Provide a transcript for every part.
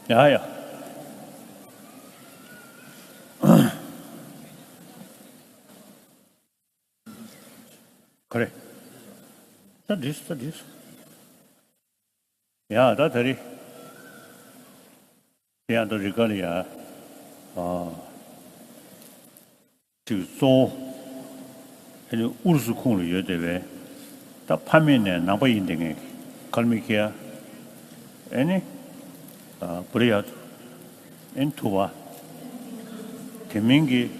Ja. 그래. That is. Ja, da tari. Ja, da Riga so 그 우르스 콩을 여대왜 다 파면에 나버 인딩에 걸미기야. 아니 브리아드 엔투와 대민기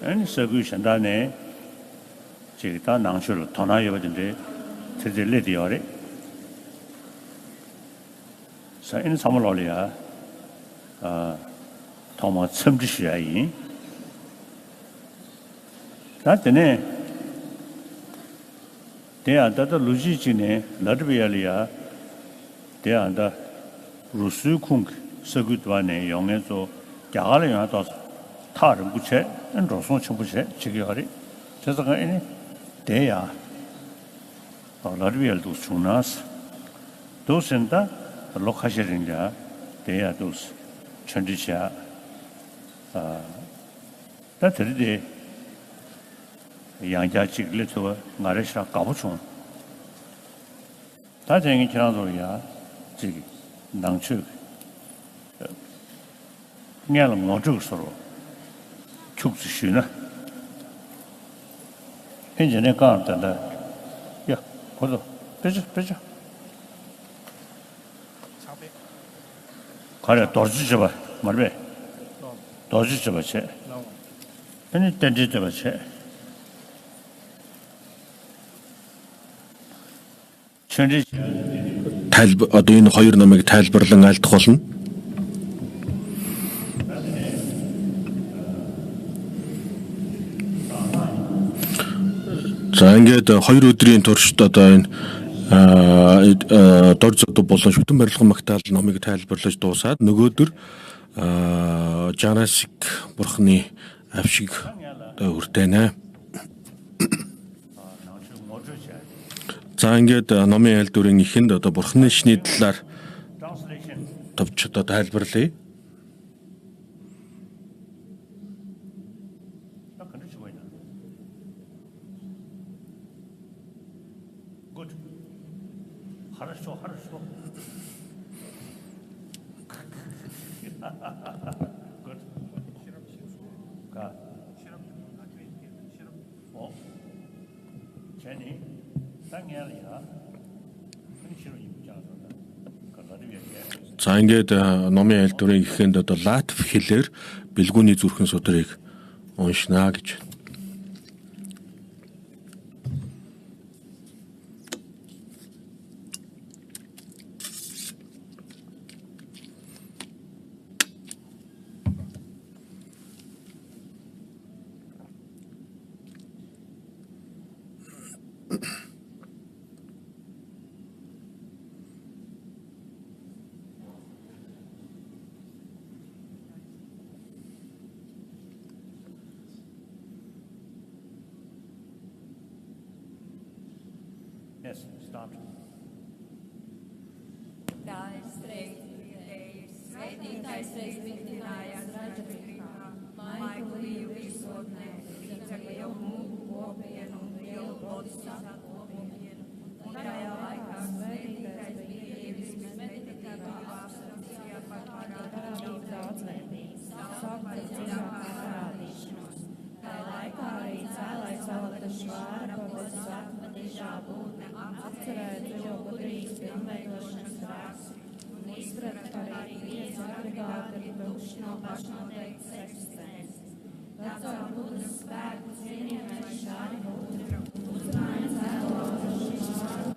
아니 서구 신다네 제가 낭쇼를 전화해 봤는데 제대로 레디어래 사인 사물올이야 도마 첨지시야이 나한테 대한다도 루지진에 라트비아리아 대한다 루스쿵 서구도안에 영에서 야가를 영하다 타를 부채 로송 첨부채 지기하리 저서가 이네 대야 라트비아도 중나스 도선다 로카시린자 대야 도스 천지샤 다들이 양자직을서 말해서 가보죠. 다쟁이 지나도야 저기 낭추 냐는 뭐죠 서로 축수시나 현재는 가는데 야 보도 빼줘 가려 도와주지 봐 말배 도와주지 마채 아니 던지지 마채 одоо энэ хоёр номыг тайлбарлан айлдах болно. За ингээд 2 өдрийн туршид одоо энэ дор зодод болон шүтэн барилгын магтаал номыг тайлбарлаж дуусаад нөгөөдөр жанасик бурхны авшиг хүртэнэ. За ингээд номын аль дүрийн ихэнд одоо бурхны шний талаар товч одоо тайлбарлая. За ингээд номын аль дүрийн ихэнд одоо латв хэлээр бэлгүүний зүрхэн судрыг уншнаа гэж. Yes, start. Svētītais reiz vidinājās ražavīgā, laiku līju visotnē, līdz ar lielu mūku kopienu un lielu bodhisattva kopienu. Un tajā laikā svētītais bija ievisis meditatīvā abstrakcijā par parādību daudzveidības, saukt par dziļākā parādīšanos. Tajā laikā arī cēlais Valata Švāra bodhisattva dižā būtne apcerēja dziļo gudrības pilnveidošanas rakstu. Izprat arī viens agregāti tukšs no pašnoteiktas eksistences. Tad caur Budas spēku cienījamais šādi Buda uzrunāja cēlošu šādu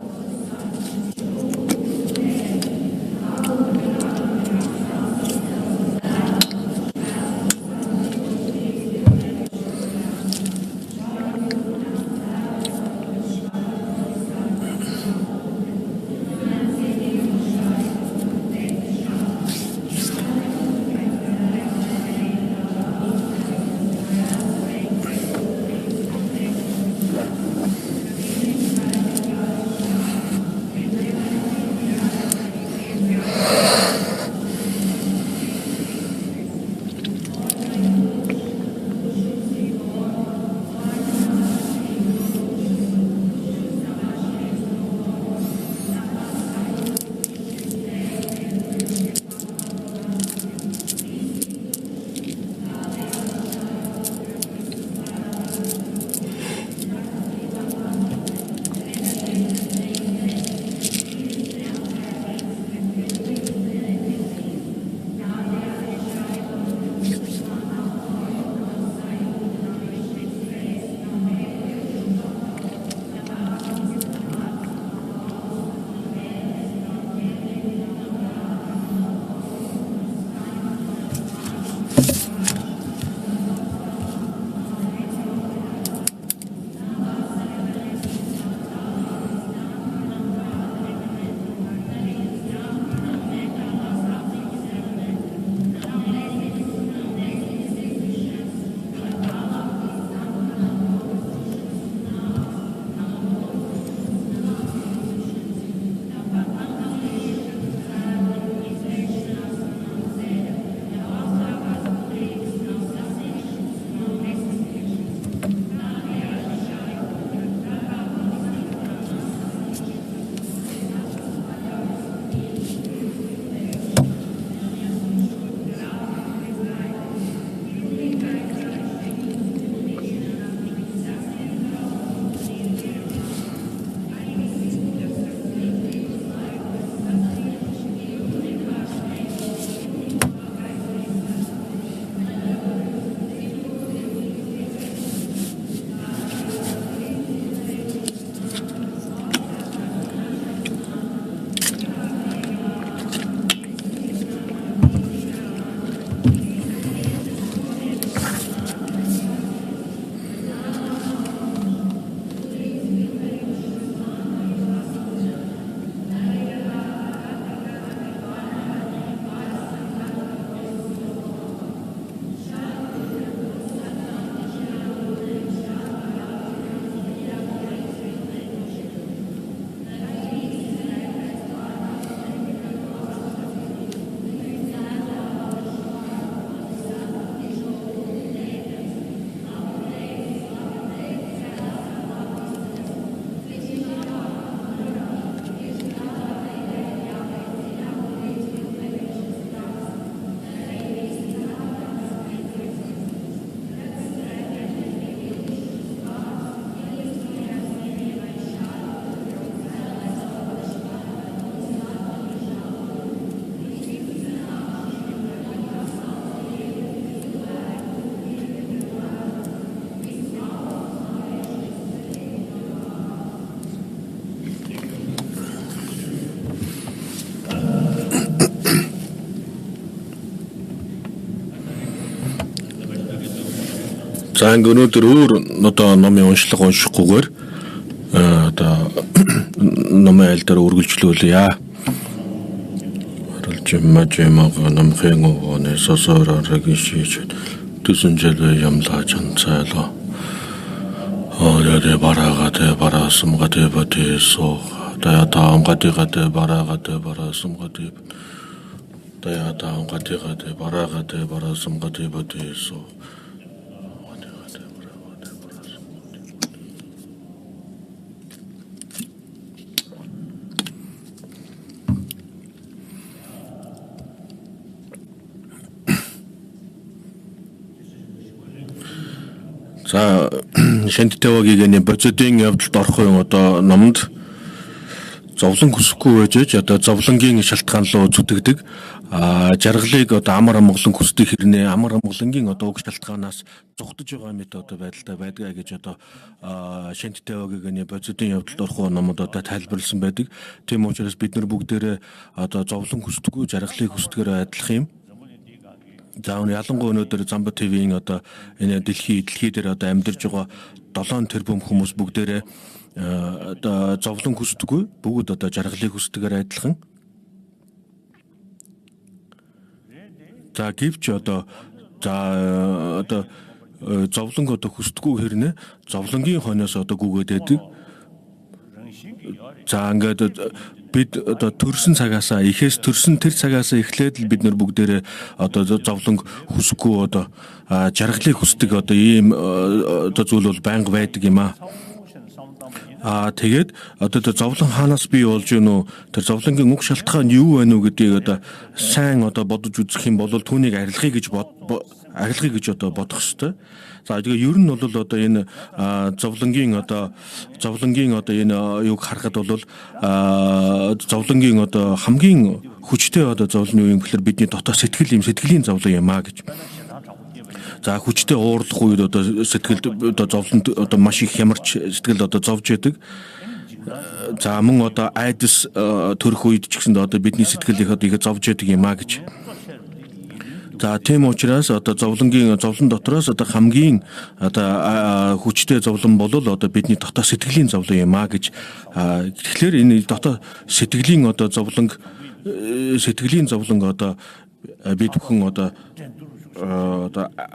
За ингээ өнөөдөр өөр одоо номын уншлага уншихгүйгээр одоо номын айл дээр үргэлжлүүлье. Мажимаг намхэн овоны сосороор гişиж түсэнжэл ямлаа чанцайлаа. Орёдэ бараасам гадэ батесо таятаам гадэ бараасам гадэ таятаам гадэ бараасам гадэ батесо. За шантитавагийн бодисодын явдалд орохын одоо номонд зовлон хүсэхгүй байж одоо зовлонгийн шалтгаан руу зүтгэдэг жаргалыг одоо амар амгалан хүсдэг хэрнээ амар амгалангийн одоо уг шалтгаанаас зугтаж байгаа мэт одоо байдалтай байдгаа гэж одоо шантитавагийн бодисодын явдалд орох номод одоо тайлбарласан байдаг. Тийм учраас бид нар бүгдээрээ одоо зовлон хүсдэггүй жаргалыг хүсдгээр адилах юм. За ялангуяа өнөөдөр Замба ТV-ийн одоо энэ дэлхий дээр одоо амьдарч байгаа 7 тэрбум хүмүүс бүгдээрээ одоо зовлон хүсдэггүй бүгд одоо жаргалыг хүсдэгээр адилхан. За гэвч одоо зовлон одоо хүсдэггүй хэрнээ зовлонгийн хойноос одоо гүгээд байдаг. За ингээд бид одоо төрсөн цагаасаа ихээс төрсөн тэр цагаасаа эхлээд л бид нар бүгдээрээ одоо зовлон хүсэхгүй одоо жаргалыг хүсдэг одоо ийм одоо зүйл бол байнга байдаг юм аа. Тэгээд одоо зовлон хаанаас бий болж гэнэ үү? Тэр зовлонгийн уг шалтгаан юу вэ нү гэдгийг одоо сайн одоо бодож үзэх юм бол түүнийг арилгахыг гэж одоо бодох ёстой. За тэгээ ер нь бол одоо энэ зовлонгийн одоо энэ юуг харахад бол зовлонгийн одоо хамгийн хүчтэй одоо зовлон юу юм гэхээр бидний дотоод сэтгэлийн зовлон юм аа гэж. За хүчтэй уурлах үед одоо сэтгэлд одоо зовлон одоо маш их хямарч сэтгэл одоо зовж яадаг. За мөн одоо айдас төрөх үед ч гэсэнд одоо бидний сэтгэл их одоо их зовж яадаг юм аа гэж. За тийм учраас одоо зовлон дотроос одоо хамгийн одоо хүчтэй зовлон бол одоо бидний дотоод сэтгэлийн зовлон юм аа гэж. Тэгэхээр энэ дотоод сэтгэлийн одоо зовлон одоо бид бүхэн одоо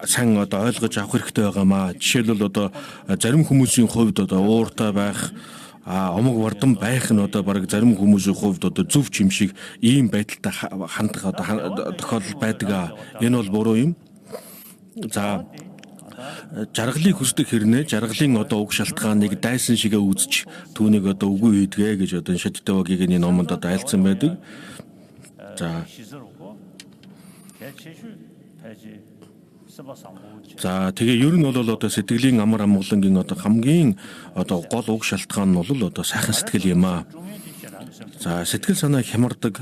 сайн одоо ойлгож авах хэрэгтэй байгаамаа. Жишээлбэл одоо зарим хүмүүсийн хувьд одоо ууртай байх омог вардан байх нь одоо бараг зарим хүмүүсийн хувьд одоо зөв ч юм шиг ийм байдалтай хандах одоо тохиолдол байдаг. Энэ бол буруу юм. За жаргалыг хүсдэг хэрнээ жаргалын одоо уг шалтгааныг дайсан шигээ үзэж түүнийг одоо үгүй хийдгээ гэж одоо шатитавагийн номонд одоо айлцсан байдаг. За тэгээ ер нь бол одоо сэтгэлийн амар амгалангийн одоо хамгийн одоо гол уг шалтгаан нь бол одоо сайхан сэтгэл юм аа. За сэтгэл санаа хямардаг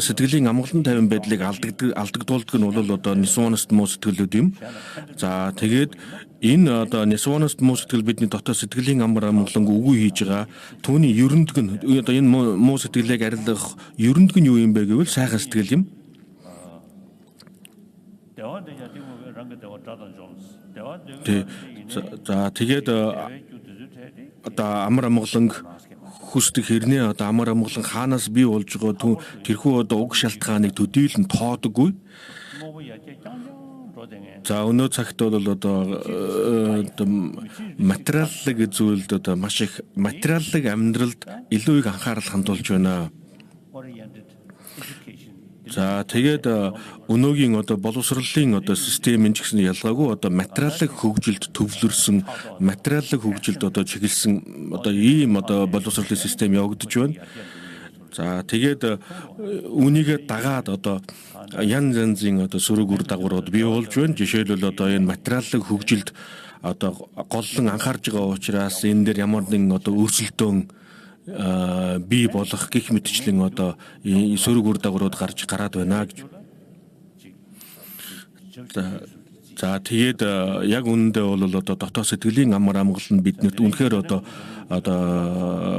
сэтгэлийн амгалан тайван байдлыг алдагдуулдаг нь бол одоо нисвоност муу сэтгэлүүд юм. За тэгээд энэ одоо нисвоност муу сэтгэл бидний дотоод сэтгэлийн амар амгаланг үгүй хийж байгаа. Түүний ерөндөг нь одоо энэ муу сэтгэлийг арилгах ерөндөг нь юу юм бэ гэвэл сайхан сэтгэл юм. За тэгээд одоо амар амгаланг хүсдэг хэрнээ одоо амар амгалан хаанаас бий болж байгаа тэрхүү одоо уг шалтгааныг төдийлөн тоодоггүй. За өнөө цагт бол одоо материаллык зүйлд одоо маш их материаллык амьдралд илүү их анхаарал хандуулж байна. За тэгээд өнөөгийн одоо боловсролын одоо системийн ч гэсэн ялгаагүй одоо материалын хөгжилд төвлөрсөн материалын хөгжилд одоо чиглэсэн одоо ийм одоо боловсролын систем явагдаж байна. За тэгээд үүнийгээ дагаад одоо янз янзын одоо сөрөг үр дагаврууд бий болж байна. Жишээлбэл одоо энэ материалын хөгжилд одоо голлон анхаарж байгаа учраас энэ дээр ямар нэгэн одоо өөрчлөлтөө бий болох гэх мэтчлэн одоо сөрөг үр дагаврууд гараад байна гэж. За тэгээд яг үнэндээ бол одоо дотоод сэтгэлийн амар амгалан биднэрт үнэхээр одоо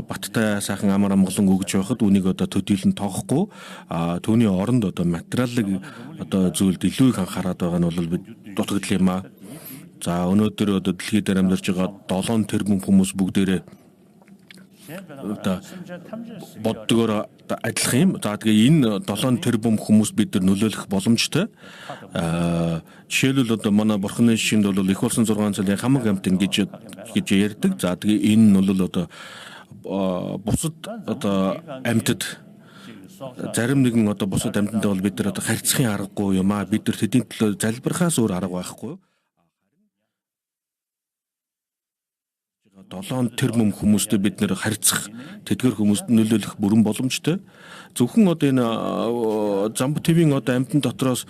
баттай сайхан амар амгалан өгж байхад үнийг одоо төдийлөн тоохгүй түүний оронд одоо материалын одоо зүйлд илүү их анхаарал байгаа нь бол бид дутагдал юм аа. За өнөөдөр одоо дэлхийд дээр амьдарч байгаа 7 тэрбум хүмүүс бүгдээрээ одоо боддогоор адилхан юм. За тэгээ энэ 7 тэрбум хүмүүс бид нар нөлөөлөх боломжтой. Жишээлбэл одоо манай бурхны шинд бол их болсон 6 цагийн хамаг амтан гэж ярьдаг. За тэгээ энэ нь бол одоо бусад одоо амьтад зарим нэгэн одоо бусад амьтантай бол бид нар одоо харьцахын аргагүй юм аа. Бид нар тэдний төлөө залбирахаас өөр арга байхгүй. 7 тэрбум хүмүүстэй бид нэр харьцах тэдгээр хүмүүст нөлөөлөх бүрэн боломжтой. Зөвхөн одоо энэ Замб ТV-ийн одоо амьтан дотроос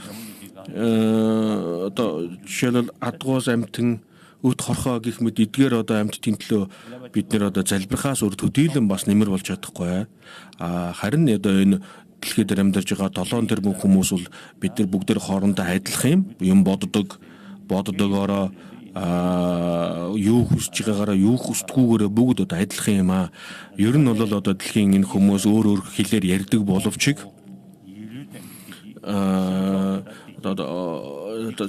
одоо жишээлбэл адгуус амьтан өт хорхоо гэх мэт эдгээр одоо амьтдын төлөө бид нэр одоо залбирахаас өөр төдийлөн бас нэмэр болж чадахгүй. Харин одоо энэ дэлхийд дээр амьдарч байгаа 7 тэрбум хүмүүс бол бид нар бүгд хоорондоо адилхан юм боддогоороо юу хүсэж байгаагаараа юу хүсдэггүйгээрээ бүгд одоо адилхан юм аа. Ер нь бол одоо дэлхийн энэ хүмүүс өөр хэлээр ярьдаг боловч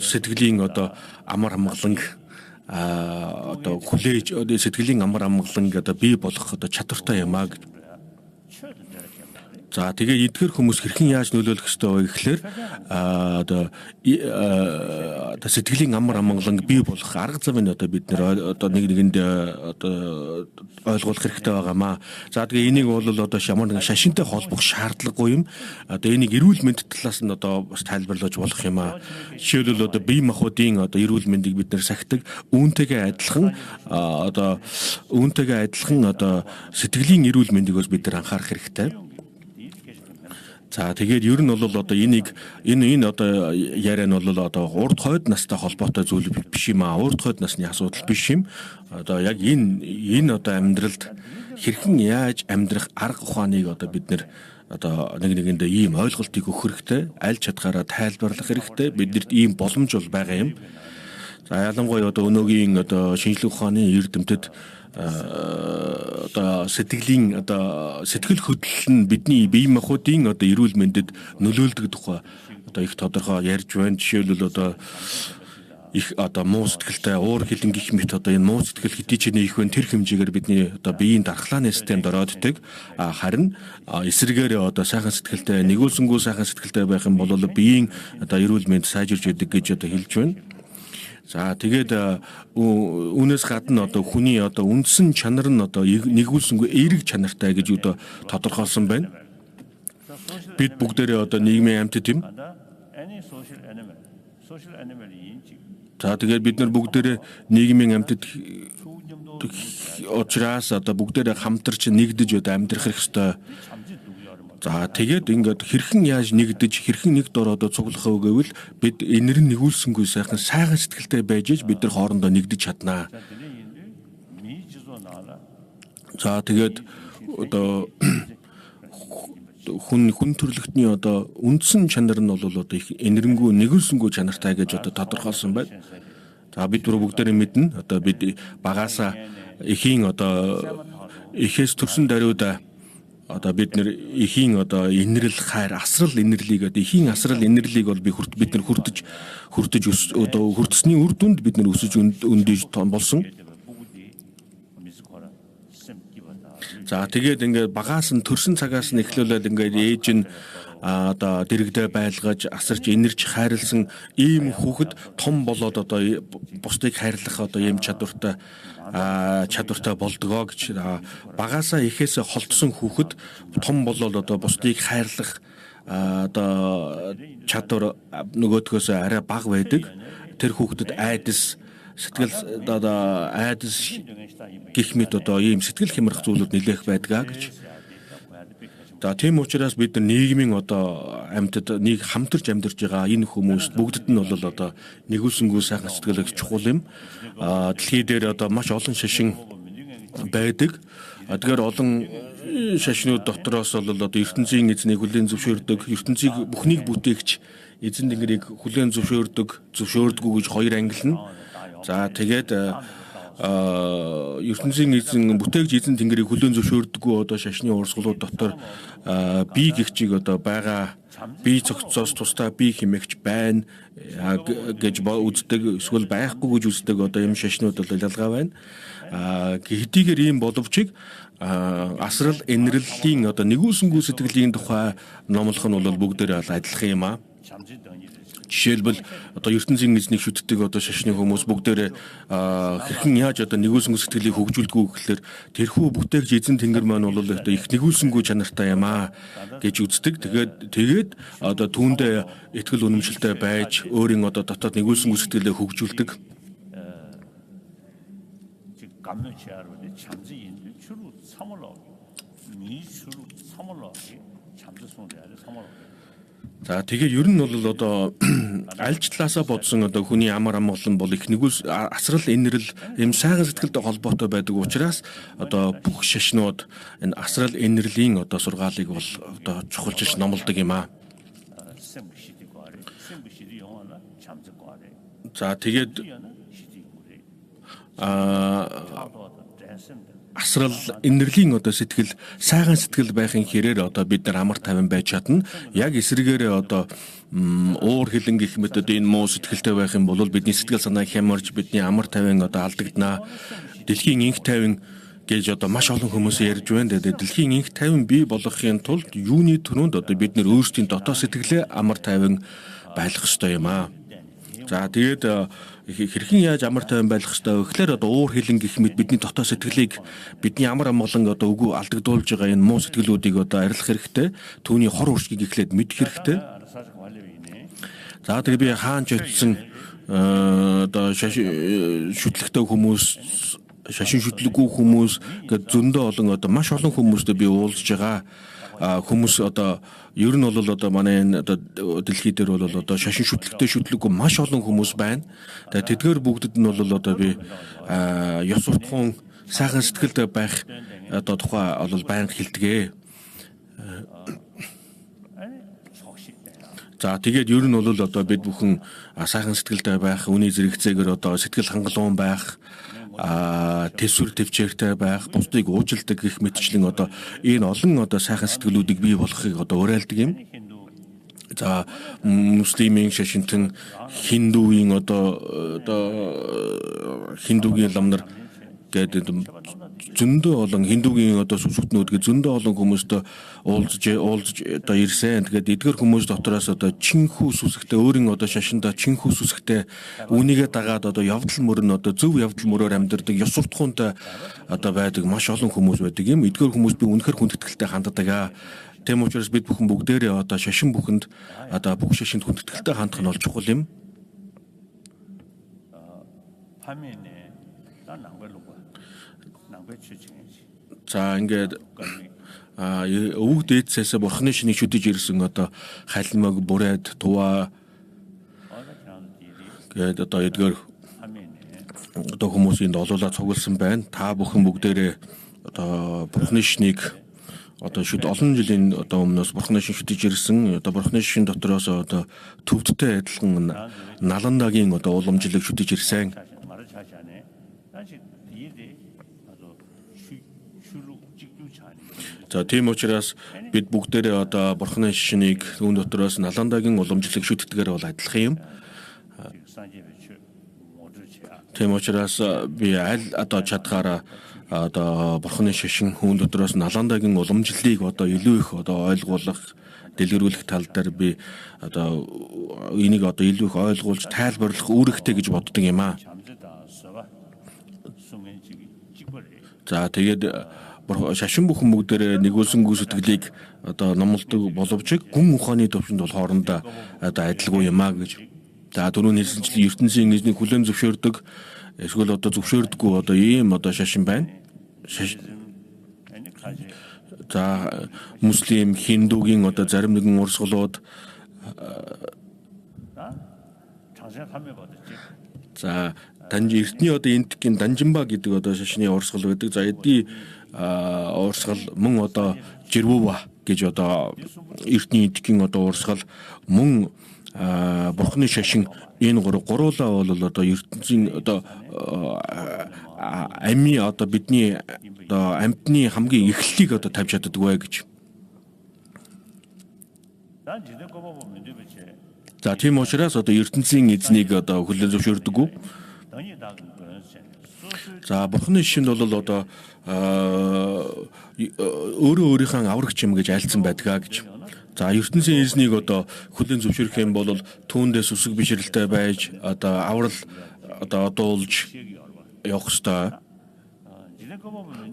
сэтгэлийн одоо амар амгалан одоо хүлээж сэтгэлийн амар амгалан одоо бий болох одоо чадвартай юм аа. За тэгээ эдгээр хүмүүс хэрхэн яаж нөлөөлөх ёстой вэ гэхээр одоо сэтгэлийн амар амгалан бий болох арга замыг одоо бид нэр одоо нэгэнд одоо ойлгуулах хэрэгтэй байгаамаа. За тэгээ энийг бол одоо ямар нэгэн шашинтай холбох шаардлагагүй юм. Одоо энийг эрүүл мэнд талаас нь одоо бас тайлбарлаж болох юм аа. Жишээлбэл одоо бие махбодын одоо эрүүл мэндийг бид нэр сахидаг үүнтэйгээ адилхан одоо сэтгэлийн эрүүл мэндийг бас бид нэр анхаарах хэрэгтэй. За тэгээд ер нь бол одоо энэ одоо яриа нь бол одоо урд хойд настай холбоотой зүйл биш юм аа. Урд хойд насны асуудал биш юм. Одоо яг энэ одоо амьдралд хэрхэн яаж амьдрах арга ухааныг одоо бид нэр одоо нэгэндээ ийм ойлголтыг өгөх хэрэгтэй. Аль чадхаараа тайлбарлах хэрэгтэй. Биднэрт ийм боломж бол байгаа юм. За ялангуяа одоо өнөөгийн одоо шинжлэх ухааны эрдэмтэд одоо сэтгэлийн одоо сэтгэл хөдлөл нь бидний бие махбодын одоо эрүүл мэндэд нөлөөлдөг тухай одоо их тодорхой ярьж байна. Жишээлбэл одоо их одоо муу сэтгэлтэй уур хилэн гих мэт одоо энэ муу сэтгэл хэдий ч нэг их вэ тэр хэмжээгээр бидний одоо биеийн дархлааны системд орооддаг. Харин эсрэгээр одоо сайхан сэтгэлтэй нэгүүлсэнгүү сайхан сэтгэлтэй байх юм бол биеийн одоо эрүүл мэнд сайжирч идэг гэж одоо хэлж байна. За тэгээд үүнээс гадна одоо хүний одоо үндсэн чанар нь одоо нэгүүлсэнгүй эерэг чанартай гэж одоо тодорхойлсон байна. Бид бүгдээрээ одоо нийгмийн амьтад юм. За тэгээд бид нар бүгдээрээ нийгмийн амьтад учраас одоо бүгдээрээ хамтарч нэгдэж одоо амьдрах хэрэгтэй. За тэгээд ингээд хэрхэн яаж нэгдэж хэрхэн нэг дор одоо цуглах вэ гэвэл бид энэр нэгүүлсэнгүй сайхан сэтгэлтэй байж бид нар хоорондоо нэгдэж чаднаа. За тэгээд одоо хүн төрлөختний одоо үндсэн чанар нь бол одоо их энэрнгүү нэгүүлсэнгүй чанартай гэж одоо тодорхойлсон байна. За бид бүгдээрээ мэднэ одоо бид багаасаа эхийн одоо эхээс төрсөн даруйда одоо бид нэр эхийн одоо инэрл хайр асрал инэрлийг одоо эхийн асрал инэрлийг бол бид нар хүртэж одоо хүртсэний үр дүнд бид нар өсөж өндөж болсон. За тэгээд ингээд багаас нь төрсэн цагаас нь эхлүүлээд ингээд ээж нь одоо дэрэгдээ байлгаж асарч инэрч хайрлсан ийм хүүхэд том болоод одоо бусдыг хайрлах одоо ийм чадвартай болдгоо гэж багаасаа ихээсээ холдсон хүүхэд том болоод одоо бусдыг хайрлах одоо чадвар нөгөөдгөөс арай бага байдаг. Тэр хүүхдэд айдас сэтгэл одоо айдас гэх мэт одоо ийм сэтгэл хямрах зүйлүүд нэлээх байдгаа гэж. За тийм учраас бид нар нийгмийн одоо амьтад нэг хамтарч амьдарч байгаа энэ хүмүүс бүгдд нь бол одоо нэгүүлсэнгүй сайхан сэтгэл чухал юм. Дэлхий дээр одоо маш олон шашин байдаг. Тэгэхээр олон шашнууд дотроос бол одоо ертөнцийн эзнийг хүлээн зөвшөөрдөг, ертөнцийг бүхнийг бүтээгч эзэн тэнгэрийг хүлээн зөвшөөрдөггүй гэж хоёр ангилна. За тэгээд ертөнцийн эзэн бүтээгч эзэн тэнгэрийг хүлээн зөвшөөрдөггүй одоо шашны урсгалууд дотор би гихчиг одоо байгаа би цогцоос тусдаа би хэмэгч байна гэж үздэг эсвэл байхгүй гэж үздэг одоо юм шашнууд бол ялгаа байна. Хэдийгээр ийм боловч асрал энэрлэлийн одоо нэгүүлсэнгүй сэтгэлийн тухай номлох нь бол бүгдээр адилхан юм аа. Жишээлбэл одоо ертөнцийн эзнийг шүтдэг одоо шашны хүмүүс бүгдээр хэрхэн яаж одоо нэгүүлсэнгүй сэтгэлийг хөгжүүлдэггүй гэхэлэр тэрхүү бүтээгч эзэн тэнгэр маань бол одоо их нэгүүлсэнгүй чанартай юм аа гэж үздэг. Тэгээд одоо түүндээ итгэл үнэмшилтэй байж өөрийн одоо дотоод нэгүүлсэнгүй сэтгэлээ хөгжүүлдэг. За тэгээ ер нь бол одоо аль ч талаасаа бодсон одоо хүний амар амгалан бол их нэгүс асрал энэрл юм сайхан сэтгэлтэй холбоотой байдаг учраас одоо бүх шашнууд энэ асрал энэрлийн одоо сургаалыг бол одоо чухалчилж номлодог юм аа. За тэгээд асрал энерлийн одоо сэтгэл сайхан сэтгэл байхын хэрээр одоо бид нар амар тайван байж чадна. Яг эсрэгээрээ одоо уур хилэн гэх мэт одоо энэ муу сэтгэлтэй байх юм бол бидний сэтгэл санаа хямарж бидний амар тайван одоо алдагдана. Дэлхийн инх тайван гэж одоо маш олон хүмүүс ярьж байна. Тэгээд дэлхийн инх тайван бий болгохын тулд юуны төрөнд одоо бид нар өөрсдийн дотоод сэтгэлээ амар тайван байлгах ёстой юм аа. За тэгээд хэрхэн яаж амар тайван байлгах ёстой вэ гэхээр одоо уур хилэн гэх мэт бидний дотоод сэтгэлийг бидний амар амгалан одоо үгүй алдагдуулж байгаа энэ муу сэтгэлүүдийг одоо арилгах хэрэгтэй. Түүний хор уршгийг эхлээд мэдэх хэрэгтэй. За тэгээд би хаан ч очсон одоо шүтлэгтэй хүмүүс шашин шүтлэггүй хүмүүс гэдэг зөндөө олон одоо маш олон хүмүүстэй би уулзж байгаа. Хүмүүс одоо ер нь бол одоо манай энэ одоо дэлхий дээр бол одоо шашин шүтлэгтэй шүтлэггүй маш олон хүмүүс байна. Тэгээд тэдгээр бүгдэд нь бол одоо би ёс суртахуун сайхан сэтгэлтэй байх одоо тухай бол байнга хэлдэгэ. За тэгээд ер нь бол одоо бид бүхэн сайхан сэтгэлтэй байх, үний зэрэгцээгээр одоо сэтгэл хангалуун байх, төсвөр төвчээртэй байх, бусдыг уужилдаг гэх мэтчлэн одоо энэ олон одоо сайхан сэтгэлүүдийг бий болгохыг одоо уриалдаг юм. За муслимын шашинтан хиндугийн одоо хиндугийн ламнар гэдэг зөндөө олон хиндугийн одоо сүсгтнүүд гэ зөндөө олон хүмүүст уулзж одоо ирсэн. Тэгээд эдгээр хүмүүс дотроос одоо чинхүү сүсгтээ өөрийн одоо шашинда чинхүү сүсгтээ үүнийгээ дагаад одоо явдал мөрн одоо зөв явдал мөрөөр амьдардаг ёс суртахуунтай одоо байдаг маш олон хүмүүс байдаг юм. Эдгээр хүмүүс би үнэхээр хүндэтгэлтэй ханддаг. Тэм учраас бид бүхэн бүгдээрээ одоо шашин бүхэнд одоо бүх шашинд хүндэтгэлтэй хандах нь бол чухал юм. За ингээд өвөг дээдсээс бурхны шинийг шүтэж ирсэн одоо халимаг бүрээд туваа гэдэг одоо эдгээр одоо хүмүүсийн олоолаа цугласан байна. Та бүхэн бүгдээрээ одоо бурхны шинийг одоо шүд олон жилийн одоо өмнөөс бурхны шин шүтэж ирсэн одоо бурхны шин дотроос одоо төвдтэй адилхан наландагийн одоо уламжлалыг шүтэж ирсэн. За тийм учраас бид бүгдээрээ одоо бурхны шинийг үүн дотроос наландагийн уламжлалыг шүтдгээр бол адилхан юм. Тийм учраас би аль одоо чадхаараа одоо бурхны шашин үүн дотроос наландагийн уламжлалыг одоо илүү их одоо ойлгуулах, дэлгэрүүлэх тал дээр би одоо энийг одоо илүү их ойлгуулж тайлбарлах үүрэгтэй гэж боддог юм аа. За тэгээд шашин бүхэн бүгдээр нэгүүлсэнгүй сэтгэлийг одоо номлодог боловч гүн ухааны төвшөнд бол хоорондоо одоо адилгүй юм аа гэж. За түрүүний хэлсэнчлэн ертөнцийн эзнийг хүлээн зөвшөөрдөг эсвэл одоо зөвшөөрдөггүй одоо ийм одоо шашин байна. За муслим, хиндугийн одоо зарим нэгэн урсгалууд за эртний одоо энтгийн данжимба гэдэг одоо шашны урсгал байдаг. За эдний урсгал мөн одоо жирвува гэж одоо эртний энтгийн одоо урсгал мөн бурхны шашин энэ гуруулаа бол одоо ертөнцийн одоо амийн одоо бидний одоо амьтны хамгийн эхлэлийг одоо тавьж чаддаг вэ гэж. За тийм учраас одоо ертөнцийн эзнийг одоо хүлээн зөвшөөрдөг. За бурхны шишинд бол одоо өөрөө өөрийнхөө аврагч юм гэж айлцсан байдгаа гэж. За ертөнцийн эзнийг одоо хүлээн зөвшөөрөх юм бол түүндээс үсэг бишрэлтэй байж одоо аврал одоо дуулж явах ёстой.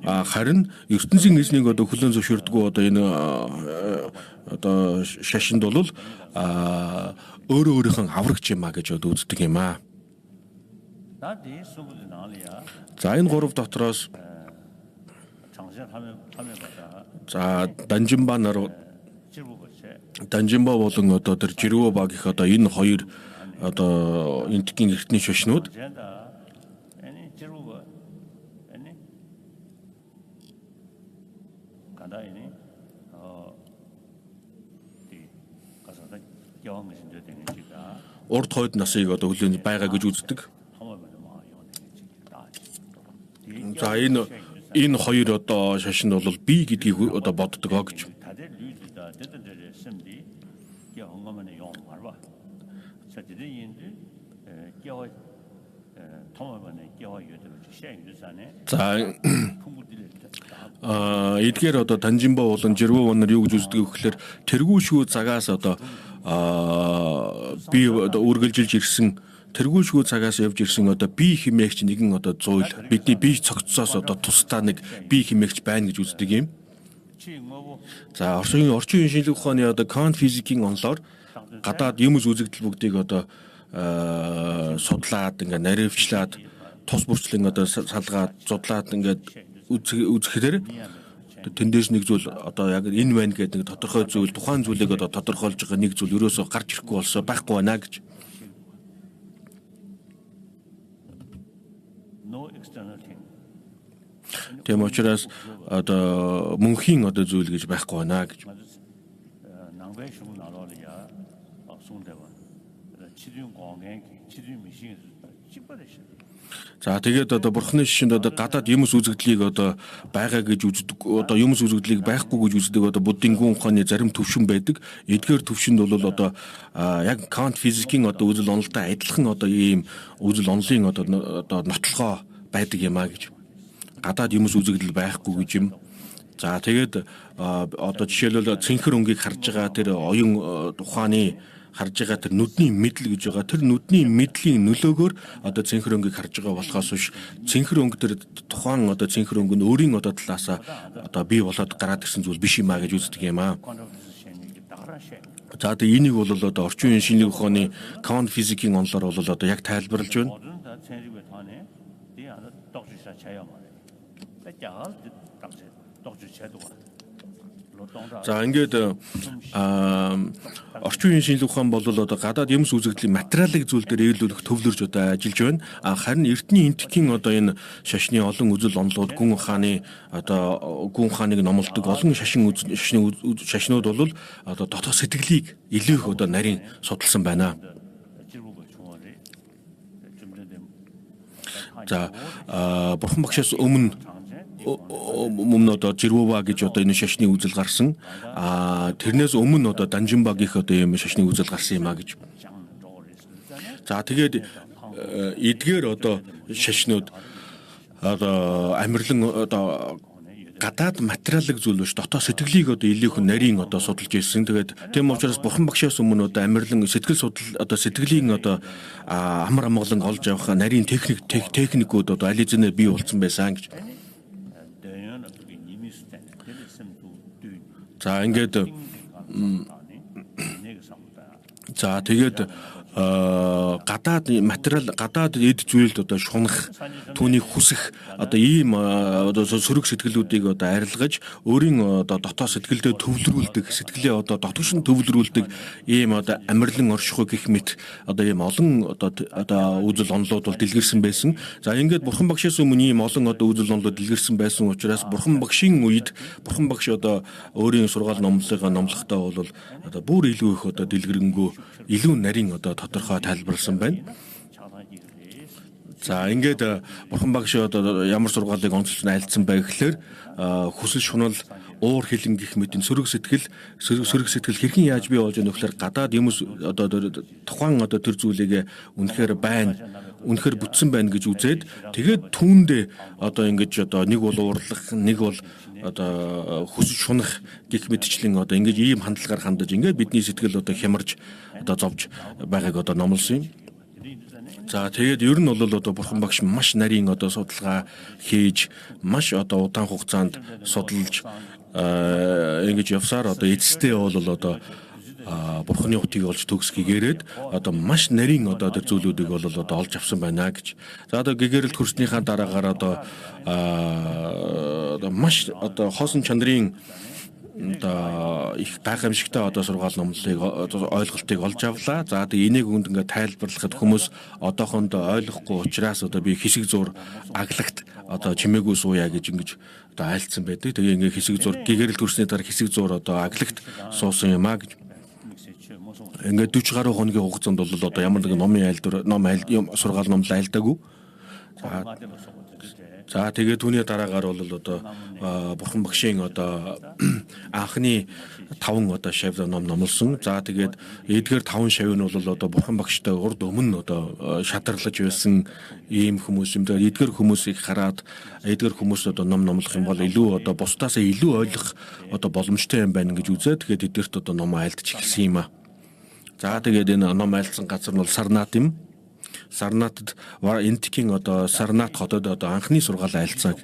Харин ертөнцийн эзнийг одоо хүлээн зөвшөөрдөг одоо энэ одоо шашинд бол өөрөө өөрийнхөө аврагч юм а гэж одоо үздэг юм а. За энэ гурав дотроос за Данжимба болон одоо тэр Жирвө багийнх одоо энэ хоёр одоо энтгийн эртний шашнууд урд хойд насыг одоо хүлээн байгаа гэж үздэг. За энэ хоёр одоо шашин бол би гэдгийг одоо боддог гэж. За эдгээр одоо Данжимба болон Жирвө нар юу гэж үздэг вэ гэхээр тэргүүшгүй цагаас одоо би одоо үргэлжилж ирсэн тэргүүшгүй цагаас явж ирсэн одоо би химээгч нэгэн одоо зуйл бидний бие цогцсоос одоо тусдаа нэг би химээгч байна гэж үздэг юм. За орчин үеийн шинжлэх ухааны одоо квант физикийн онолоор гадаад юмс үзэгдэл бүгдийг одоо судлаад ингээ наривчлаад тус бүрчлэн одоо салгаад зудлаад ингээд үзэхээр тэндээс нэг зүйл одоо яг энэ байна гэдэг нэг тодорхой зүйл тухайн зүйлийг одоо тодорхойлж байгаа нэг зүйл ерөөсөө гарч ирэхгүй болсон байхгүй байна гэж. Тийм учраас одоо мөнхийн одоо зүйл гэж байхгүй байна гэж. За тэгээд одоо бурхны шишинд одоо гадаад юмс үзэгдлийг одоо байгаа гэж үздэг одоо юмс үзэгдлийг байхгүй гэж үздэг одоо буддийн гүн ухааны зарим төвшин байдаг. Эдгээр төвшинд бол одоо яг квант физикийн одоо үзэл онолтой адилхан одоо ийм үзэл онолын одоо нотлохоо байдаг юм а гэж. Гадаад юмс үзэгдэл байхгүй гэж юм. За тэгээд одоо жишээлбэл цэнхэр өнгийг харж байгаа тэр оюун ухааны харж байгаа тэр нүдний мэдл гэж байгаа тэр нүдний мэдлийн нөлөөгөөр одоо цэнхэр өнгийг харж байгаа болохоос биш цэнхэр өнг тэр тухайн одоо цэнхэр өнг нь өөрийн одоо талаасаа одоо бий болоод гараад ирсэн зүйл биш юм а гэж үздэг юм а. За тэгээ энийг бол одоо орчин үеийн шинжлэх ухааны квант физикийн онолоор бол одоо яг тайлбарлаж байна. За ингээд орчин үеийн шинжлэх ухаан бол одоо гадаад юмс үзэгдлийн материалын зүйл дээр ээлжүүлэх төвлөрж одоо ажиллаж байна. Харин эртний энтхийн одоо энэ шашны олон үзэл онолууд гүн ухааны одоо гүн ухааныг номлодог олон шашнууд бол одоо дотоод сэтгэлийг илүү их одоо нарийн судалсан байна. За бурхан багшаас өмнө одоо Жирвө гэж одоо энэ шашны үзэл гарсан. Тэрнээс өмнө одоо Данжимбагийнх одоо ийм шашны үзэл гарсан юм а гэж. За тэгээд эдгээр одоо шашнууд одоо амьрлан одоо гадаад материалын зүйл биш дотоод сэтгэлийг одоо илүү их нарийн одоо судалж ирсэн. Тэгээд тийм учраас бурхан багшаас өмнө одоо амьрлан сэтгэл судал одоо сэтгэлийн одоо амар амгалан олж явах нарийн техникүүд одоо аль хэзээ бий болсон байсан гэж. За ингээд за тэгээд гадаад материал гадаад эд зүйлд одоо шунах түүнийг хүсэх одоо ийм одоо сөрөг сэтгэлүүдийг одоо арилгаж өөрийн одоо дотоод сэтгэлдээ төвлөрүүлдэг сэтгэлээ одоо дотгошин төвлөрүүлдэг ийм одоо амьрлан оршихуй гэх мэт одоо ийм олон одоо үзэл онолууд бол дэлгэрсэн байсан. За ингээд бурхан багшаас өмнө ийм олон одоо үзэл онолууд дэлгэрсэн байсан учраас бурхан багшийн үед бурхан багш одоо өөрийн сургаал номлолыгоо номлохдоо бол одоо бүр илүү их одоо дэлгэрэнгүй илүү нарийн одоо тодорхой тайлбарлсан байна. За ингээд бурхан багш одоо ямар сургаалыг онцлж айлцсан бай гэхээр хүсэл шунал уур хилэн гэх мэтийн сөрөг сэтгэл хэрхэн яаж бий болж өгөхлөөр гадаад юмс одоо тухайн одоо төр зүйлийг үнэхээр бүтсэн байна гэж үзээд тэгээд түүндээ одоо ингэж одоо нэг бол уурлах нэг бол одоо хүсэж шунах гэх мэтчлэн одоо ингэж ийм хандлагаар хандаж ингээд бидний сэтгэл одоо хямарж одоо зовж байгааг одоо номлосон юм. За тэгээд ер нь бол одоо бурхан багш маш нарийн одоо судалгаа хийж маш одоо удаан хугацаанд судалж ингэж явсаар одоо эцэстээ бол одоо бурханы утгийг олж төгсгийгээд одоо маш нарийн одоо тэр зүйлүүдийг бол одоо олж авсан байна гэж. За одоо гэгэрэлт хүрснийхаа дараагаар одоо маш одоо хоосон чанарын одоо их гайхамшигтай одоо сургаал номлолыг ойлголтыг олж авлаа. За тэгээ энийг үнд ингээд тайлбарлахад хүмүүс одоохондоо ойлгохгүй учраас одоо би хэсэг зур аглагт одоо чимээгүй сууя гэж ингэж одоо айлцсан байдаг. Тэгээ ингээд хэсэг зур гэгэрэлт хүрсний дараа хэсэг зур одоо аглагт суусан юм а гэж. Ингээд 40 гаруй хоногийн хугацаанд бол одоо ямар нэгэн сургаал номлол айлдаагүй. За тэгээд түүний дараагаар бол одоо бурхан багшийн одоо анхны 5 одоо шавь ном номлосон. За тэгээд эдгээр 5 шавь нь бол одоо бурхан багштай урд өмнө одоо шатарлаж байсан ийм хүмүүс юм. Тэгээд эдгээр хүмүүсийг хараад эдгээр хүмүүс одоо ном номлох юм бол илүү одоо бусдаасаа илүү ойлгох одоо боломжтой юм байна гэж үзээд тэгээд эдгээрт одоо ном айлдж эхэлсэн юм а. За тэгээд энэ ном айлдсан газар нь бол Сарнат юм. Сарнатад Энтикийн одоо Сарнат хотод одоо анхны сургаал айлцсан.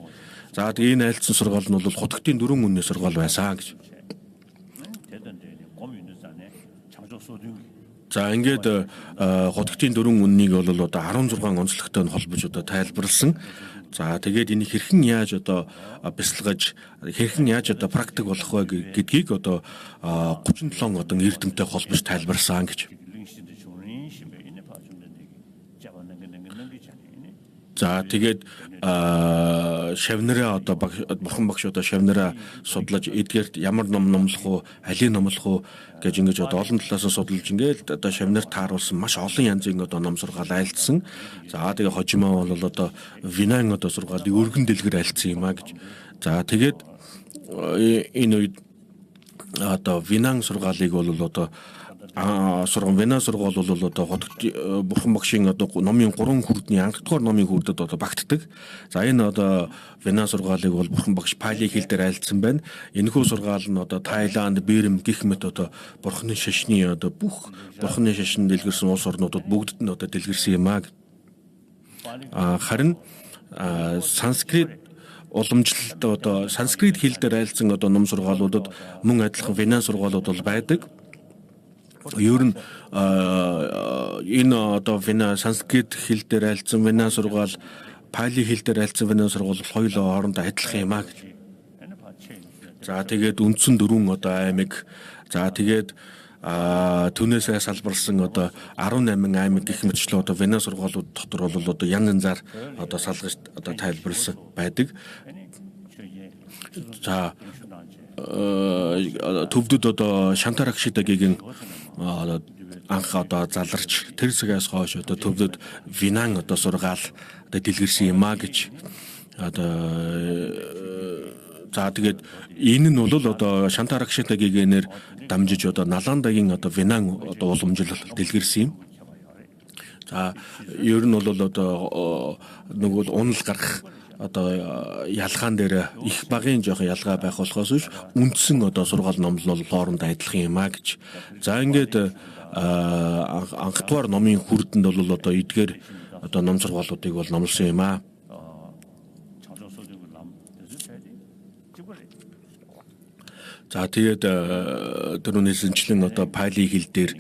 За тэгээ энэ айлцсан сургаал нь бол хотгтын 4 үнний сургаал байсан гэж. За ингээд хотгтын 4 үннийг бол одоо 16 онцлогтой нь холбож одоо тайлбарлсан. За тэгээд энийг хэрхэн яаж одоо бясалгаж хэрхэн яаж одоо практик болох вэ гэдгийг одоо 37 одоо эрдэмтэй холбож тайлбарлсан гэж. За тэгээд шавнараа одоо бурхан багш одоо шавнараа судлаж эдгээрт ямар ном номлох уу, алийг номлох уу гэж ингэж одоо олон талаас нь судалж ингээд одоо шавнар тааруулсан маш олон янзын одоо ном сургаал айлдсан. За тэгээд хожимоо бол одоо винан одоо сургаалыг өргөн дэлгэр айлдсан юм а гэж. За тэгээд энэ үед одоо винан сургаалыг бол одоо вина сургаал бол одоо бурхан багшийн одоо номын 3 хүрдний анхдугаар номын хүрдэд одоо багтдаг. За энэ одоо вина сургаалыг бол бурхан багш пали хэл дээр айлдсан байна. Энэхүү сургаал нь одоо Тайланд, Бирм гэх мэт одоо бурханы шашны одоо бүх бурханы шашин дэлгэрсэн улс орнуудад бүгдд нь одоо дэлгэрсэн юм а. Харин санскрит уламжлалт одоо санскрит хэл дээр айлдсан одоо ном сургаалуудад мөн адилхан вина сургаалууд бол байдаг. Ер нь энэ одоо вина санскрит хэл дээр айлдсан вина сургаал, пали хэл дээр айлдсан вина сургаал хоёулаа хоорондоо адилхан юм а гэж. За тэгээд үндсэн 4 одоо аймаг. За тэгээд түүнээсээ салбарсан одоо 18 аймаг гэх мэтчлэн одоо вина сургаалууд дотор бол одоо янз янзаар одоо салгаж одоо тайлбарлсан байдаг. За төвдөд одоо Шантарагшидагийн анх одоо заларч тэр цагаас хойш одоо төвдөд винан одоо сургаал одоо дэлгэрсэн юм а гэж одоо за тэгээд энэ нь бол одоо Шантарагшидагийн дамжиж одоо Наландагийн одоо винан одоо уламжлал дэлгэрсэн юм. За ер нь бол одоо нөгөө унал гарах одоо ялгаан дээр их багын жоохон ялгаа байх болохоос биш үндсэн одоо сургаал номлол бол хоорондоо адилхан юм а гэж. За ингээд анхдугаар номын хүрдэнд бол одоо эдгээр одоо ном сургаалуудыг бол номлосон юм а. За тэгээд дөрөвнэсэнчлэн одоо пали хэл дээр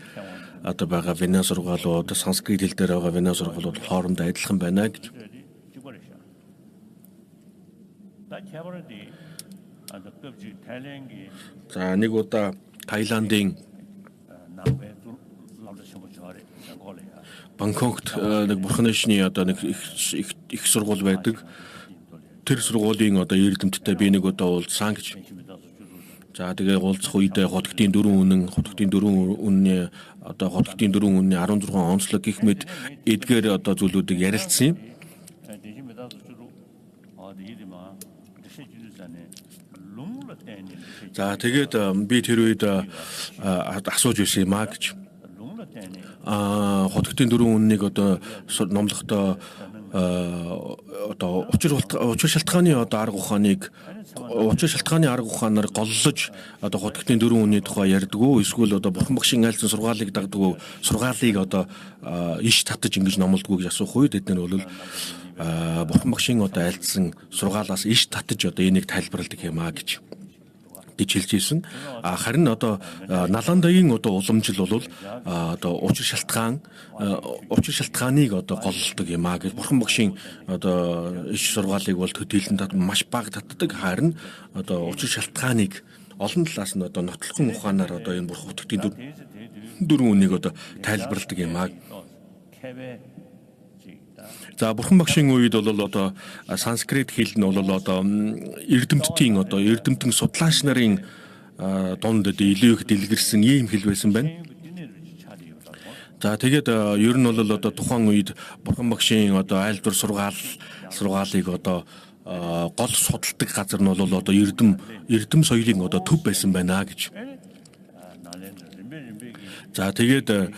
одоо байгаа вина сургаалууд, санскрит хэл дээр байгаа вина сургаалууд хоорондоо адилхан байна гэж. За нэг удаа Тайландын Бангкокт нэг бурханы шний одоо нэг их сургууль байдаг. Тэр сургуулийн одоо эрдэмтдтэй би нэг удаа уулзсан гэж. За тэгээ уулзах үедээ хотгтын 4 үнний одоо хотгтын 4 үнний 16 онцлог гэх мэт эдгээр одоо зүйлүүдийг ярилцсан юм. За тэгээд би тэр үед асууж байсан юм аа гэж. Хотготын дөрвөн үннийг одоо номлохдоо одоо учир шалтгааны одоо арга ухааныг учир шалтгааны арга ухаанаар голлож одоо хотготын дөрвөн үнний тухай ярьдаг уу, эсвэл одоо бурхан багшийн айлцсан сургаалыг дагдаг уу, сургаалыг одоо иш татаж ингэж номлодог уу гэж асуух үед эдгээр нь бол бурхан багшийн одоо айлцсан сургаалаас иш татаж одоо энийг тайлбарладаг юм аа гэж хэлж ирсэн. Харин одоо Наландагийн одоо уламжил бол одоо учир шалтгааныг одоо голлдог юм аа гэж бурхан багшийн одоо иш сургаалыг бол төдийлөн маш бага татдаг. Харин одоо учир шалтгааныг олон талаас нь одоо нотлохын ухаанаар одоо энэ бурхан утгын дөрвөн үнийг одоо тайлбарладаг юм аа. За бурхан багшийн үед бол одоо санскрит хэл нь бол одоо эрдэмтдийн одоо эрдэмтэн судлаач нарын дунд илүү их дэлгэрсэн ийм хэл байсан байна. За тэгээд ер нь бол одоо тухайн үед бурхан багшийн одоо айлдвар сургаалыг одоо гол судалдаг газар нь бол одоо эрдэм соёлын одоо төв байсан байна гэж. За тэгээд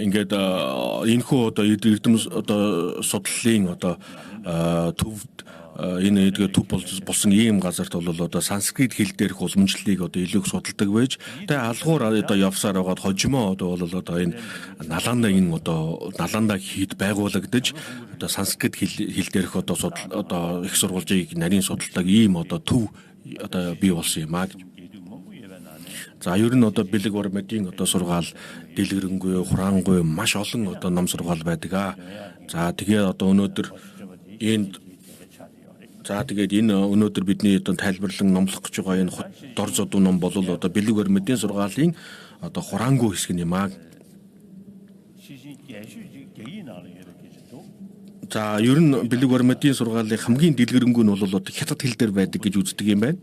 ингээд энэхүү одоо эрдэм одоо судлалын одоо төвд энэ төв болсон ийм газарт бол одоо санскрит хэл дээрх уламжлалыг одоо илүү их судалдаг байж тэгээ алгуур одоо явсаар байгаад хожимоо одоо бол одоо энэ Наландагийн одоо Наланда хийд байгуулагдаж одоо санскрит хэл дээрх одоо их сурвалжийг нарийн судалдаг ийм одоо төв одоо бий болсон юм аа гэж. За ер нь одоо бэлэг бармадын одоо сургаал дэлгэрэнгүй, хураангүй маш олон одоо ном сургаал байдаг аа. За тэгээд одоо өнөөдөр өнөөдөр бидний одоо тайлбарлан номлох гэж байгаа энэ дор зодуу ном бол одоо бэлэг бармадын сургаалын одоо хураангүй хэсэг юм аа. За ер нь бэлэг бармадын сургаалын хамгийн дэлгэрэнгүй нь бол одоо хятад хэл дээр байдаг гэж үздэг юм байна.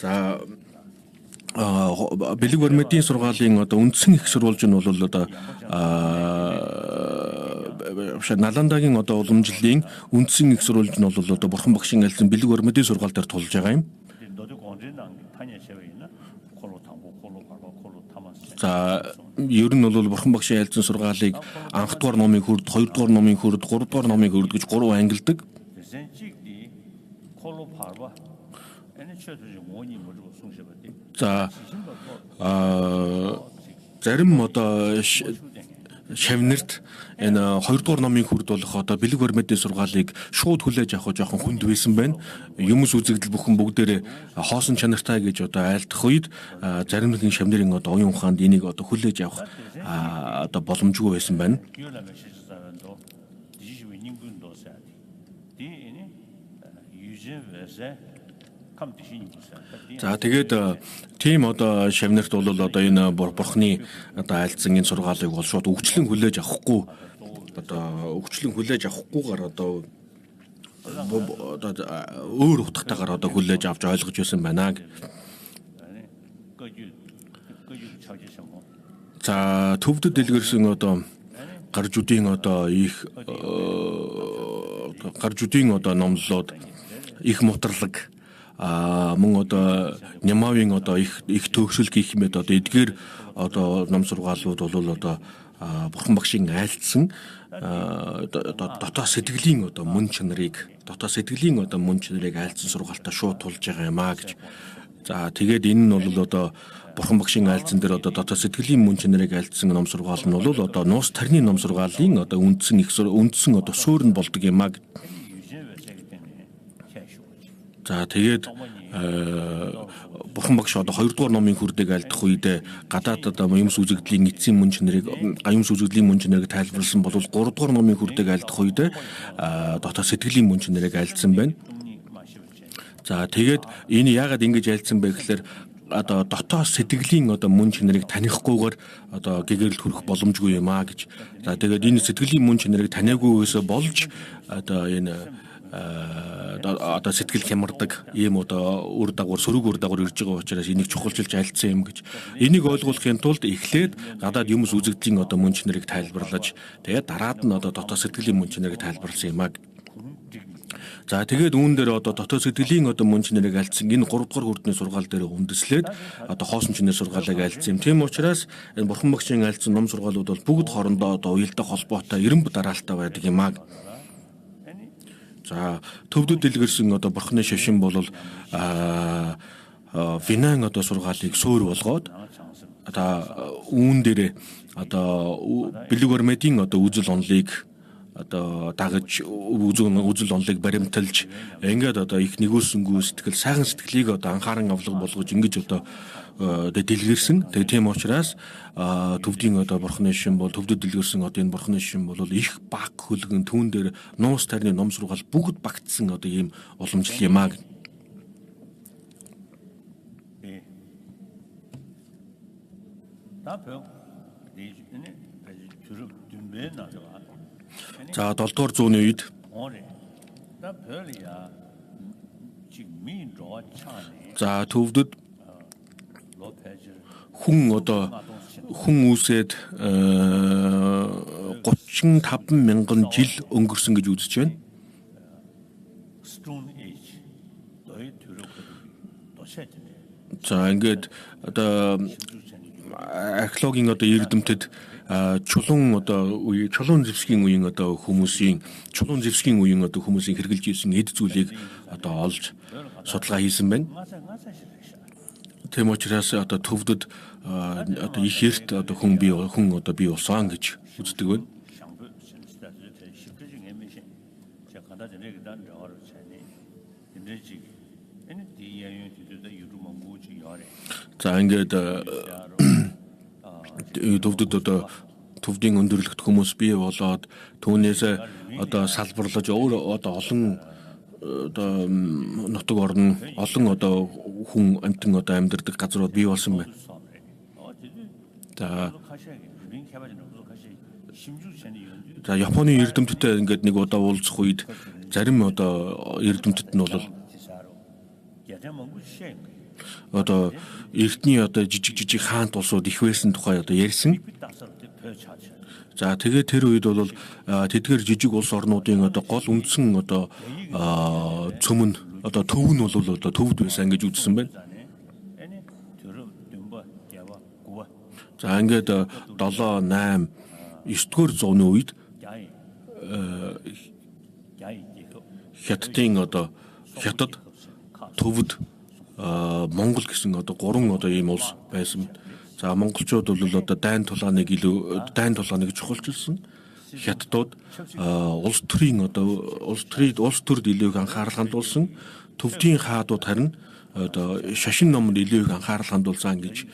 За бэлэг бармадын сургаалын одоо үндсэн их сурвалж нь бол одоо Наландагийн одоо уламжлалын үндсэн их сурвалж нь бол одоо бурхан багшийн айлсан бэлэг бармадын сургаал дээр тулж байгаа юм. За ер нь бол бурхан багшийн айлцсан сургаалыг анх дугаар номын хүрд, хоёрдугаар номын хүрд, гуравдугаар номын хүрд гэж гурав ангилдаг. За зарим одоо шавнарт энэ хоёрдугаар номын хүрд болох одоо бэлэг бармадын сургаалыг шууд хүлээж авах жоохон хүнд байсан байна. Юмс үзэгдэл бүхэн бүгдээрээ хоосон чанартай гэж одоо айлдах үед зарим нэгэн шавнарын одоо оюун ухаанд энийг одоо хүлээж авах одоо боломжгүй байсан байна. За тэгээд тийм одоо шавнарт бол одоо энэ бурхны одоо айлцсан энэ сургаалыг бол шууд өвчлөн хүлээж авахгүйгээр одоо өөр утгатайгаар одоо хүлээж авч ойлгож байсан байна. За төвдөд дэлгэрсэн одоо гаржуудын одоо номлолоод их мутарлаг мөн одоо нямавын одоо их төгсөл гэх мэт одоо эдгээр одоо ном сургаалууд бол одоо бурхан багшийн айлцсан дотоод сэтгэлийн одоо мөн чанарыг айлцсан сургаалтаа шууд тулж байгаа юм аа гэж. За тэгээд энэ нь бол одоо бурхан багшийн айлцсан дээр одоо дотоод сэтгэлийн мөн чанарыг айлцсан ном сургаал нь бол одоо нуус тарны ном сургаалын одоо үндсэн одоо суурь нь болдог юм аа. За тэгээд бурхан багш одоо хоёрдугаар номын хүрдэг айлдах үед гадаад одоо юмс үзэгдлийн эцсийн мөн чанарыг тайлбарласан бол гуравдугаар номын хүрдэг айлдах үед дотоод сэтгэлийн мөн чанарыг айлдсан байна. За тэгээд энэ яагаад ингэж айлдсан бэ гэхээр одоо дотоод сэтгэлийн одоо мөн чанарыг танихгүйгээр одоо гэгэрэлд хүрэх боломжгүй юм аа гэж. За тэгээд энэ сэтгэлийн мөн чанарыг таниагүйгээсээ болж одоо энэ одоо сэтгэл хямардаг ийм одоо үр дагавар сөрөг үр дагавар ирж байгаа учраас энийг чухалчилж альцсан юм гэж энийг ойлгуулахын тулд эхлээд гадаад юмс үзэгдлийн одоо мөн чанарыг тайлбарлаж тэгээд дараад нь одоо дотоод сэтгэлийн мөн чанарыг тайлбарласан юм аа. За тэгээд үүн дээр одоо дотоод сэтгэлийн одоо мөн чанарыг альцсан энэ 3 дугаар хүртний сургаал дээр үндэслээд одоо хоосон чиний сургаалыг альцсан юм. Тийм учраас энэ бурхан багшийн альцсан ном сургаалууд бол бүгд хоорондоо одоо уялдаа холбоотой эренб дараалтаа байдаг юм аа. За төвдөд дэлгэрсэн одоо бурхны шашин бол винан одоо сургаалыг сөөр болгоод одоо үүн дээр одоо бэлэг баримтын одоо үзэл онолыг одоо дагаж үзэл онолыг баримталж ингээд одоо их нэгүүлсэнгүй сэтгэл сайхан сэтгэлийг одоо анхааран авлага болгож ингэж одоо дэлгэрсэн. Тэгээ тийм учраас төвдийн одоо бурхны шин бол төвдөд дэлгэрсэн одоо энэ бурхны шин бол их баг хөлгөн түүн дээр нуус тарны ном сургаал бүгд багтсан одоо ийм уламжлал юм аа. За 7 дугаар зууны үед за төвдөд хүн үүсээд 35 мянган жил өнгөрсөн гэж үзэж байна. За ингээд одоо археологийн одоо эрдэмтэд чулуун зэвсгийн үеийн одоо хүмүүсийн хэрэгжилж ирсэн эд зүйлийг одоо олж судалгаа хийсэн байна. Тийм учраас одоо төвдөд одоо их эрт одоо хүн одоо бий болсон гэж үздэг байна. За ингээд төвдөд одоо төвдийн өндөрлөгт хүмүүс бий болоод түүнээс одоо салбарлаж одоо олон одоо нутаг орн олон одоо хүн амтан одоо амьдардаг газрууд бий болсон байна. За Японы эрдэмтдтэй ингээд нэг удаа уулзах үед зарим одоо эрдэмтэд нь бол одоо эртний одоо жижиг хаант улсууд их байсан тухай одоо ярьсан. За тэгээд тэр үед бол тэдгээр жижиг улс орнуудын одоо гол үндсэн одоо цөмөн одоо төв нь бол одоо төвд байсан гэж үзсэн байна. За ингээд 7, 8, 9-р зууны үед хятадын одоо хятад төвд Монгол гэсэн одоо 3 одоо ийм улс байсан. За монголчууд бол одоо дайн тулааныг чухалчилсан. Хятадууд улс төрд илүү их анхаарал хандуулсан. Төвдийн хаадууд харин одоо шашин номонд илүү их анхаарал хандуулсан гэж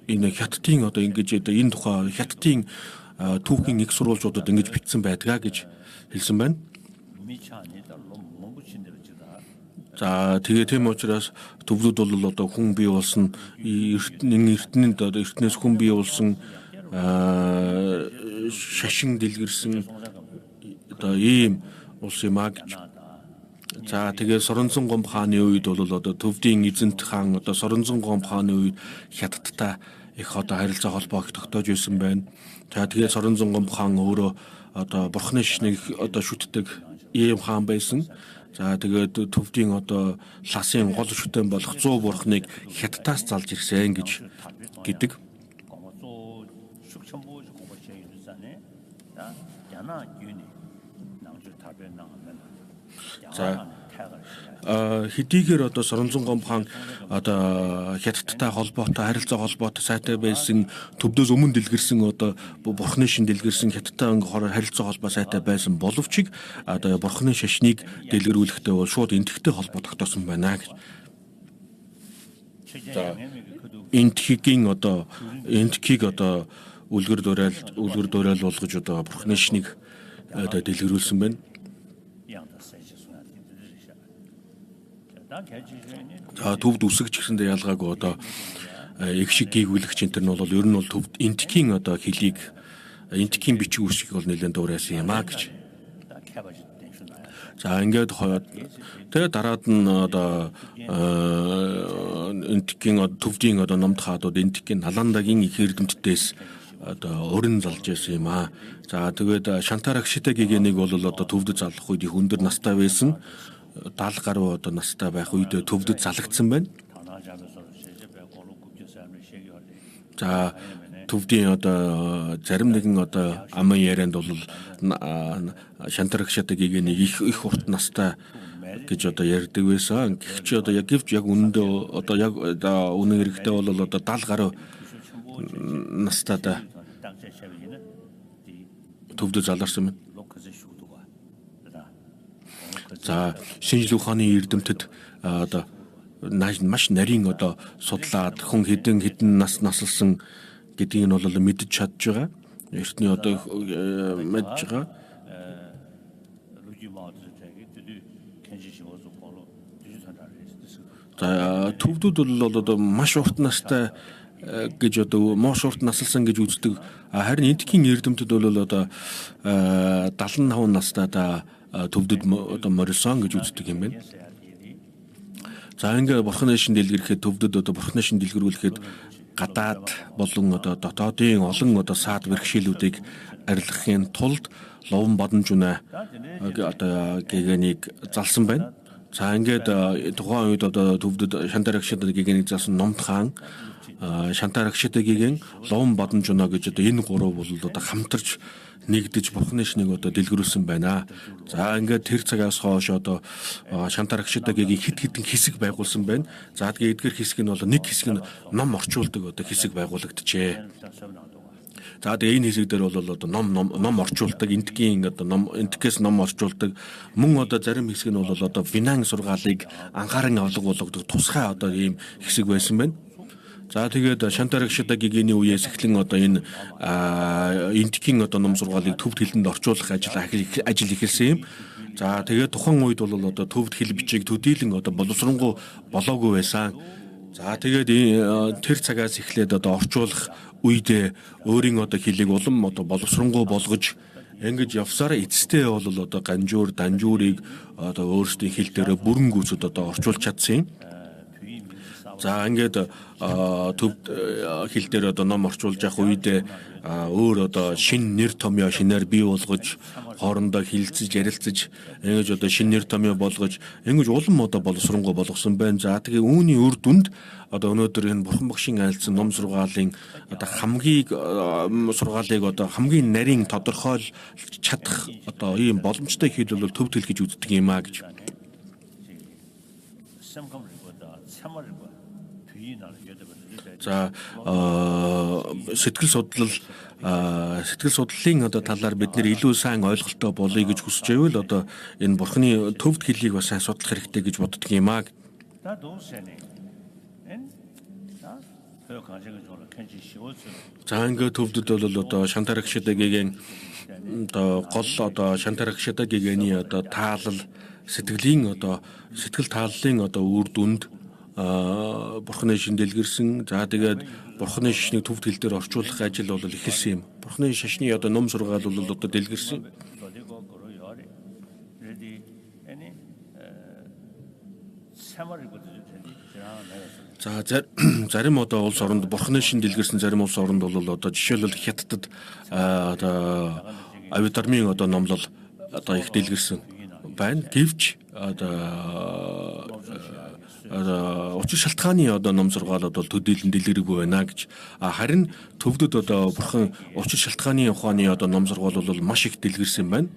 энэ хятадын одоо ингэж энэ тухай хятадын түүхийн их сурвалжуудад ингэж бичсэн байдгаа гэж хэлсэн байна. За тэгээ тийм учраас төвлөд бол одоо хүн бий болсон эртнээс хүн бий болсон шашин дэлгэрсэн одоо ийм улс юм аа гэж. За тэгээ Соронзон гомб хааны үед бол одоо төвдийн эзэнт хаан одоо Соронзон гомб хааны үед хятадтай их одоо харилцаа холбоо тогтоож байсан байна. За тэгээ Соронзон гомб хаан өөрөө одоо бурхны шнийг одоо шүтдэг ийм хаан байсан. За тэгээд төвдийн одоо ласын гол шүтэн болох 100 бурхныг хятадаас залж ирсэн гэж гэдэг. За хэдийгээр одоо Соронзон гомб хаан одоо хятадтай холбоотой харилцаа холбоотой сайтай байсан төвдөөс өмнө дэлгэрсэн одоо бурхны шин дэлгэрсэн хятадтай харилцаа холбоо сайтай байсан боловч одоо бурхны шашныг дэлгэрүүлэхдээ бол шууд энтхтэй холбоо тогтоосон байна гэж. За энтхийг одоо үлгэр дуурайл болгож одоо бурхны шнийг одоо дэлгэрүүлсэн байна. За төвд үсгэж гэсэндээ ялгаагүй одоо их шиг гүйгүүлэгч энэ нь бол ер нь бол төвд энтхийн одоо хөлийг энтхийн бичиг үсгийг бол нэлээд дуурайсан юм аа гэж. За ингээд тэгээ дараад нь одоо энтгийн төвдийн одоо номд хаадууд энтгийн наландагийн их эрдэмтдээс одоо өрн залж байсан юм аа. За тэгээд шантарагшитай гэгэнийг бол одоо төвдөд залах үед их өндөр настай байсан. 70 гаруй одоо настай байх үед төвдөд залагдсан байна. За төвдийн одоо зарим нэгэн одоо аман ярианд бол шантарагшитай гэгэнийг их урт настай гэж одоо ярьдаг байсан. Гэхдээ одоо яг үнэндээ одоо яг үнэн хэрэгтээ бол одоо 70 гаруй настайда төвдөд заларсан байна. За шинжлэх ухааны эрдэмтэд одоо маш нарийн одоо судлаад хүн хэдэн наслсан гэдгийг нь бол мэдж чадж байгаа. Эртний одоо мэдж байгаа. За төвдүүд бол одоо маш урт настай гэж одоо маш урт наслсан гэж үздэг. Харин эдгээр эрдэмтэд бол одоо 75 настайдаа төвдөд одоо морьсон гэж үздэг юм байна. За ингээ бурхны шин дэлгэрхэд төвдөд одоо бурхны шин дэлгэрүүлэхэд гадаад болон одоо дотоодын олон одоо саад бэрхшээлүүдийг арилгахын тулд ловн бадамжуна одоо гэгэнийг залсан байна. За ингээд тухайн үед одоо төвдөд шантарагшитай гэгэнийг залсан номд хаан шантарагшитай гэгэн ловн бадамжуна гэж одоо энэ гурав бол одоо хамтарч нэгдэж бурхны шнийг одоо дэлгэрүүлсэн байна. За ингээд тэр цагаас хойш одоо шантарагшитай гэгийн хит хэсэг байгуулсан байна. За тэгээд эдгээр хэсэг нь бол нэг хэсэг нь ном орчуулдаг одоо хэсэг байгуулагджээ. За тэгээд энэ хэсэг дээр бол одоо ном орчуулдаг, энтгийн одоо энтгэс ном орчуулдаг. Мөн одоо зарим хэсэг нь бол одоо финанс сургаалыг анхааран авлага болгодог тусгай одоо ийм хэсэг байсан байна. За тэгээд шантарагшитай гэгэний үеэс эхлэн одоо энэ энтгийн одоо ном сургаалыг төвд хэлэнд орчуулах ажил эхэлсэн юм. За тэгээд тухайн үед бол одоо төвд хэл бичиг төдийлөн одоо боловсронгуй болоогүй байсан. За тэгээд тэр цагаас эхлээд одоо орчуулах үедээ өөрийн одоо хэлийг улам одоо боловсронгуй болгож ингэж явсараа эцэстээ бол одоо данжуурыг одоо өөрсдийн хэл дээр бүрэн гүйцэд одоо орчуулж чадсан юм. За ингээд төвд хэл дээр одоо ном орчуулж явах үедээ өөр одоо шин нэр томьёо шинээр бий болгож хоорондоо хилцэж ярилцаж ингэж одоо шин нэр томьёо болгож ингэж улам одоо боловсронгуй болгосон байна. За тэгээ үүний үр дүнд одоо өнөөдөр энэ бурхан багшийн айлцсан ном сургаалын одоо сургаалыг одоо хамгийн нарийн тодорхойлж чадах одоо ийм боломжтой хэл бол төвд хэл гэж үздэг юм а гэж. За сэтгэл судлалын одоо талаар бид нэр илүү сайн ойлголттой болъё гэж хүсэж байвал одоо энэ бурхны төвд хэлийг бас сайн судлах хэрэгтэй гэж боддөг юм аа. За ингээд төвдөд бол одоо шантарагшитай гэгийн одоо гол одоо шантарагшитай гэгэний одоо таалал сэтгэл тааллын одоо үр дүнд бурхны шин дэлгэрсэн. За тэгээд бурхны шишнийг төвд хэл дээр орчуулах ажил бол эхэлсэн юм. Бурхны шашны одоо ном сургаал бол одоо дэлгэрсэн. За зарим одоо улс оронд бурхны шин дэлгэрсэн зарим улс оронд бол одоо жишээлбэл Хятадд одоо авитармын одоо номлол одоо их дэлгэрсэн байна. Гэвч учир шалтгааны одоо ном сургаалууд бол төдийлөн дэлгэрээгүй байна гэж. Харин төвдөд одоо бурхан учир шалтгааны ухааны одоо ном сургаал бол маш их дэлгэрсэн байна.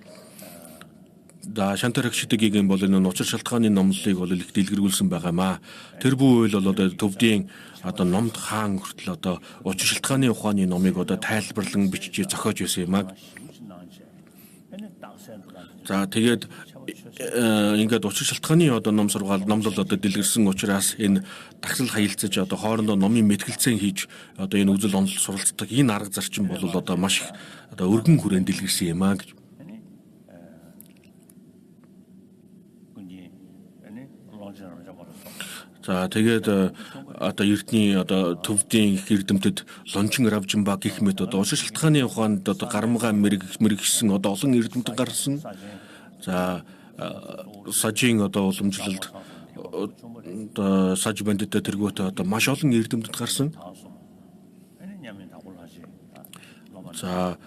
Да шантарагшитай гэгээн бол энэ учир шалтгааны номлолыг бол их дэлгэрүүлсэн байгаа маа. Тэр бүх үйл бол одоо төвдийн одоо номд хаан хүртэл одоо учир шалтгааны ухааны номыг одоо тайлбарлан бичиж зохиож байсан юм аа. За тэгээд ингээд учир шалтгааны одоо ном сургаал номлол одоо дэлгэрсэн учраас энэ тагсал хаялцаж одоо хоорондоо номын мэтгэлцэн хийж одоо энэ үзэл онол суралцдаг энэ арга зарчим бол одоо маш их одоо өргөн хүрээнд дэлгэрсэн юм аа гэж. За тэгээд одоо эрдний одоо төвдийн их эрдэмтэд лончин равжимба гэх мэт одоо учир шалтгааны ухаанд одоо гарамгаа мэрэгсэн одоо олон эрдэмтэн гарсан. За сажийн одоо уламжлалд одоо саж бандитаа тэргүүтээ одоо маш олон эрдэмтэд гарсан. За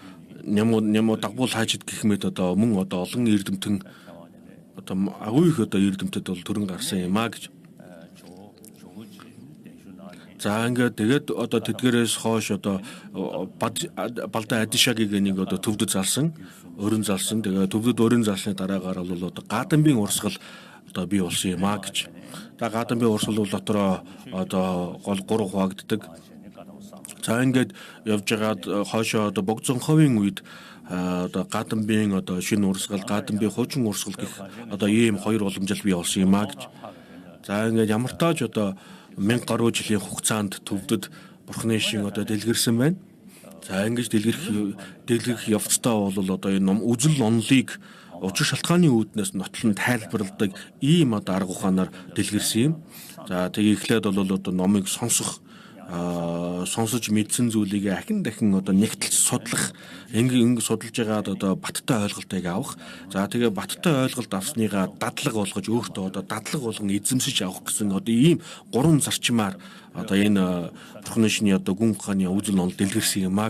нямуу дагбуул хаажид гэх мэт одоо мөн одоо олон эрдэмтэн одоо агуу их одоо эрдэмтэд бол төрөн гарсан юм а гэж. За ингээд тэгээд одоо тэдгээрээс хойш одоо балда адишагийг нэг одоо төвдөд залсан, өрн залсан. Тэгээд төвдөд өрн залсны дараагаар бол одоо гадамбын урсгал одоо бий болсон юм а гэж. За гадамбын урсгал бол дотроо одоо гол 3 хуваагддаг. За ингээд явж байгаад хойшоо одоо богцонховын үед одоо гадамбын одоо шинэ урсгал, гадамбын хуучин урсгал гэх одоо ийм 2 уламжлал бий болсон юм а гэж. За ингээд ямар тааж одоо 1000 гаруй жилийн хугацаанд төвдөд бурхны шин одоо дэлгэрсэн байна. За ингэж дэлгэрэх явцдаа бол одоо энэ үзэл онолыг учир шалтгааны үүднээс нотлон тайлбарладаг ийм одоо арга ухаанаар дэлгэрсэн юм. За тэгээ эхлээд бол одоо номыг сонсож мэдсэн зүйлийг ахин дахин одоо нэгтэлж судлах, ингэ судалж байгаад одоо баттай ойлголтыг авах. За тэгээ баттай ойлголт авсныгаа дадлага болгож өөртөө одоо дадлага болгон эзэмсэж авах гэсэн одоо ийм 3 зарчмаар одоо энэ бурхны шний одоо гүн ухааны үзэл онол дэлгэрсэн юм аа.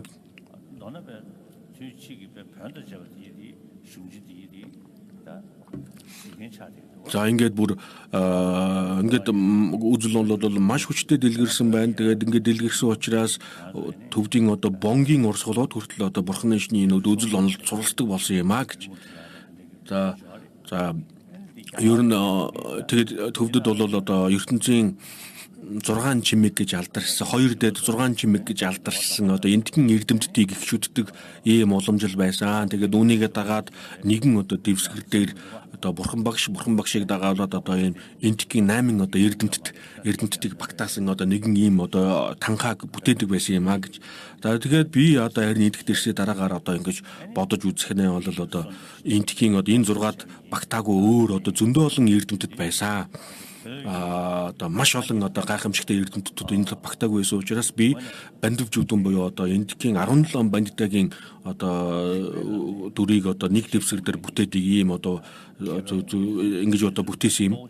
За ингээд бүр ингээд үзэл онол бол маш хүчтэй дэлгэрсэн байна. Тэгээд ингээд дэлгэрсэн учраас төвдийн одоо бонгийн урсгалууд хүртэл одоо бурхны шний энэ үзэл онол суралцдаг болсон юм а гэж. За ер нь тэгээд төвдөд бол одоо ертөнцийн 6 чимэг гэж алдарсан, 2 дээд 6 чимэг гэж алдарсан одоо энтхэн эрдэмтдийг их шүтдэг ийм уламжил байсан. Тэгээд үүнийгээ дагаад нэгэн одоо дэвсгэр дээр одоо бурхан багшийг дагаалаад одоо энэ энтхийн 8 одоо эрдэмтдийг багтаасан одоо нэгэн ийм одоо танхааг бүтээдэг байсан юм а гэж. За тэгээд би одоо харин идэх дэрсээ дараагаар одоо ингэж бодож үзэх нь бол одоо энтхийн одоо энэ 6-ад багтаагүй өөр одоо зөндөө олон эрдэмтэд байсан. Одоо маш олон одоо гайхамшигтай эрдэмтдүүд энд багтаагүй байсан учраас би бандивчүүдэн буюу одоо энтхийн 17 бандитагийн одоо дүрийг одоо нэг дэвсгэр дээр бүтээдэг ийм одоо ингэж одоо бүтээсэн юм.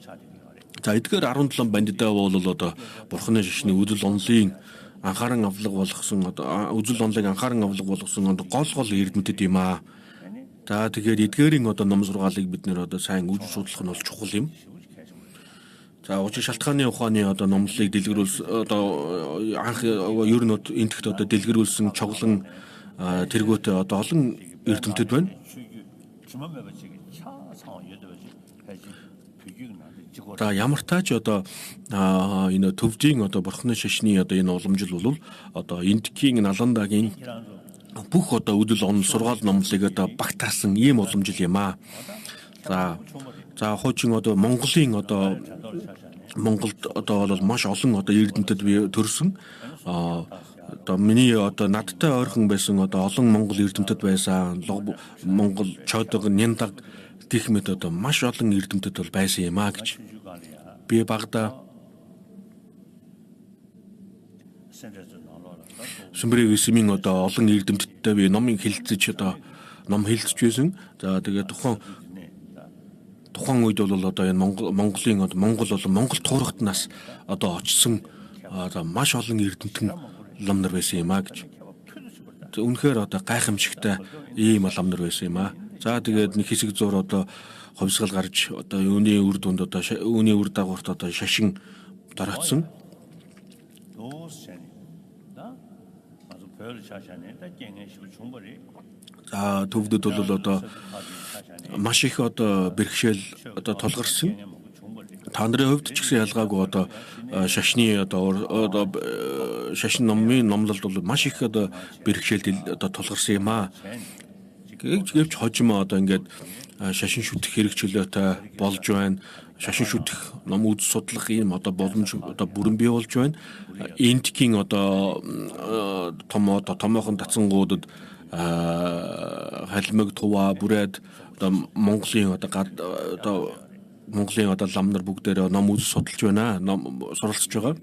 За эдгээр 17 бандитаа бол одоо бурхны шашны үзэл онолын анхааран авлага болгосон одоо үзэл онолыг анхааран авлага болгосон гол эрдэмтэд юм аа. За тэгэхээр эдгээрийн одоо ном сургаалыг бид нэр одоо сайн үзэж судлах нь бол чухал юм. За учир шалтгааны ухааны одоо номлолыг дэлгэрүүлс одоо анх ер нь энтэгт одоо дэлгэрүүлсэн чоглон тэргүүтээ одоо олон эрдэмтэд байна. За ямар тач одоо энэ төвдийн одоо бурхны шашны одоо энэ уламжил бол одоо энтгийн наландагийн бүх одоо үдэл онол сургаал номлолыг одоо багтаасан ийм уламжил юм аа. За хуучин одоо Монголд одоо бол маш олон одоо эрдэмтэд төрсөн. Одоо миний одоо надтай ойрхон байсан одоо олон монгол эрдэмтэд байсан. Монгол чойдог няндаг гэх мэт одоо маш олон эрдэмтэд бол байсан юм а гэж. Би багада Сүмбэрийн висмийн одоо олон эрдэмтдтэй би номыг хэлцэж одоо ном хэлцэж байсан. За тэгээд тухайн үед бол одоо энэ Монгол туурхтнаас одоо очсон маш олон эрдэмтэн лам нар байсан юм а гэж. Үнэхээр одоо гайхамшигтай ийм лам нар байсан юм а. За тэгээд нэг хэсэг зур одоо ховсгал гарч одоо үүний үр дүнд одоо үүний үр дагаварт одоо шашин дороотсон. За төвдөд бол одоо маш их одоо бэрхшээл одоо тулгарсан. Та нарын хувьд ч гэсэн ялгаагүй одоо шашны одоо шашин номын номлолд бол маш их одоо бэрхшээл одоо тулгарсан юм аа. Гэвч хожим одоо ингээд шашин шүтэх хэрэгчлөөтэй болж байна. Шашин шүтэх ном үз судлах юм одоо боломж одоо бүрэн бий болж байна. Энтгийн одоо томоохон дацангуудад халимаг туваа бүрээд одоо Монголын одоо лам нар бүгдээрээ ном үз судалж байна. Ном суралцж байгаа.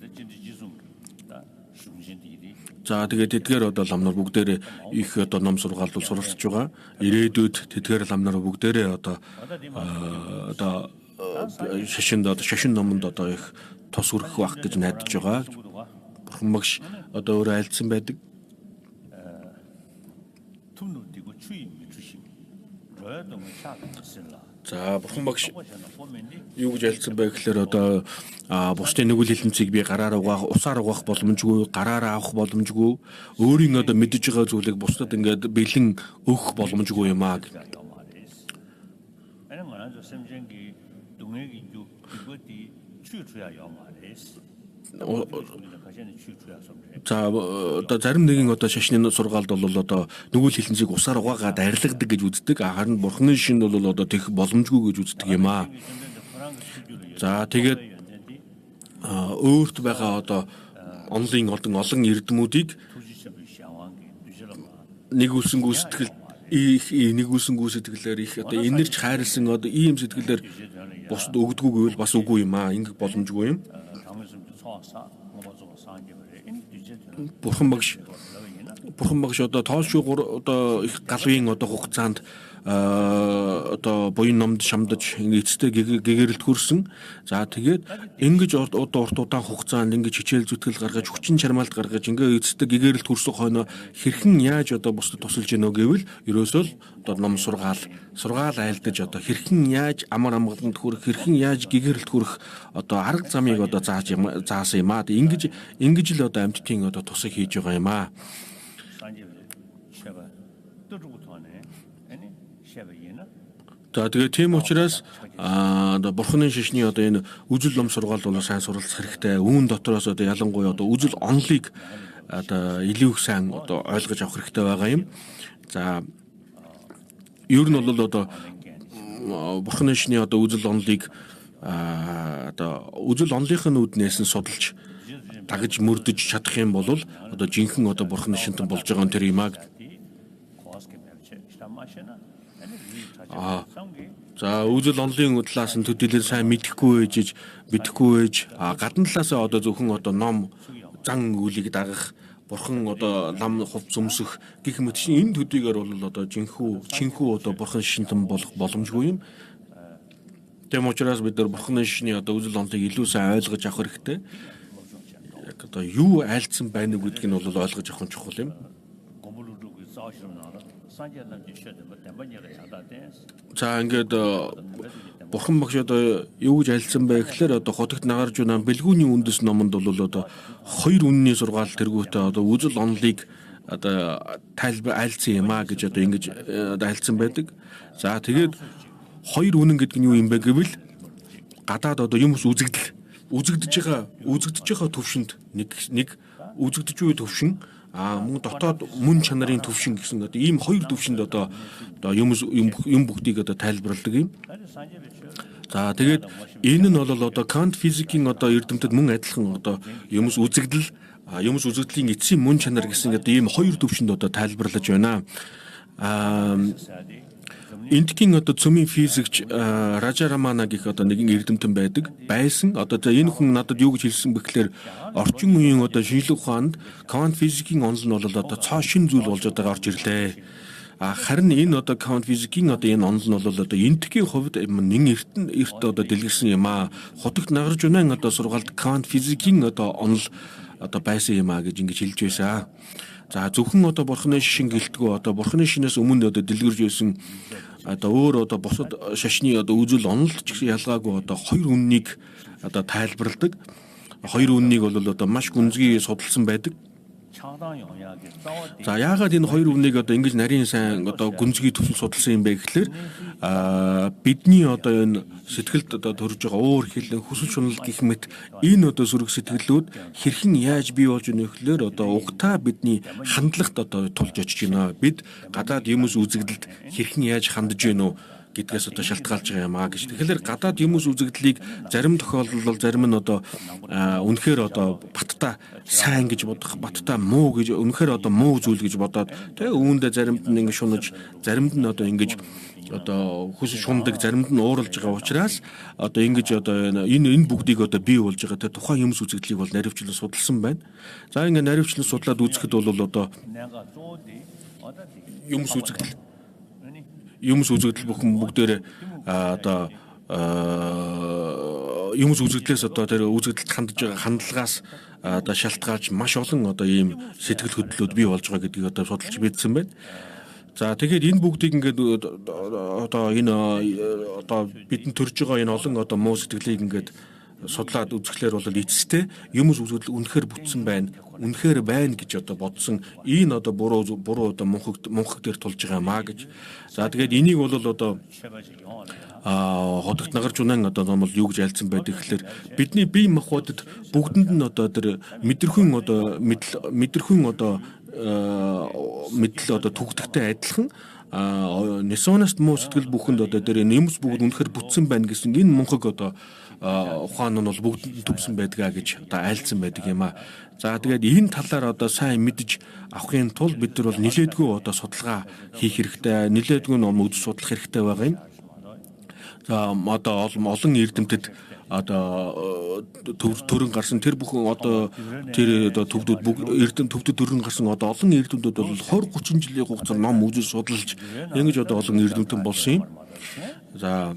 За тэгээд тэдгээр одоо ламнар бүгдээрээ их одоо ном сургаалд суралцж байгаа. Ирээдүйд тэдгээр ламнар бүгдээрээ одоо шашин номонд одоо их тус хүрэх байх гэж найдаж байгаа. Бурхан багш одоо өөрөө айлдсан байдаг. За бурхан багш юу гэж айлдсан бэ гэхээр одоо бусдын нэгүл хэлэнцгийг би гараараа угаах, усаар угаах боломжгүй, гараараа авах боломжгүй, өөрийн одоо мэдэж байгаа зүйлийг бусдад ингээд бэлэн өгөх боломжгүй юм аа. За одоо зарим нэгэн одоо шашны сургаалд бол одоо нэгүл хэлэнцгийг усаар угаагаад арилгадаг гэж үздэг. Харин бурханы шинд бол одоо тех боломжгүй гэж үздэг юм аа. За тэгээд өөрт байгаа одоо онлын олон эрдэмүүдийг нэгүүлсэнгүү сэтгэлээр их одоо энерж хайрлсан одоо ийм сэтгэлээр бусд өгдөггүй гэвэл бас үгүй юм аа. Ингэх боломжгүй юм. Бурхан багш одоо тоолшуугар одоо их галвын одоо хугацаанд одоо буян номд шамдаж эцэстээ гэгэрэлт хүрсэн. За тэгээд ингэж урт удаан хугацаанд ингэж хичээл зүтгэл гаргаж хүчин чармаалт гаргаж ингээ эцэстээ гэгэрэлт хүрсэн хойно хэрхэн яаж одоо бусдад тусалж гинөө гэвэл ерөөсөө одоо ном сургаал айлдаж одоо хэрхэн яаж амар амгаланд хүрэх, хэрхэн яаж гэгэрэлт хүрэх одоо арга замыг одоо заасан юм аа. Ингэж л одоо амьтдын одоо тусыг хийж байгаа юм аа. За тэгээд тийм учраас одоо бурханы шашны одоо энэ үжил ном сургаал бол сайн суралцах хэрэгтэй. Үүн дотроос одоо ялангуяа одоо үжил онлыг одоо илүү их сайн одоо ойлгож авах хэрэгтэй байгаа юм. За ер нь бол одоо бурханы шашны одоо үжил онлыг одоо үжил онлынхын үүднээс нь судалж дагаж мөрдөж чадах юм бол одоо жинхэнэ одоо бурханы шинтэн болж байгаа нь тэр юм аа. За үжил онлын талаас нь төдийлөр сайн мэдэхгүй ээж гадна талаасаа одоо зөвхөн одоо ном зан үлийг дагах бурхан одоо лам хувц өмсөх гэх мэт энэ төдийгээр бол одоо чинхүү одоо бурхан шинтэн болох боломжгүй юм. Тэм учраас бид нар бурханы шашны одоо үжил онлыг илүү сайн ойлгож авах хэрэгтэй. Яг одоо юу айлдсан байна уу гэдгийг нь бол ойлгож авах нь чухал юм. За ингээд бурхан багш одоо юу гэж айлдсан бэ гэхээр одоо хотогт нагарж байна бэлгүүний үндэс номонд бол одоо 2 үнний сургаал тэргүүтээ одоо үжил онлыг одоо тайлбар айлдсан юм аа гэж одоо ингэж айлдсан байдаг. За тэгээд 2 үнэн гэдэг нь юу юм бэ гэвэл гадаад одоо юмс үзэгдэж байгаа төвшөнд нэг үзэгдэж буй төвшин мөн дотоод мөн чанарын төвшин гэсэн одоо ийм 2 төвшөнд одоо юм бүгдийг одоо тайлбарладаг юм. За тэгээд энэ нь бол одоо квант физикийн одоо эрдэмтэд мөн адилхан одоо юмс үзэгдлийн эцсийн мөн чанар гэсэн одоо ийм 2 төвшөнд одоо тайлбарлаж байна. Энтгийн одоо цөмийн физикч Raja Ramana гэх одоо нэгэн эрдэмтэн байсан. Одоо энэ хүн надад юу гэж хэлсэн бэ гэхээр орчин үеийн одоо шинжлэх ухаанд квант физикийн онол нь бол одоо цоо шин зүйл болж байгаа орж ирлээ. Харин энэ одоо квант физикийн одоо энэ онол нь бол одоо энтгийн хувьд нэн эрт одоо дэлгэрсэн юм аа. Хотогт нагарж унаа одоо сургаалд квант физикийн одоо онол одоо байсан юм аа гэж ингэж хэлж байсан. За зөвхөн одоо бурханы шашин гэлтгөө одоо бурханы шинээс өмнө одоо дэлгэрж байсан одоо өөр одоо бусад шашны одоо үзэл онолч ялгаагүй одоо 2 үннийг одоо тайлбарладаг. 2 үннийг бол одоо маш гүнзгий судалсан байдаг. За яагаад энэ 2 үннийг одоо ингэж нарийн сайн одоо гүнзгий төвшин судалсан юм бэ гэхээр бидний одоо энэ сэтгэлд одоо төрж байгаа уур хилэн хүсэл шунал гэх мэт энэ одоо сүрэг сэтгэлүүд хэрхэн яаж бий болж өгнө гэхээр одоо угтаа бидний хандлагт одоо тулж очиж байна. Бид гадаад юмс үзэгдэлд хэрхэн яаж хандж байна уу гэдгээс одоо шалтгаалж байгаа юм аа гэж. Тэгэхээр гадаад юмс үзэгдлийг зарим тохиолдолд зарим нь одоо үнэхээр одоо баттай сайн гэж бодох, баттай муу гэж үнэхээр одоо муу зүйл гэж бодоод тэгээ үүндээ заримд нь ингэ шунаж, заримд нь одоо ингэж одоо хүсэж шундаг заримд нь ууралж байгаа учраас одоо ингэж одоо энэ бүгдийг одоо бий болж байгаа тэр тухайн юмс үзэгдлийг бол наривчлан судалсан байна. За ингэ наривчлан судлаад үзэхэд бол одоо юмс үзэгдэл бүхэн бүгдээр одоо юмс үзэгдлээс одоо тэр үзэгдэлд хандж байгаа хандлагаас одоо шалтгаалж маш олон одоо ийм сэтгэл хөдлөлүүд бий болж байгаа гэдгийг одоо судалж мэдсэн байна. За тэгэхээр энэ бүгдийг ингээд одоо энэ одоо бидэнд төрж байгаа энэ олон одоо муу сэтгэлийг ингээд судлаад үзэхлээр бол эцэстээ юмс үзэгдэл үнэхээр бүтсэн байна. Үнэхээр байна гэж одоо бодсон. Энэ одоо буруу одоо мунхаг дээр тулж байгаа маа гэж. За тэгээд энийг бол одоо хотогт нагарч унаан одоо номол юу гэж альцсан байдаг гэхэлэр бидний бие махбодод бүгдэнд нь одоо тэр мэдрэхүйн одоо мэдл одоо түгдэгтэй адилхан несоност муу сэтгэл бүхэнд одоо тэр юмс бүгд үнэхээр бүтсэн байна гэсэн энэ мунхаг одоо ухаан нь бол бүгд төвсөн байдгаа гэж одоо айлцсан байдаг юм аа. За тэгээд энэ талаар одоо сайн мэдж авахын тулд бид нар бол нилээдгүй одоо судалгаа хийх хэрэгтэй, нилээдгүй ном үзэж судлах хэрэгтэй байгаа юм. За одоо олон эрдэмтэд одоо төрөн гарсан тэр бүхэн одоо тэр одоо төвдөд эрдэм төвдөд төрөн гарсан одоо олон эрдэмтүүд бол 20-30 жилийн хугацаанд ном үзэж судалж ингэж одоо олон эрдэмтэн болсон юм. За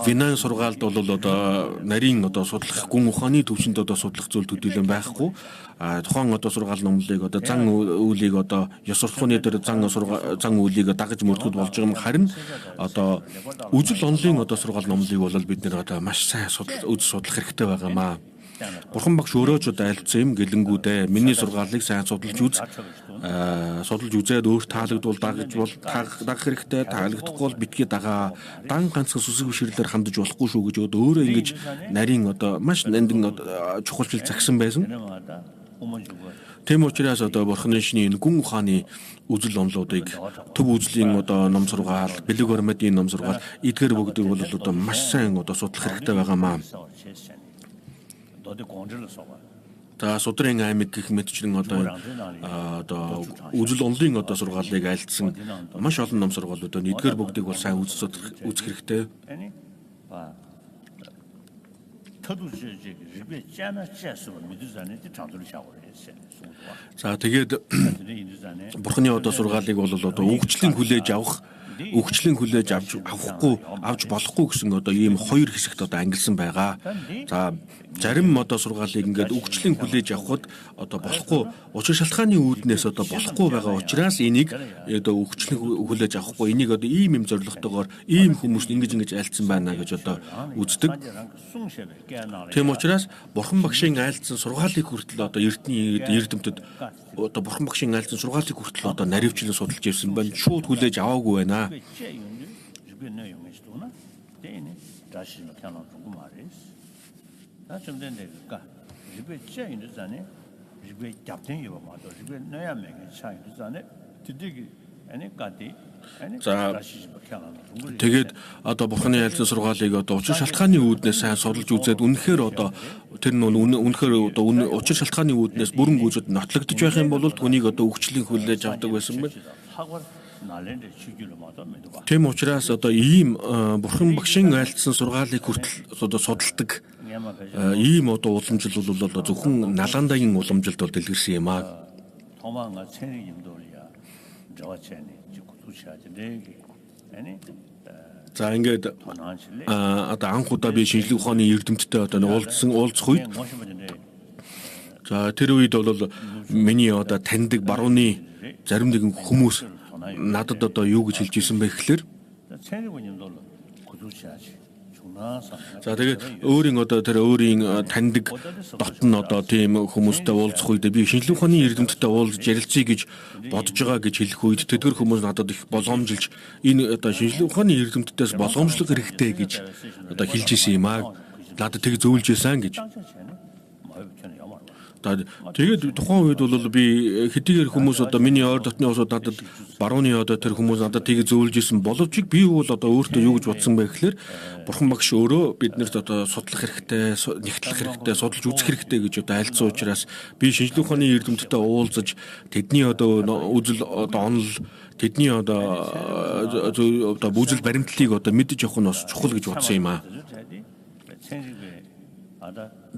Винан сургаалд бол одоо нарийн одоо судлах гүн ухааны төвшөнд одоо судлах зүйл төдийлөн байхгүй. Тухайн одоо сургаал номлыг одоо зан үйлийг одоо ёс суртахууны дээр зан үйлийг дагаж мөрдөхөд болж байгаа юм. Харин одоо үжил онлын одоо сургаал номлыг бол бид нэр одоо маш сайн судлах хэрэгтэй байгаа маа. Бурхан багш өөрөө ч одоо айлцсан юм гэлэнгүүдээ миний сургаалыг сайн судалж үзээд өөр таалагдвал дагах хэрэгтэй, таалагдахгүй бол битгий дагаа дан ганцхан сүсэг бишрлэр хандаж болохгүй шүү гэж өөрөө ингэж нарийн одоо маш нандин чухалчил загсан байсан. Тэм учраас одоо бурханы шний энэ гүн ухааны үзэл номлуудыг төв үзлийн одоо ном сургаал, бэлэг баримтын ном сургаал эдгээр бүгдийг бол одоо маш сайн одоо судлах хэрэгтэй байгаа маа. За судрын аймаг гэх мэтчлэн одоо үзэл онлын одоо сургаалыг айлтсан маш олон ном сургаалууд байна. Эдгээр бүгдийг бол сайн үзэх хэрэгтэй. За тэгээд бурханы одоо сургаалыг бол одоо өгчлэн хүлээж авч болохгүй гэсэн одоо ийм хоёр хэсэгт одоо ангилсан байгаа. За зарим одоо сургаалыг ингээд өгчлэн хүлээж авахд одоо болохгүй учир шалтгааны үүднээс одоо болохгүй байгаа учраас энийг одоо өгчлэн хүлээж авахгүй энийг одоо ийм зорилготойгоор ийм хүмүүс ингэж айлцсан байна гэж одоо үздэг. Тийм учраас бурхан багшийн айлцсан сургаалыг хүртэл одоо эрдэмтэд одоо бурхан багшийн айлцсан сургаалыг хүртэл одоо наривчлан судалж ирсэн байна. Шууд хүлээж аваагүй байна. За тэгээд одоо бурханы айлцсан сургаалыг одоо учир шалтгааны үүднээс сайн судалж үзээд үнэхээр одоо тэр нь үнэхээр одоо учир шалтгааны үүднээс бүрэн гүйцэд нотлогдож байх юм бол түүнийг одоо өгчлэн хүлээж авдаг байсан байна. Тийм учраас одоо ийм бурхан багшийн айлцсан сургаалыг хүртэл одоо судалдаг ийм одоо уламжил бол одоо зөвхөн наландагийн уламжилд бол дэлгэрсэн юм аа. За ингээд одоо анх удаа би шинжлэх ухааны эрдэмтдтэй одоо уулзах үед за тэр үед бол миний одоо таньдаг барууны зарим нэгэн хүмүүс надад одоо юу гэж хэлж ирсэн бэ гэхэлэр за тэгээд өөрийн таньдаг дотн одоо тийм хүмүүстэй уулзах үед би шинжлэх ухааны эрдэмтдтэй уулзж ярилцъя гэж бодож байгаа гэж хэлэх үед тэдгэр хүмүүс надад их боломжилж энэ одоо шинжлэх ухааны эрдэмтдээс боломжлох хэрэгтэй гэж одоо хэлж ирсэн юм аа. Надад тэг зөвлөж ирсэн гэж. Тэгээд тухайн үед бол би хэдийгээр хүмүүс одоо миний ойр дотны усууд надад барууны одоо тэр хүмүүс надад тийг зөөлж исэн боловч би бол одоо өөртөө юу гэж бодсон бэ гэхээр бурхан багш өөрөө биднэрт одоо судлах хэрэгтэй, нэгтлэх хэрэгтэй, судалж үзэх хэрэгтэй гэж одоо альцсан учраас би шинжлэх ухааны эрдэмтдтэй уулзаж тэдний одоо үзэл одоо онол тэдний одоо бүжил баримтлалыг одоо мэдэж явах нь бас чухал гэж бодсон юм аа.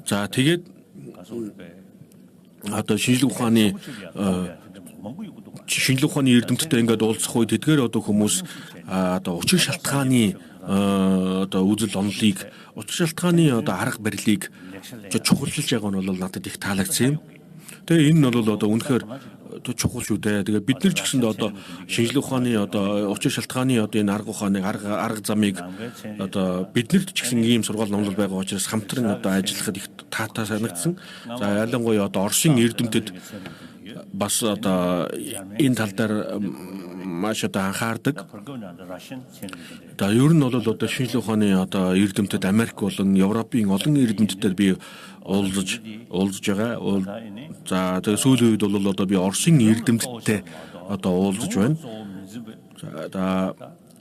За тэгээд одоо шинжлэх ухааны эрдэмтдтэй ингээд уулзах үед тэдгээр одоо хүмүүс одоо учир шалтгааны одоо үзэл онолыг, учир шалтгааны одоо арга барилыг чухалчилж байгаа нь бол надад их таалагдсан юм. Тэгээ энэ нь бол одоо үнэхээр чухал шүү дээ. Тэгээ бид нар ч гэсэн одоо шинжлэх ухааны одоо учир шалтгааны одоо энэ арга ухааны арга замыг одоо биднэрт ч гэсэн ийм сургаал номлол байгаа учраас хамтран одоо ажиллахад их таатай санагдсан. За ялангуяа одоо Оросын эрдэмтэд бас одоо энэ тал дээр маш одоо анхаардаг. За ер нь бол одоо шинжлэх ухааны одоо эрдэмтэд Америк болон Европын олон эрдэмтдтэй би уулзаж байгаа. За тэгээ сүүлийн үед бол одоо би Оросын эрдэмтдтэй одоо уулзаж байна.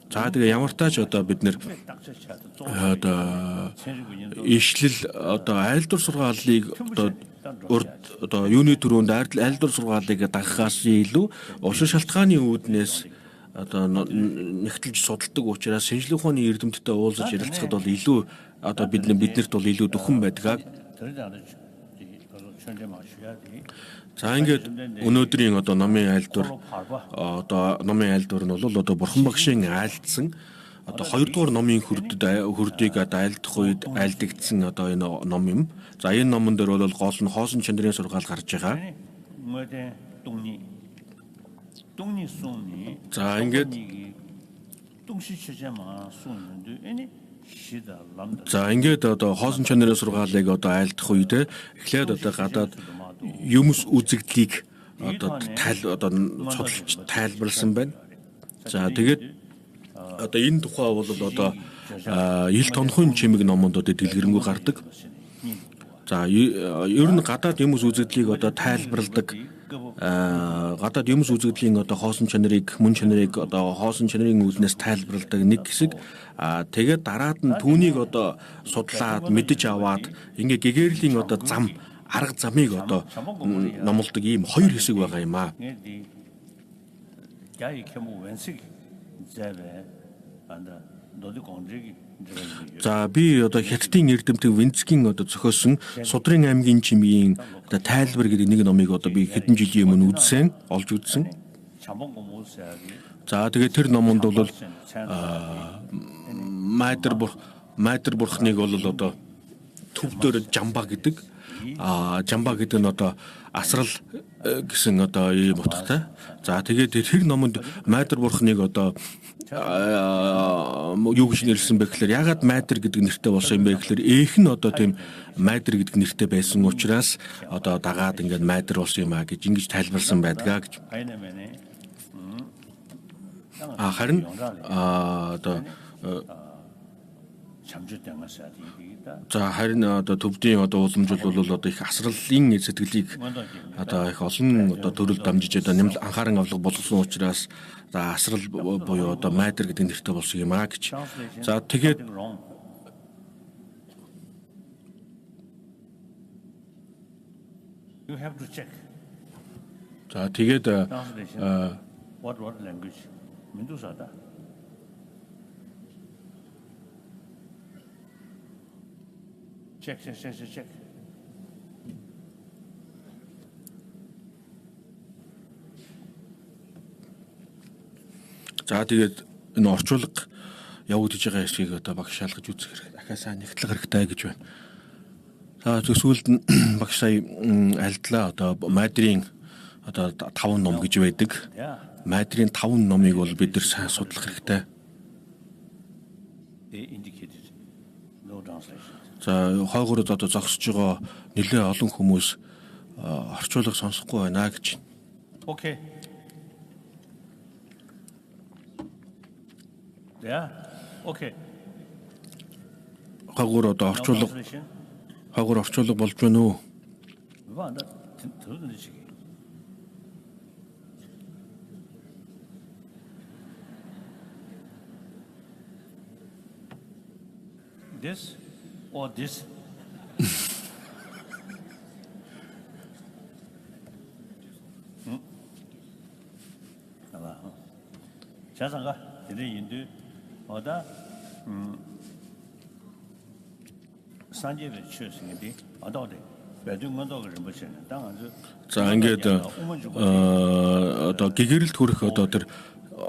За тэгээ ямар тач одоо бид нэр одоо ишлэл одоо айлдвар сургаалыг одоо юуны төрөнд айлдвар сургаалыг дагахаас илүү учир шалтгааны үүднээс одоо нэгтэлж судалдаг учраас шинжлэх ухааны эрдэмтдтэй уулзаж ярилцахад бол илүү одоо биднэрт бол илүү дөхөн байдаг. За ингээд өнөөдрийн одоо номын айлдвар нь бол одоо бурхан багшийн айлдсан одоо 2 дугаар номын хүрдийг одоо айлдах үед айлдагдсан одоо энэ ном юм. За энэ номон дээр бол гол нь хоосон чанарын сургаал гарч байгаа. За ингээд одоо хоосон чанарын сургаалыг одоо айлдах үед эхлээд одоо гадаад юмс үзэгдлийг одоо судалж тайлбарласан байна. За тэгээд одоо энэ тухай бол одоо ил тонхын чимэг номонд одоо дэлгэрэнгүй гардаг. За ер нь гадаад юмс үзэгдлийг одоо тайлбарладаг. Гадаад юмс үзэгдлийн одоо хоосон чанарыг, мөн чанарыг одоо хоосон чанарын үүднээс тайлбарладаг нэг хэсэг. Тэгээд дараад нь түүнийг одоо судлаад мэдэж аваад ингээ гэгэрлийн одоо арга замыг одоо номлодог ийм 2 хэсэг байгаа юм аа. За би одоо Хятадын эрдэмтэн Винцгийн одоо зохиосон Судрын аймгийн чимгийн одоо тайлбар гэдэг нэг номыг одоо би хэдэн жилийн өмнө олж үзсэн. За тэгээд тэр номонд бол майдэр бурхныг бол одоо төвдөр жамба гэдэг. Жамба гэдэг нь одоо асрал гэсэн одоо ийм утгатай. За тэгээд тэр номонд майдэр бурхныг одоо юу гэж нэрлсэн бэ гэхээр ягаад майдэр гэдэг нэртэй болсон юм бэ гэхээр ээх нь одоо тийм майдэр гэдэг нэртэй байсан учраас одоо дагаад ингээд майдэр болсон юм а гэж ингэж тайлбарлсан байдгаа гэж. Харин одоо за харин одоо төвдийн одоо уламжлал бол одоо их асралын сэтгэлийг одоо их олон одоо төрөл дамжиж одоо нэмэлт анхааран авлага болгосон учраас за асрал буюу одоо майдэр гэдэг нэртэй болсон юм а гэж. За тэгээд за тэгээд what language Mendusada. Check. За тэгээд энэ орчуулга явагдаж байгаа хэсгийг одоо багш шалгаж үзэх хэрэгтэй. Дахиад сайн нэгтлэх хэрэгтэй гэж байна. За зөвсүүлд нь багш сая альдлаа одоо майдрын одоо 5 ном гэж байдаг. Майдрын 5 номыг бол бид нар сайн судлах хэрэгтэй. За хойгоор одоо зогсож байгаа нэлээд олон хүмүүс орчуулга сонсохгүй байна гэж. Окей. Окей. Хойгоор одоо орчуулга болж байна уу? This or this? 자상가 이제 인도 어다 산재를 취했는데 어디에 배중원도 그런 것이네. 당연히 За ингээд одоо гэгэрэлд хүрэх одоо тэр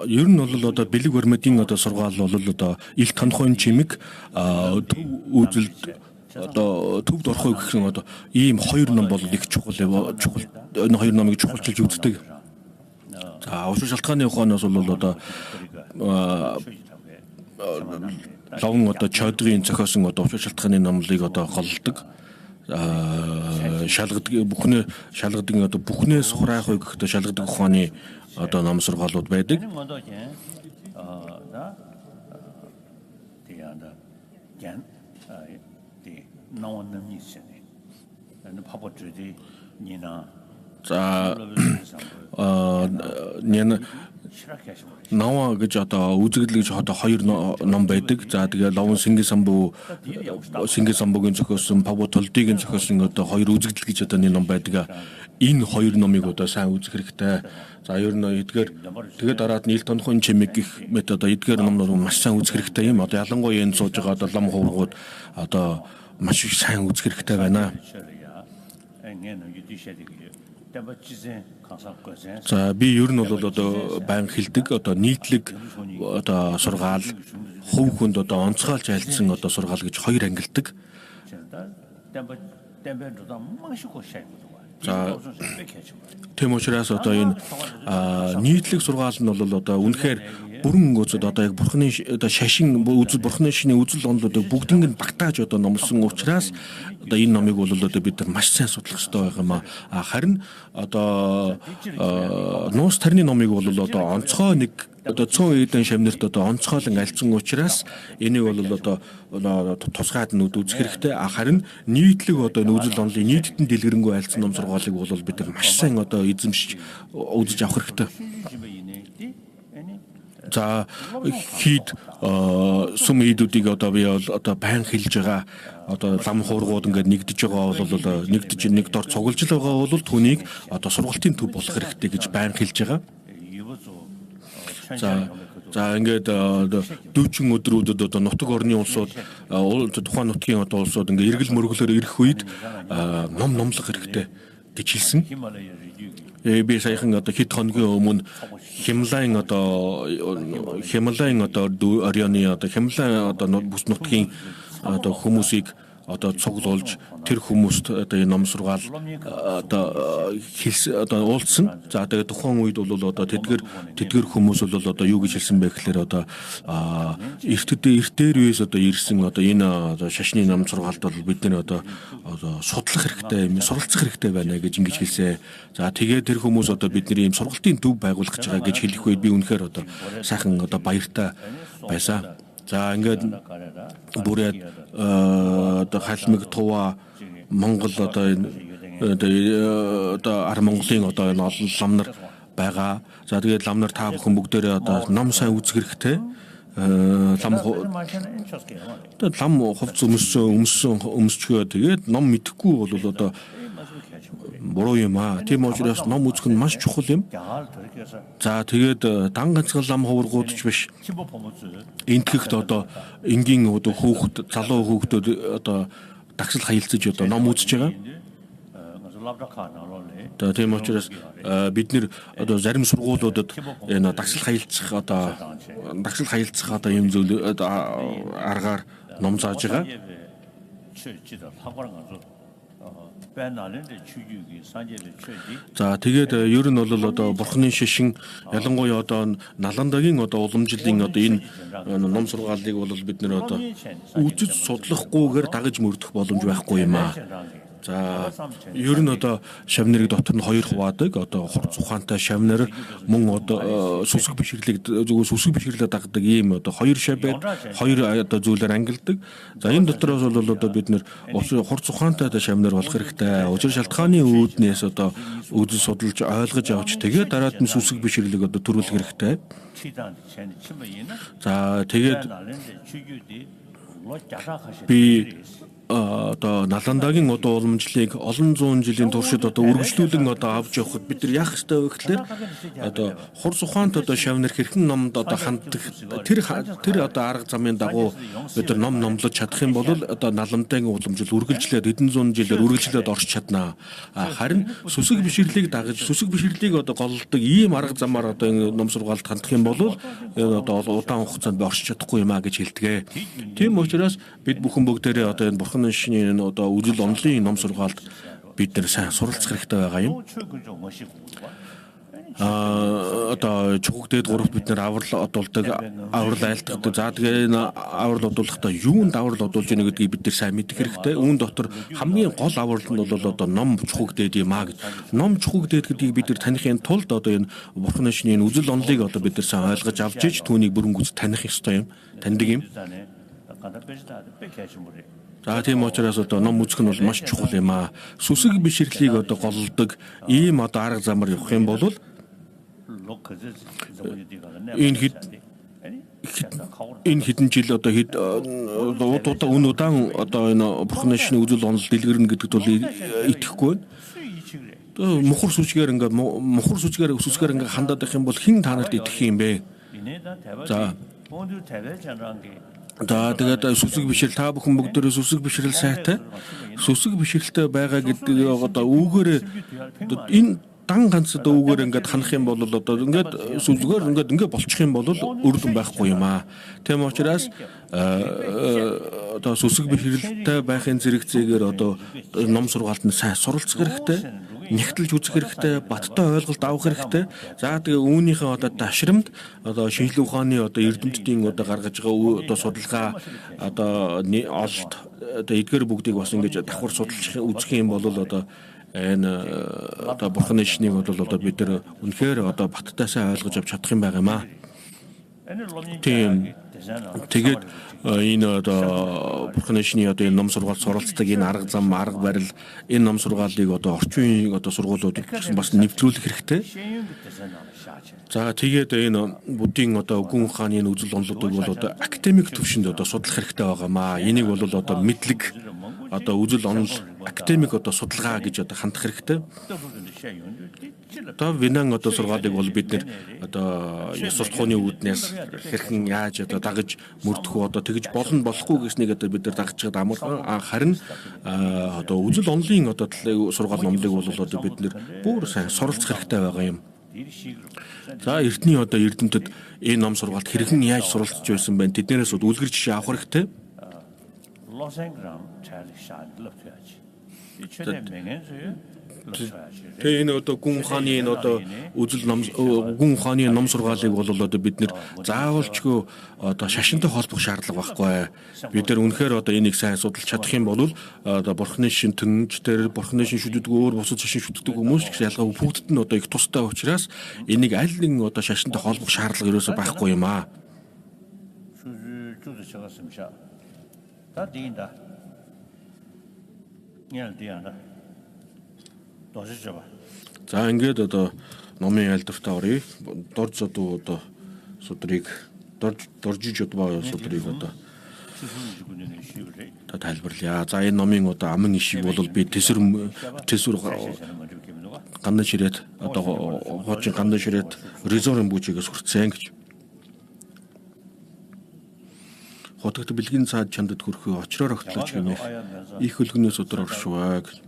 ер нь бол одоо бэлэг баримтын одоо сургаал бол одоо ил танхойн чимэг үзэлд одоо төвд орохой гэсэн одоо ийм хоёр ном бол их чухал энэ хоёр номыг чухалчилж үздэг. За уушиг шалтгааны ухаанаас бол одоо лавн одоо чойдрын зохиосон одоо уушиг шалтгааны номлыг одоо голлдог. Шалгадаг одоо бүхнээс хураах үе гэхдээ шалгадаг ухааны одоо ном сургаалууд байдаг. За Нава гэж одоо үзэгдэл гэж одоо хоёр ном байдаг. За тэгээ лавн сингийн самбуугийн зохиосон Паво Толдигийн зохиосон одоо хоёр үзэгдэл гэж одоо нэг ном байдаг. Энэ хоёр номыг одоо сайн үзэх хэрэгтэй. За ер нь эдгээр тэгээд дараад нь ил тонхон чимэг гэх мэт одоо эдгээр номнууд маш сайн үзэх хэрэгтэй юм. Одоо ялангуяа энэ сууж байгаа одоо лам хуврагууд одоо маш их сайн үзэх хэрэгтэй байна. За би ер нь бол одоо байнга хэлдэг одоо нийтлэг одоо сургаал хувь хүнд одоо онцгойлж айлцсан одоо сургаал гэж хоёр ангилдаг. За тийм учраас одоо энэ нийтлэг сургаал нь бол одоо үнэхээр бүрэн үзэл одоо яг бурхны одоо шашин үзэл бурхны шинэ үзэл онолоо бүгднийг багтааж одоо номлосон учраас одоо энэ номыг бол одоо бид нар маш сайн судлах хэрэгтэй байх юм а. Харин одоо нуус тарны номыг бол одоо онцгой нэг одоо 100 эдэн шамнарт одоо онцгойлон альцсан учраас энийг бол одоо тусгаад нь үзэх хэрэгтэй. Харин нийтлэг одоо үзэл онолын нийтдэн дэлгэрэнгүй альцсан ном сургаалыг бол бид нар маш сайн одоо эзэмшиж үзэж авах хэрэгтэй. За хид сүм идүүдийг одоо би одоо байн хэлж байгаа одоо лам хуургууд ингээд нэгдэж байгаа бол нэгдэж нэг дор цуглаж байгаа бол түүнийг одоо сургалтын төв болох хэрэгтэй гэж байн хэлж байгаа. За ингээд 40 өдрүүдэд одоо нутаг орны улсууд тухайн нутгийн одоо улсууд ингээд эргэл мөргөлөөр ирэх үед ном номлох хэрэгтэй гэж хэлсэн. Би саяхан одоо хэд хоногийн өмнө Хималайн одоо орионы одоо Хималайн одоо бүс нутгийн одоо хүмүүсийг одоо цуглуулж тэр хүмүүст одоо энэ ном сургаал одоо уулзсан. За тэгээд тухайн үед бол одоо тэдгэр хүмүүс бол одоо юу гэж хэлсэн бэ гэхээр одоо эртээр үеэс одоо ирсэн одоо энэ одоо шашны ном сургаалт бол бид нэр одоо судлах хэрэгтэй юм, суралцах хэрэгтэй байна гэж ингэж хэлсэн. За тэгээд тэр хүмүүс одоо бидний ийм сургалтын төв байгуулах гэж байгаа гэж хэлэх үед би үнэхээр одоо сайхан одоо баяртай байсан. За ингээд бүрээд одоо халмиг тува Монгол одоо ар Монголын одоо энэ олон лам нар байгаа. За тэгээд лам нар та бүхэн бүгдээрээ одоо ном сайн үзэх хэрэгтэй. Лам хувц өмсчөө тэгээд ном мэдэхгүй бол одоо буруу юм аа. Тийм учраас ном үзэх нь маш чухал юм. За тэгээд дан ганцхан лам хуврагууд ч биш. Энтгэхт одоо энгийн одоо хүүхэд залуу хүүхдүүд одоо дагсал хаялцаж одоо ном үзэж байгаа. Тийм учраас бид нэр одоо зарим сургуулиудад энэ дагсал хаялцах одоо юм зүйл аргаар ном зааж байгаа. За тэгээд ер нь бол одоо бурхны шишин ялангуяа одоо Наландагийн одоо уламжлалын одоо энэ ном сургаалыг бол бид нэр одоо үзэж судлахгүйгээр дагаж мөрдөх боломж байхгүй юм аа. За ер нь одоо шавнырыг дотор нь хоёр хуваадаг. Одоо хурц ухаантай шавнар мөн одоо сүсэг бишрлэг зөвхөн сүсэг бишрлээ дагдаг ийм одоо хоёр шав байд хоёр одоо зүйлээр ангилдаг. За энэ дотроос бол одоо бид нэр хурц ухаантай шавнар болох хэрэгтэй. Учир шалтгааны үүднээс одоо үзэл судалж ойлгож авч тэгээд дараад нь сүсэг бишрлэг одоо төрүүлэх хэрэгтэй. За тэгээд би одоо наландагийн одоо уламжлалыг олон зуун жилийн туршид одоо үргэлжлүүлэн одоо авч явахад бид нар яах ёстой вэ гэхээр одоо хурц ухаант одоо шавнар хэрхэн номд одоо ханддаг тэр одоо арга замын дагуу бид нар номлож чадах юм бол одоо наламдагийн уламжлал үргэлжлээд хэдэн зуун жилээр үргэлжлээд орч чаднаа. Харин сүсэг бишрлийг дагаж сүсэг бишрлийг одоо голлдог ийм арга замаар одоо ном сургаалд хандах юм бол одоо удаан хугацаанд орч чадахгүй юм а гэж хэлдэг. Тийм учраас бид бүхэн бүгдээрээ одоо энэ бурхны шинийн одоо үзэл онолын ном сургаалд бид нар сайн суралцах хэрэгтэй байгаа юм. Одоо чухагтээд гуравт бид нар аврал одуулдаг, аврал айлтгадаг. За тэгээ энэ аврал одуулахдаа юунд аврал одуулж ийнэ гэдгийг бид нар сайн мэдэх хэрэгтэй. Үүн дотор хамгийн гол аврал нь бол одоо ном чухагтээд юм а гэж. Ном чухагтээд гэдгийг бид нар таних тулд одоо энэ бурхны шинийн үзэл онолыг одоо бид нар сайн ойлгож авч иж түүнийг бүрэн гүйцэд таних ёстой юм. Таньдаг юм. За тийм учраас одоо ном үзэх нь бол маш чухал юм а. Сүсэг бишрлийг одоо голлдог ийм одоо арга замаар явах юм бол энэ хэдэн жил одоо удаа удаан одоо энэ бурхны шинэ үзэл онол дэлгэрнэ гэдэгт бол итгэхгүй байна. Мухар сүчгээр ингээ хандаад байх юм бол хэн та нарт итгэх юм бэ? За тэгээд сүсэг бишрэл та бүхэн бүгдээрээ сүсэг бишрэл сайтай сүсэг бишрэлтэй байгаа гэдэг одоо үүгээр энэ дан ганц одоо үүгээр ингээд ханах юм бол одоо ингээд сүлгээр ингээд болчих юм бол өргөн байхгүй юм аа. Тийм учраас одоо сүсэг бишрэлтэй байхын зэрэгцээгээр одоо ном сургаалт нь сайн суралцах хэрэгтэй. Нэгтэлж үзэх хэрэгтэй, баттай ойлголт авах хэрэгтэй. За тэгээ үүнийхээ одоо давшрамд одоо шинжлэх ухааны одоо эрдэмтдийн одоо гаргаж байгаа одоо судалгаа одоо ололт одоо эдгээр бүгдийг бас ингэж давхар судалж үзэх юм бол одоо энэ одоо бурхны шинийг бол одоо бид нар үнэхээр одоо баттай сайн ойлгож авч чадах юм байгаа юм аа. Тийм. Тэгээд энэ одоо бурхны шинийн одоо энэ ном сургаалт суралцдаг энэ арга зам, арга барил энэ ном сургаалыг одоо орчин үеийн одоо сургуулиуд бас нэвтрүүлэх хэрэгтэй. За тэгээд энэ буддийн одоо гүн ухааны үзэл онолуудыг бол одоо академик төвшөнд одоо судлах хэрэгтэй байгаамаа. Энийг бол одоо мэдлэг одоо үзэл онол академик одоо судалгаа гэж одоо хандах хэрэгтэй. Одоо винан одоо сургаалыг бол бид нэр одоо ёс суртахууны үүднээс хэрхэн яаж одоо дагаж мөрдөх үү одоо тэгж болно болохгүй гэснийг одоо бид нар дагаж чад амархан харин одоо үзэл онолын одоо сургаал номлыг бол одоо бид нэр бүр сайн суралцах хэрэгтэй байгаа юм. За эртний одоо эрдэмтэд энэ ном сургаалт хэрхэн яаж суралцж байсан бэ? Тэднээс үлгэр жишээ авах хэрэгтэй. Тэгээ энэ одоо гүн ухааны энэ одоо үзэл ном гүн ухааны ном сургаалыг бол одоо бид нэр заавалчгүй одоо шашинтай холбох шаардлага байхгүй. Бид нар үнэхээр одоо энийг сайн судалж чадах юм бол одоо бурхны шин түнжтэр бурхны шин шүтдэг өөр бусад шашин шүтдэг хүмүүс ч ялгаагүй бүгдд нь одоо их тустай учраас энийг аль нэгэн одоо шашинтай холбох шаардлага ерөөсөй байхгүй юм аа. За ингээд одоо номын альдвартаа оръё. Дорж одоо судрыг доржиж одоо судрыг одоо тайлбарлая. За энэ номын одоо аман ишиг бол би тэсвэр гандан ширээд одоо хоочин гандан ширээд резорын бүжигээс хүртсэн гэж. Хотогт бэлгийн цаад чандад хөрхөө очроор огтлооч гэмэх их хөлгөнөөс өдөр оршваа гэж.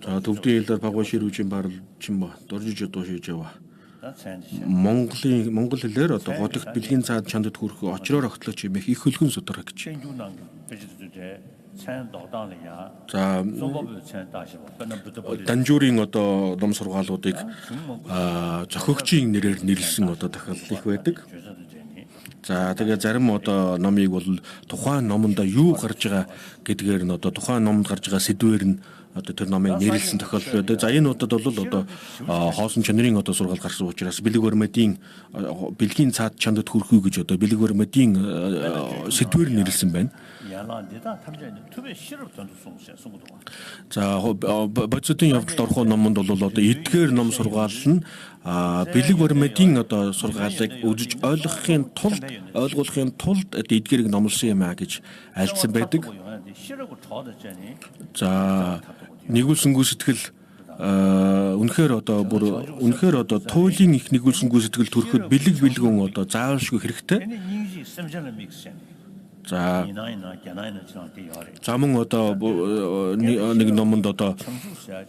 За төвдийн хэлээр багва ширүүжийн барилчин ба доржиж одоо шийж яваа. Монгол хэлээр одоо хотогт бэлгийн цаад чандад хөрхөө очроор огтлооч гэмэх их хөлгөнөөс өдөр гэж. За Данжуурын одоо ном сургаалуудыг зохиогчийн нэрээр нэрлсэн одоо тохиолдол их байдаг. За тэгээ зарим одоо номыг бол тухайн номонда юу гарч байгаа гэдгээр нь одоо тухайн номонд гарч байгаа сэдвээр нь одоо тэр номыг нэрлсэн тохиолдол байдаг. За энэ удаад бол одоо хоосон чанарын одоо сургаал гарсан учраас бэлэг баримтын бэлгийн цаад чандад хүрхүү гэж одоо бэлэг баримтын сэдвээр нэрлсэн байна. За бодисодын явдалд орох номонд бол одоо эдгээр ном сургаал нь бэлэг баримтын одоо сургаалыг үзэж ойлгохын тулд эдгээрийг номлосон юм а гэж альцсан байдаг. За нэгүүлсэнгүй сэтгэл үнэхээр одоо туйлын их нэгүүлсэнгүй сэтгэл төрөхөд бэлэгүн одоо заавалшгүй хэрэгтэй. За мөн одоо нэг номонд одоо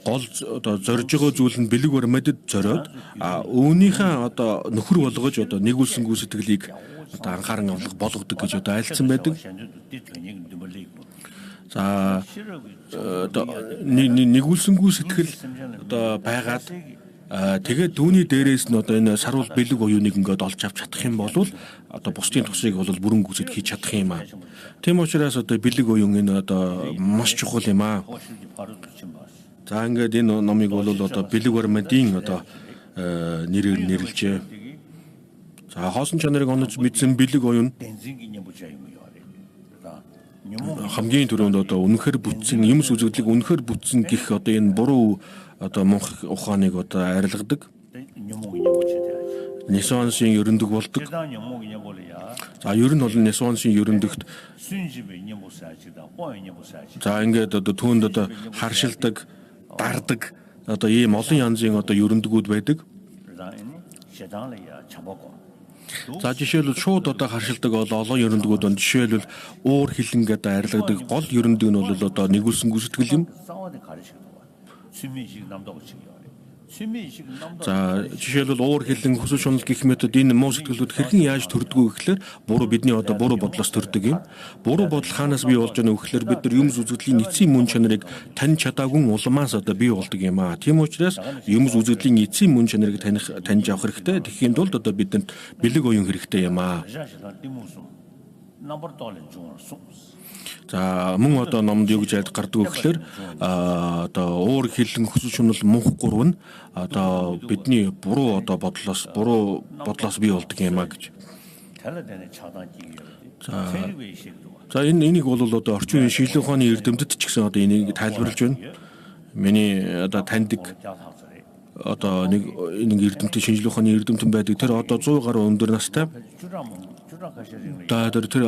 гол одоо зорж байгаа зүйл нь бэлэг баримтад зориод өөрийнхөө одоо нөхөр болгож одоо нэгүүлсэнгүй сэтгэлийг одоо анхааран авах болгодог гэж одоо айлцсан байдаг. За одоо нэгүүлсэнгүй сэтгэл одоо байгаад тэгээд түүний дээрээс нь одоо энэ сарвал бэлэг оюуныг ингээд олж авч чадах юм бол одоо бусдын тусыг бол бүрэн гүйцэд хийж чадах юм аа. Тийм учраас одоо бэлэг оюун энэ одоо маш чухал юм аа. За ингээд энэ номыг бол одоо бэлэг баримтын одоо нэрээр нэрлэжээ. За хоосон чанарыг онож мэдсэн бэлэг оюун хамгийн түрүүнд одоо үнэхэр бүтсэн юмс үзэгдлийг үнэхэр бүтсэн гэх одоо энэ буруу одоо мунх ухааныг одоо арилгадаг. Несуансын ерөндөг болдог. За ер нь бол несуансын ерөндөгт за ингээд одоо түүнд одоо харшилдаг, дардаг одоо ийм олон янзын одоо ерөндөгүүд байдаг. За жишээлбэл шууд одоо харшилдаг олон ерөндөгүүд байна. Жишээлбэл уур хилэн гэдэг арилгадаг гол ерөндөг нь бол одоо нэгүүлсэнгүй сэтгэл юм. За жишээлбэл уур хилэн хүсэл шунал гэх метод энэ муу сэтгэлүүд хэрхэн яаж төрдгөө гэхлээр бидний одоо буруу бодлоос төрдөг юм. Буруу бодол хаанаас бий болж байгаа вэ гэхлээр бид нар юмс үзэгдлийн эцсийн мөн чанарыг таньж чадаагүй уламаас одоо бий болдог юм аа. Тийм учраас юмс үзэгдлийн эцсийн мөн чанарыг таньж авах хэрэгтэй. Тэгэхийн тулд одоо бидэнд бэлэг оюун хэрэгтэй юм аа. За мөн одоо номд юу гэж гардаг вэ гэхлээр одоо уур хилэн хүсэл шунал мунх гурав нь одоо бидний буруу одоо бодлоос бий болдог юм а гэж. За энийг бол одоо орчин үеийн шинжилгээ ухааны эрдэмтэд ч гэсэн одоо энийг тайлбарлаж байна. Миний одоо таньдаг одоо нэг эрдэмтэн шинжилгээ ухааны эрдэмтэн байдаг. Тэр одоо 100 гаруй өндөр настай. Тэр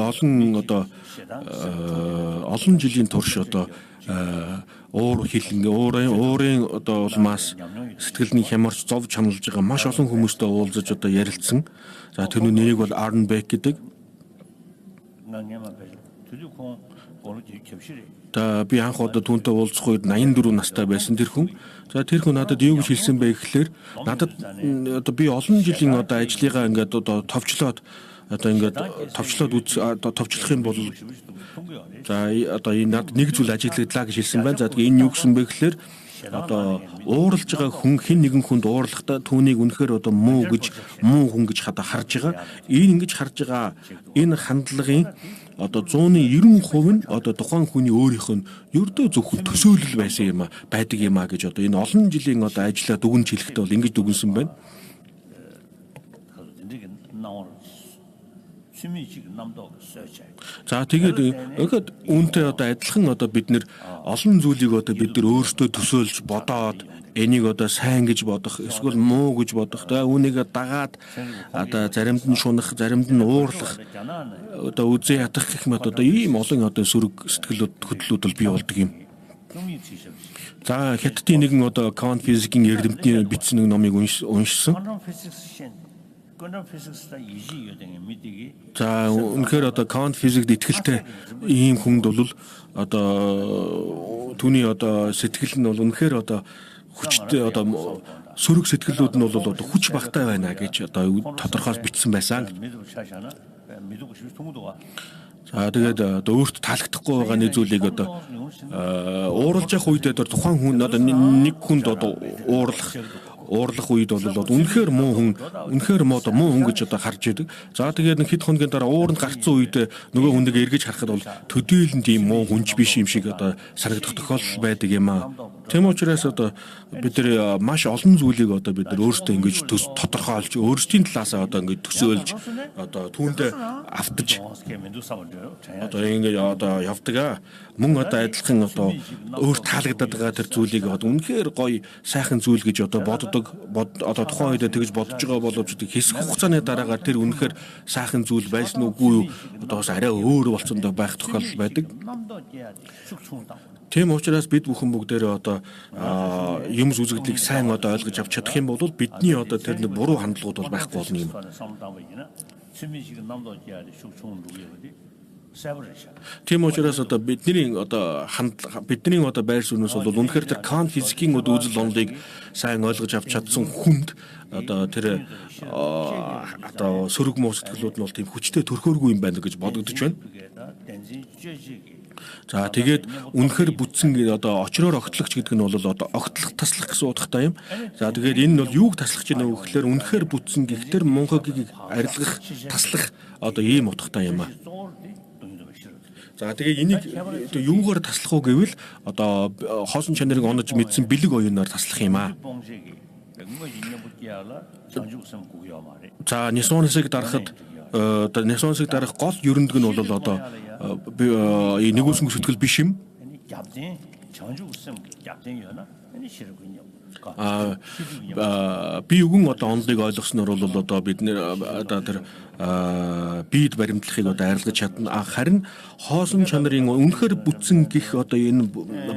олон жилийн турш одоо уур хилэн уурын одоо улмаас сэтгэлний хямарч зов чаналж байгаа маш олон хүмүүстэй уулзаж одоо ярилцсан. За тэрний нэрийг бол Арн Бек гэдэг. Би анх одоо түүнтэй уулзах үед 84 настай байсан тэр хүн. За тэр хүн надад юу гэж хэлсэн бэ гэхлээр надад одоо би олон жилийн одоо ажлыгаа ингээд одоо товчлоод товчлох юм бол за одоо энэ надад нэг зүйл ажиглагдлаа гэж хэлсэн байна. За тэгээ энэ юу гэсэн бэ гэхлээр одоо ууралж байгаа хүн хэн нэгэн хүнд уурлахдаа түүнийг үнэхээр одоо муу хүн гэж харж байгаа. Ингэж харж байгаа энэ хандлагын одоо 90% нь одоо тухайн хүний өөрийнх нь ердөө зөвхөн төсөөлөл байсан юм байдаг юм а гэж одоо энэ олон жилийн одоо ажиллаа дүгнж хэлэхдээ бол ингэж дүгнсэн байна. За тэгээд үүнтэй одоо адилхан одоо бид нэр олон зүйлийг одоо бид нар өөрсдөө төсөөлж бодоод энийг одоо сайн гэж бодох эсвэл муу гэж бодох үүнийг дагаад одоо заримд нь шунах заримд нь уурлах одоо үзээ ятгах гэх мэт одоо ийм олон одоо сөрөг хөдлөлүүд бол бий болдог юм. За хятадын нэгэн одоо квант физикийн эрдэмтний бичсэн нэг номыг уншсан. За үнэхээр одоо квант физикт итгэлтэй ийм хүнд бол одоо түүний одоо сэтгэл нь бол үнэхээр одоо хүчтэй одоо сөрөг сэтгэлүүд нь бол одоо хүч багтай байна гэж одоо тодорхойлж бичсэн байсан. За тэгээд одоо өөрт таалагдахгүй байгаа нэг зүйлийг одоо ууралж явах үед тухайн хүн одоо нэг хүнд одоо уурлах үед бол үнэхээр муу хүн гэж одоо харж идэг. За тэгээд нэг хэд хоногийн дараа ууранд гарцсан үед нөгөө хүнийг эргэж харахад бол төдийлөн тийм муу хүнч биш юм шиг одоо санагдах тохиолдол байдаг юм аа. Тийм учраас одоо бид нар маш олон зүйлийг одоо бид нар өөрсдөө ингэж тодорхойлж өөрсдийн талаасаа одоо ингэж төсөөлж одоо түүндээ автаж одоо ингэж одоо явдаг. Мөн одоо адилхан одоо өөр таалагдаад байгаа тэр зүйлийг одоо үнэхээр гоё сайхан зүйл гэж одоо боддог одоо тухайн үед тэгж бодож байгаа боловч хэсэг хугацааны дараагаар тэр үнэхээр сайхан зүйл байсан уугүй юу одоо бас арай өөр болцсон байх тохиолдол байдаг. Тийм учраас бид бүхэн бүгдээрээ одоо юмс үзэгдлийг сайн одоо ойлгож авч чадах юм бол бидний одоо тэр нэг буруу хандлагууд бол байхгүй болно юм. Тийм учраас одоо бидний байр суурьнаас бол үнэхээр тэр Кант физикийн үзэл онолыг сайн ойлгож авч чадсан хүнд одоо тэр одоо сөрөг муу сэтгэлүүд нь бол тийм хүчтэй төрхөөргүй юм байна гэж бодогдож байна. За тэгээд үнэхээр бүтсэн одоо очроор огтлогч гэдэг нь бол одоо огтлох таслах гэсэн утгатай юм. За тэгээд энэ нь бол юуг таслах гэж нөө гэхээр үнэхээр бүтсэн гихтэр мунхагийг арилгах таслах одоо ийм утгатай юм аа. За тэгээд энийг юугаар таслах уу гэвэл одоо хоосон чанарыг онож мэдсэн бэлэг оюунаар таслах юм аа. За Нисонсыг дарахад одоо Нисонсыг дарах гол ерөндөг нь бол одоо нэгүсгэн сэтгэл биш юм. Би үгэн одоо онолыг ойлгосноор бол одоо бид нэр одоо тэр биед баримтлахыг одоо арилгаж чадна. Харин хоосон чанарын үнэхээр бүтсэн гих одоо энэ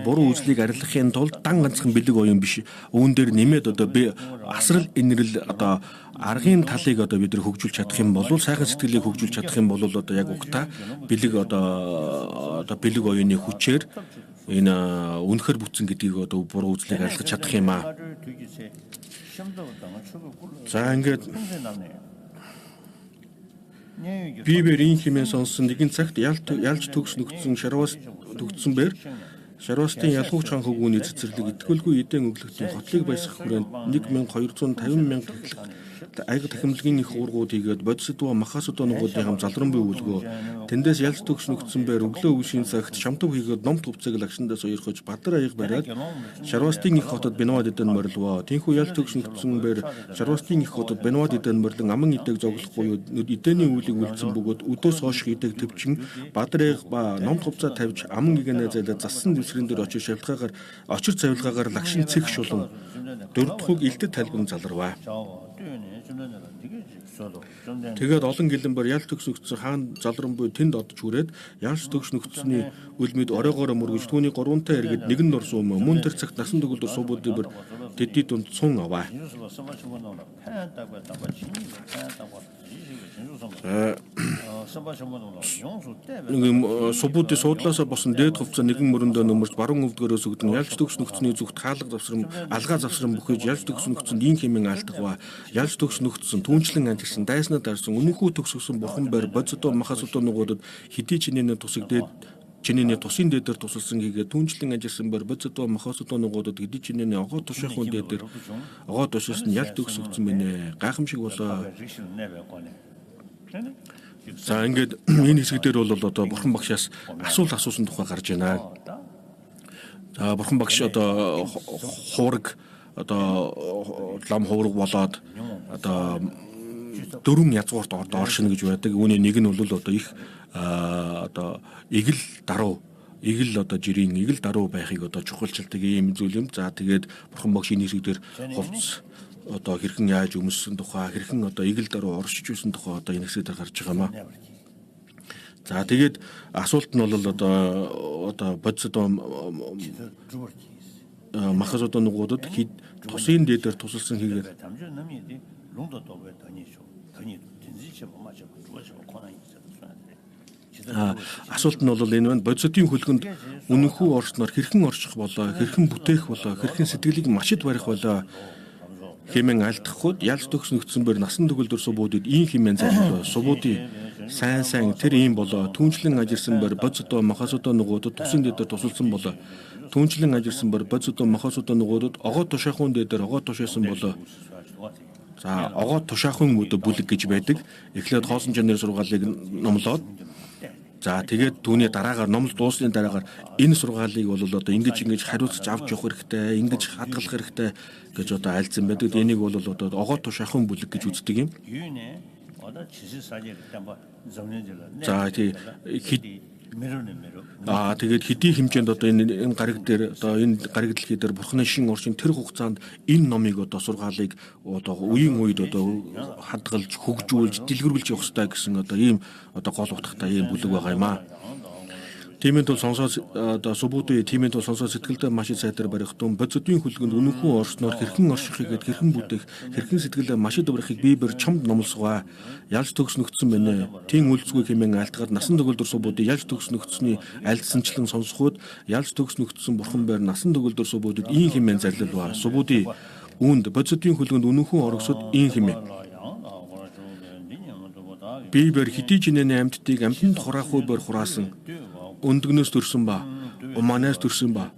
буруу үзлийг арилгахын тулд дан ганцхан бэлэг оюун биш. Үүн дээр нэмээд одоо би асрал инрэл одоо аргын талыг одоо бид нар хөгжүүлж чадах юм бол сайхан сэтгэлийг хөгжүүлж чадах юм бол одоо яг угтаа бэлэг одоо бэлэг оюуны хүчээр энэ үнэхээр бүтсэн гэдгийг одоо буруу үзлийг арилгаж чадах юм аа. За ингээд Биберийн хэмээн сонсон нэгэн цагт ялж төгс нөхцөн шарваас төгцсөн бэр шарваастын ялгууч хаан хөвгүүний цэцэрлэг итгэлгүй эдэн өглөختийн хотлыг баясгах хүрээнд 1250,000 тэхлэг аяга тахимлагийн их уургууд хийгээд бодисдва махасдва нугуудын хам залран буй үлгөө тэндээс ялж төгс нөхцөн бэр өглөө үеийн цагт шамтав хийгээд ном төвцөг лагшиндаа сойрхож бадар аяг бариад шарваастын их хотод бинвад эдэн морилвоо. Тинхүү ялж төгс нөхцөн бэр шарваастын их хотод бинвад эдэн морлон аман идэг зоглохгүй эдэний үлийг үлдсэн бөгөөд өдөөс хойш идэг төвчин бадар аяг ба ном төвцөө тавьж аман игэнэ зайлаад зассан дэвсгэрэн дээр очиж шавлгаагаар очир цавилгаагаар лагшин цэг шулан дөрөвдүхийг илтэд талбан заларваа. Тэгээд олон гэлэнбэр ялж төгс нөхцөн хаан залран буй тэнд одж хүрээд ялж төгс нөхцөний үлмэд оройгоор мөргөж түүний гурвантай эргээд нэгэн дор суум мөн тэр цагт насан төгөлдөр суубуудын бэр тэдний дунд цун аваа. Субуудын суудлаасаа босон дээд хувцас нэгэн мөрөндөө нөмөрч баруун өвдгөрөөс өгдөн ялж төгс нөхцөний зүгт хаалга завсрам алгаа завсрам бүхэж ялж төгс нөхцөнд ийн хэмээн алтгаваа. Ялж төгс нөхцөн түнчлэн анжигсан дайснаа дарсан үнэнхүү төгсгсөн бурхан байр бодисдва махасдва нугуудад хэдий чинээний тусаг дээд чинээний тусын дээдэр тусалсан хийгээд түнчлэн анжирсан байр бодисдва махасдва нугуудад хэдий чинээний огоо тушаахын дээдэр огоо тушаас нь ялж төгс өгсөн мэнэ гайхамшиг болоо. За ингээд энэ хэсгээр бол одоо бурхан багшаас асуулт асуусан тухай гарч байна. За бурхан багш одоо хуураг одоо лам хуураг болоод одоо дөрвөн язгуурт оршино гэж байдаг. Үүний нэг нь бол одоо их одоо игэл даруу одоо жирийн игэл даруу байхыг одоо чухалчилдаг ийм зүйл юм. За тэгээд бурхан багш энэ хэсгээр хувцс одоо хэрхэн яаж өмссөн тухай хэрхэн одоо игэл даруу оршиж байсан тухай одоо энэ хэсгээр гарч байгаа маа. За тэгээд асуулт нь бол одоо бодисдва махасдва нугуудад хэд тусын дээдэр тусалсан хийгээд асуулт нь бол энэ байна. Бодисдвын хөлгөнд үнэнхүү орчноор хэрхэн орчих болоо, хэрхэн бүтээх болоо, хэрхэн сэтгэлийг машид барих болоо хэмээн алдахгүй ялж төгс нөхцөн бэр насан төгөлдөр субуудад ийм хэмээн зайлуулаа. Субуудын сайн тэр ийм болоо түүнчлэн ажирсан бор боцтой махасуудаа нөгөөдөд тусын дээр тусалсан болоо түүнчлэн ажирсан бор боцтой махасуудаа нөгөөдөд огоо тушаахын дээр огоо тушаасан болоо. За огоо тушаахын өдө бүлэг гэж байдаг. Эхлээд хоосон жанрын сургаалыг номлоод за тэгээд түүний дараагаар номлол дуусны дараагаар энэ сургаалыг бол одоо ингэж хариуцж авч явах хэрэгтэй, ингэж хадгалах хэрэгтэй гэж одоо айлцсан байдаг. Энийг бол одоо огоо тушаахын бүлэг гэж үздэг юм. За тэгээд хэдий хэмжээнд одоо энэ гариг дээр одоо энэ гариг дэлхий дээр бурхны шин орчин тэр хугацаанд энэ номыг одоо сургаалыг одоо үеийн үед одоо хадгалж хөгжүүлж дэлгэрүүлж явах хэрэгтэй гэсэн одоо ийм одоо гол утгатай ийм бүлэг байгаа юм аа. Тиймээс бол сонсоод одоо субуудын тиймээс бол сонсоод сэтгэлдээ маш их сайдар барихтун бодисодын хүлгэнд үнэнхэн орсноор хэрхэн оршихыг гэд хэрхэн бүтээх хэрхэн сэтгэлдээ маш их барихыг бие бэр чамд номлосгоо ялж төгснөгдсөн байна. Тийм үйлцгүй хэмээн айлтгаад насан төгөлдөр субуудын ялж төгснөгдсөний альдсанчлан сонсоход ялж төгснөгдсөн бурхан байр насан төгөлдөр субуудад ийм хэмээн зарлалва. Субуудын үүнд бодисодын хүлгэнд үнэнхэн оргосод ийм хэмээн бие бэр хэдий жинэний амьтдыг амьтанд хураахгүй бэр хураасан өндгнөөс төрсөн ба уманаас төрсөн ба.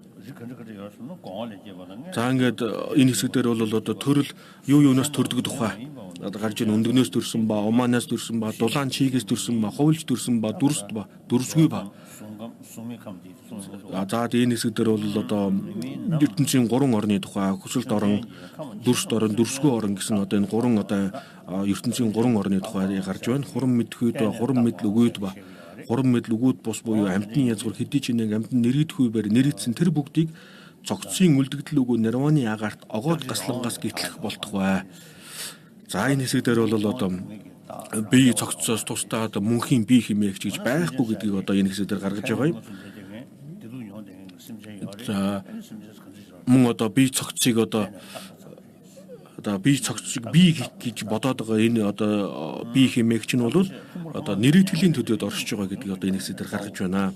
За ингээд энэ хэсэг дээр бол одоо төрөл юу юунаас төрдөг тухай одоо гарч ийн өндгнөөс төрсөн ба уманаас төрсөн ба дулаан чийгээс төрсөн ба хувилж төрсөн ба дүрст ба дүрсгүй ба. За энэ хэсэг дээр бол одоо ертөнцийн 3 орны тухай хүсэлт орон, дүрст орон, дүрсгүй орон гэсэн одоо энэ 3 одоо ертөнцийн 3 орны тухай гарч байна. Хурам мэдхүйд ба хурам мэдл өгөөд ба хурам мэдл өгөөд бус буюу амьтны язгуур хэдий ч нэг амьтан нэрийдэхгүй байр нэрийдсэн тэр бүгдийг цогцсийн үлдэгдэл өгөө нирваны агаарт огоод гаслангаас гитлэх болтугай. За энэ хэсэг дээр бол одоо бие цогцсоос тусдаа одоо мөнхийн бие хэмээгч гэж байхгүй гэдгийг одоо энэ хэсэг дээр гаргаж байгаа юм. За мөн одоо бие цогцсыг одоо бие цогцсыг бие гэж бодоод байгаа энэ одоо бие хэмээгч нь бол одоо нэрийтгэлийн төдөөд оршиж байгаа гэдгийг одоо энэ хэсэг дээр гаргаж байна.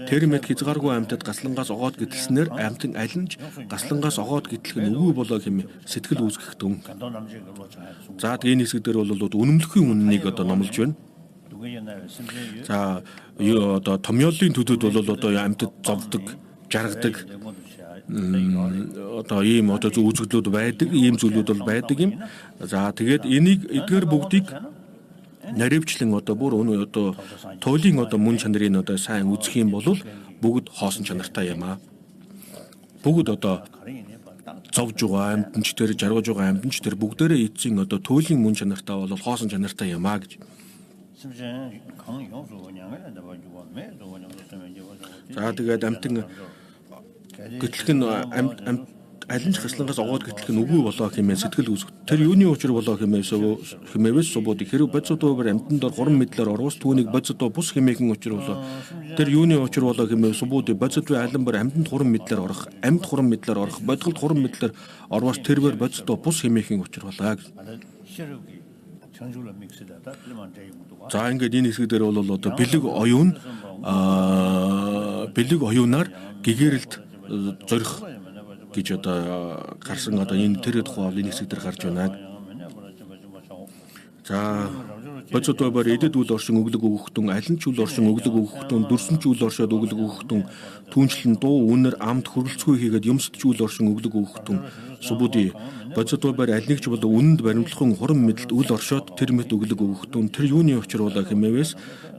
Тэр мэд хязгааргүй амьтад гаслангаас огоод гитлснээр амьтан алинж гаслангаас огоод гитлэх нь үгүй болоо хэмээн сэтгэл үүсгэх дүн. За энэ хэсэг дээр бол үнэмлэхийн үннийг одоо номлож байна. За одоо томьёолын төдөөд бол одоо амьтад зовдөг, жаргадаг одоо ийм одоо үзэгдлүүд байдаг, ийм зүйлүүд бол байдаг юм. За тэгээд энийг эдгээр бүгдийг наривчлан одоо бүр одоо туйлын одоо мөн чанарыг одоо сайн үзэх юм бол бүгд хоосон чанартай юм аа. Бүгд одоо зовж байгаа амьтанч тэр жаргаж байгаа амьтанч тэр бүгдээрээ эцсийн одоо туйлын мөн чанартай бол хоосон чанартай юм аа гэж. За тэгээд амьтан гэтлэх нь алинч гаслангаас огоод гэтлэх нь үгүй болоо хэмээн сэтгэл үүсгэх. Тэр юуны учир болоо хэмээвээс субууд хэрэг бодисодоо бэр амьтанд дор хурам мэдлэр орвос түүнийг бодисодоо бус хэмээхэн учир болоо. Тэр юуны учир болоо хэмээв субууд бодисодоо алан бэр амьтанд хурам мэдлэр орох, амьд хурам мэдлэр орох, бодголд хурам мэдлэр орвос тэрвэр бодисодоо бус хэмээхэн учир болоо. За ингээд энэ хэсэг дээр бол одоо бэлэг оюунаар гэгэрэлд зорих гэж одоо гарсан одоо энэ тэр тухай энэ хэсэг дээр гарч байна. За бодисодоо бэр эдэд үл оршин өглөг өгөхтөн, алин ч үл оршин өглөг өгөхтөн, дүрсэн ч үл оршоод өглөг өгөхтөн, түүнчлэн дуу үнэр амд хөрөлцгүй хийгээд юмсд ч үл оршин өглөг өгөхтөн, субуди бодисодоо бэр алинч бол үнэнд баримтлахын хурам мэдлэлд үл оршоод тэр мэт өглөг өгөхтөн, тэр юуны учир болоо хэмээвээс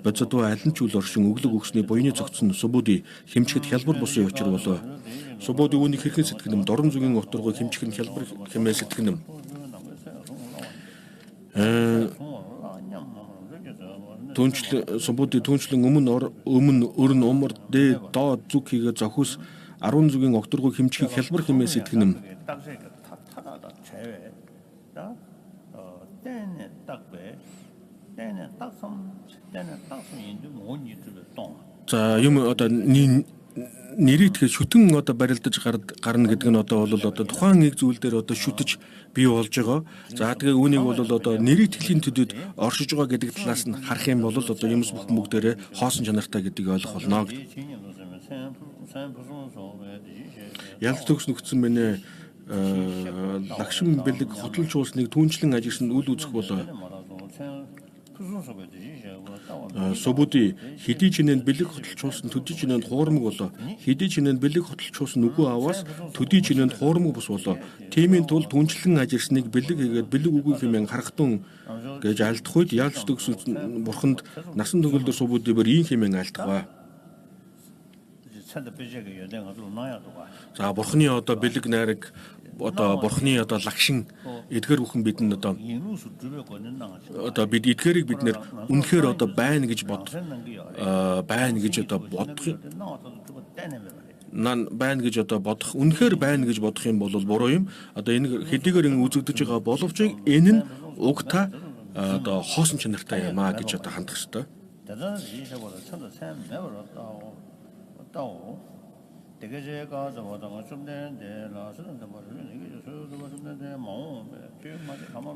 бодисодоо алин ч үл оршин өглөг өгсөний буйны цогцсон субуди хэмчгэд хялбар бусын учир болоо. Субуди үүнийг хэрхэн сэтгэнэм дорн зүгийн утргой хэмчгэн хялбар хэмээн сэтгэнэм. Субуди түүнчлэн өмнө өрн умар дээд доод зүг хийгээ зохис 10 зүгийн утргой хэмчгийг хялбар хэмээн сэтгэнэм. За юм одоо нэрийтгэж шүтэн одоо барилдаж гарна гэдэг нь одоо бол одоо тухайн нэг зүйл дээр одоо шүтэж бий болж байгаа. За тэгээ үүнийг бол одоо нэрийтгэлийн төдөд оршиж байгаа гэдэг талаас нь харах юм бол одоо юмс бүх бүгдээрээ хоосон чанартай гэдгийг ойлгох болно гэж. Ялц төгс нөхцөн мэнэ лагшин бэлэг хотолч уусныг түүнчлэн ажигсан үл үзэх болоо. Субуди хэдий чинэнд бэлэг хотолчуулсан төдий чинэнд хуурмаг болоо. Хэдий чинэнд бэлэг хотолчуулсан үгүй аваас төдий чинэнд хуурмаг бус болоо. Тиймийн тул түнчлэн ажирсныг бэлэг хийгээд бэлэг үгүй хэмээн харахтун гэж альдах үед яалж төгсөн бурханд насан төгөлдөр субуди бэр ийм хэмээн альдах ба. За бурхны одоо бэлэг найраг одоо бурхны одоо лагшин эдгэр бүхэн бидэнд одоо бид эдгэрийг бид нэр үнэхээр одоо байна гэж бодох байна гэж одоо бодох байна гэж одоо бодох үнэхээр байна гэж бодох юм бол буруу юм. Одоо энэ хэдийгээр үзэгдэж байгаа боловч энэ нь угтаа одоо хоосон чанартай юм а гэж одоо хандах ёстой.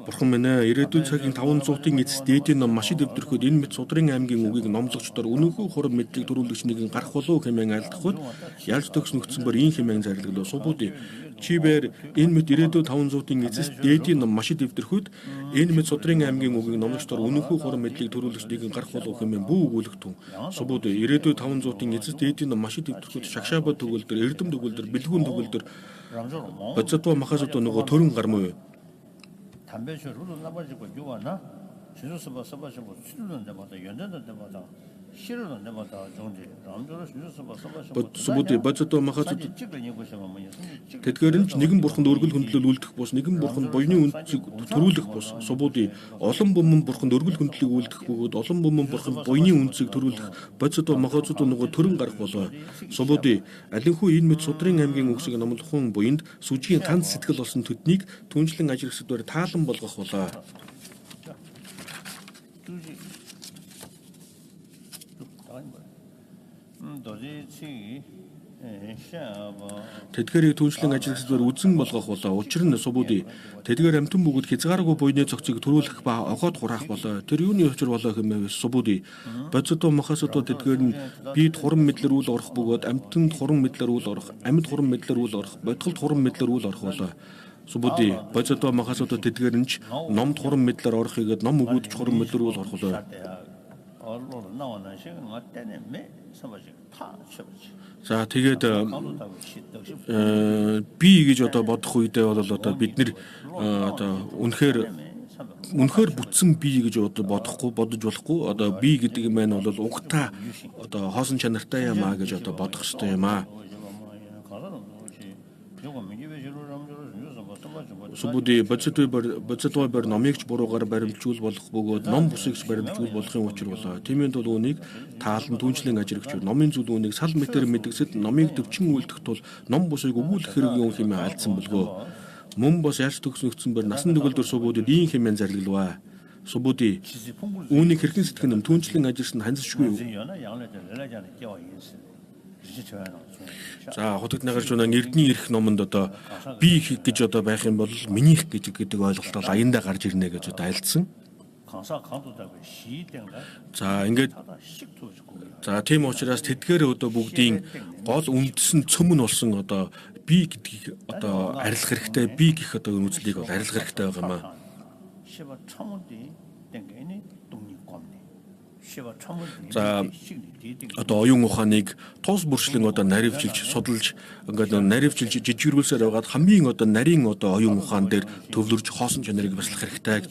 Бурхан минь ирээдүйн цагийн 500-ын эцэст дээдийн ном маш их дэвтэрхүүд энэ мэд судрын аймгийн үгийг номлогчдоор үнэнхүү хурам мэдлэг төрүүлэгч нэгэн гарах болов хэмээн айлдахуд ялж төгс нөхцөнбөр ийм хэмээн зарлаглаа. Субуди чибэр энэ мэд ирээдүйн 500-ын эцэст дээдийн ном маш их дэвтэрхүүд энэ мэд судрын аймгийн үгийг номлогчдоор үнэнхүү хурам мэдлэг төрүүлэгч нэгэн гарах болов хэмээн бүү өгүүлэгтэн. Субуди ирээдүйн 500-ын эцэст дээдийн ном маш их дэвтэрхүүд шагшаабад төгөлдөр эрдэм төгөлдөр бэлгүүн төгөлдөр бацатва махасато нөгөө төрөн гармуу. Субуди бацатва махасато тэдгээр нь нэгэн бурханд өргөл хөндлөл үлдэх бус нэгэн бурханд буйны үнцийг төрүүлэх бус. Субуди олон бөмбөн бурханд өргөл хөндлөлийг үлдэх бөгөөд олон бөмбөн бурханд буйны үнцийг төрүүлэх бацатва махасато нөгөө төрөн гарах болоо. Субуди алинхүү энэ мэд судрын аймгийн үгсийг номлохон буйнд сүжгийн ганц сэтгэл болсон төднийг түнчлэн ажиргсдээр таалан болгох болоо. Тэдгэрийг түншлэн ажигласдаар үзэн болгох болоо. Учир нь субуди тэдгээр амтан бүгд хязгааргүй буйны цогцыг төрүүлэх ба огоод хураах болоо. Тэр юуны учир болоо хэмээн субуди бодсото махасото тэдгээр нь бид хурам мэдлэр үл орох бөгөөд амтанд хурам мэдлэр үл орох, амьд хурам мэдлэр үл орох, бодголт хурам мэдлэр үл орох болоо. Субуди бодсото махасото тэдгээр нь номд хурам мэдлэр орох игээд ном өгөөдч хурам мэдлэр үл орох болоо. За тэгээд би гэж одоо бодох үедээ бол одоо бид нэр одоо үнэхээр бүтсэн би гэж одоо бодож болохгүй одоо би гэдэг юм байна бол угтаа одоо хоосон чанартай юм а гэж одоо бодох хэрэгтэй юм а. Субуди бацатва бар номыг буруугаар баримтжуул болох бөгөөд ном бусыг баримтжуул болохын учир болоо. Тиймээс бол үүнийг таалан түнчлэн ажиргч номын зүйл үүнийг сал метр мэдгэсэд номыг төвчин үлдэх тул ном бусыг өгүүлэх хэрэггүй юм хэмээн альцсан болгоо. Мөн бос яаж төгснөгцсөн бэр насан төгөлдөр субудид ийм хэмээн зарлаглаа. Субуди үүнийг хэрхэн сэтгэн юм түнчлэн ажирсан ханцшгүй юу? За хотод нагарч унаа эрдний эрх номонд одоо би гэж одоо байх юм бол минийх гэдэг ойлголт бол аяндаа гарч ирнэ гэж одоо айлдсан. За ингээд за тийм учраас тэдгээр одоо бүгдийн гол үндэс нь цөм нь болсон одоо би гэдгийг одоо арилах хэрэгтэй би гэх одоо үзлийг бол арилах хэрэгтэй байгаа юм аа. За одоо оюун ухааныг тус бүршлэн одоо наривчилж судалж ингээд наривчилж жижигрүүлсээр байгаад хамгийн одоо нарийн одоо оюун ухаан дээр төвлөрж хоосон чанарыг баслах хэрэгтэй.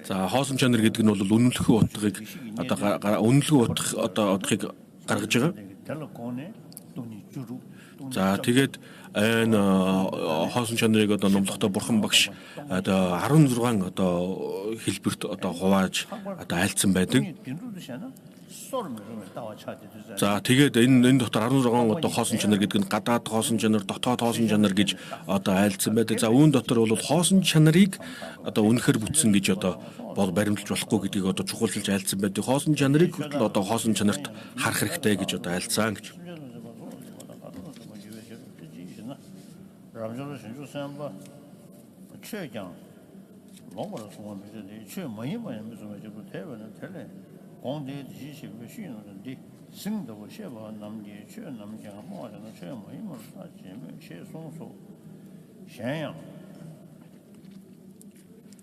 За хоосон чанар гэдэг нь бол үнэлэхүй утгыг одоо үнэлэхүй утгыг гаргаж байгаа. За тэгээд энэ хоосон чанарыг одоо номлохдоо бурхан багш одоо 16 одоо хэлбэрт одоо хувааж одоо айлцсан байдаг. За тэгээд энэ дотор 16 одоо хоосон чанар гэдэг нь гадаад хоосон чанар, дотоод хоосон чанар гэж одоо айлцсан байдаг. За үүн дотор бол хоосон чанарыг одоо үнэхээр бүтсэн гэж одоо баримталж болохгүй гэдгийг одоо чухалчилж айлцсан байдаг. Хоосон чанарыг хүртэл одоо хоосон чанарт харах хэрэгтэй гэж одоо айлцсан гэж. 최장 뭐라고 소원 비슷해 최뭐이면 무슨 저 대변은 틀래 공대 지시 쉬는데 승도 쉐바 남게 최 남장 뭐라는 최뭐이면 사지면 최송소 샹양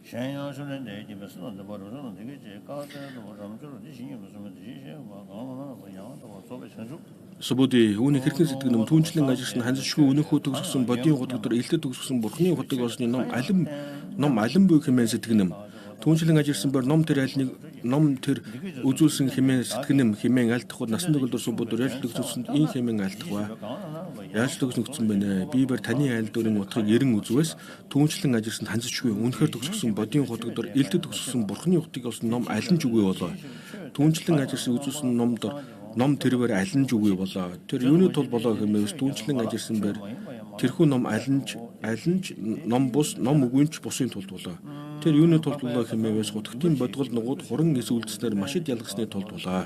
샹양서는 내 집에서 너 버려는 되게 제 가다도 뭐라면서 지신이 무슨 지시 뭐 강원은 뭐 양도 소배 천주 Субуди үүний хэрхэн сэтгэн нам түүнчлэн ажилласан ханзшгүй өнөхөө төгссөн бодийн хутгадор илтэд төгссөн бурхны хутаг болсны ном алим буй хэмээн сэтгэнэм түүнчлэн ажилласан бор ном тэр альныг ном тэр үзүүлсэн хэмээн сэтгэнэм хэмээн альтахуд насан төгөлдөр субудор яаж төгссөн ин хэмээн альтахва яаж төгснөгцсөн байна би бэр таны айл дөрийн утгыг эрен үзвэс түүнчлэн ажилласан ханзшгүй өнөхөр төгссөн бодийн хутгадор илтэд төгссөн бурхны хутаг болсны ном алин ч үгүй болоо түүнчлэн ажилласан үзүүлсэн ном тэрвэр алинж үгүй болоо. Тэр юуны тул болоо хэмээн түүнчлэн ажилласан бэр тэрхүү ном алинж ном бус ном үгүйнч бусын тулд болоо. Тэр юуны тулд болоо хэмээн гутгтын бодгол нугууд хуран эс үлдснээр машид ялгасны тулд болоо.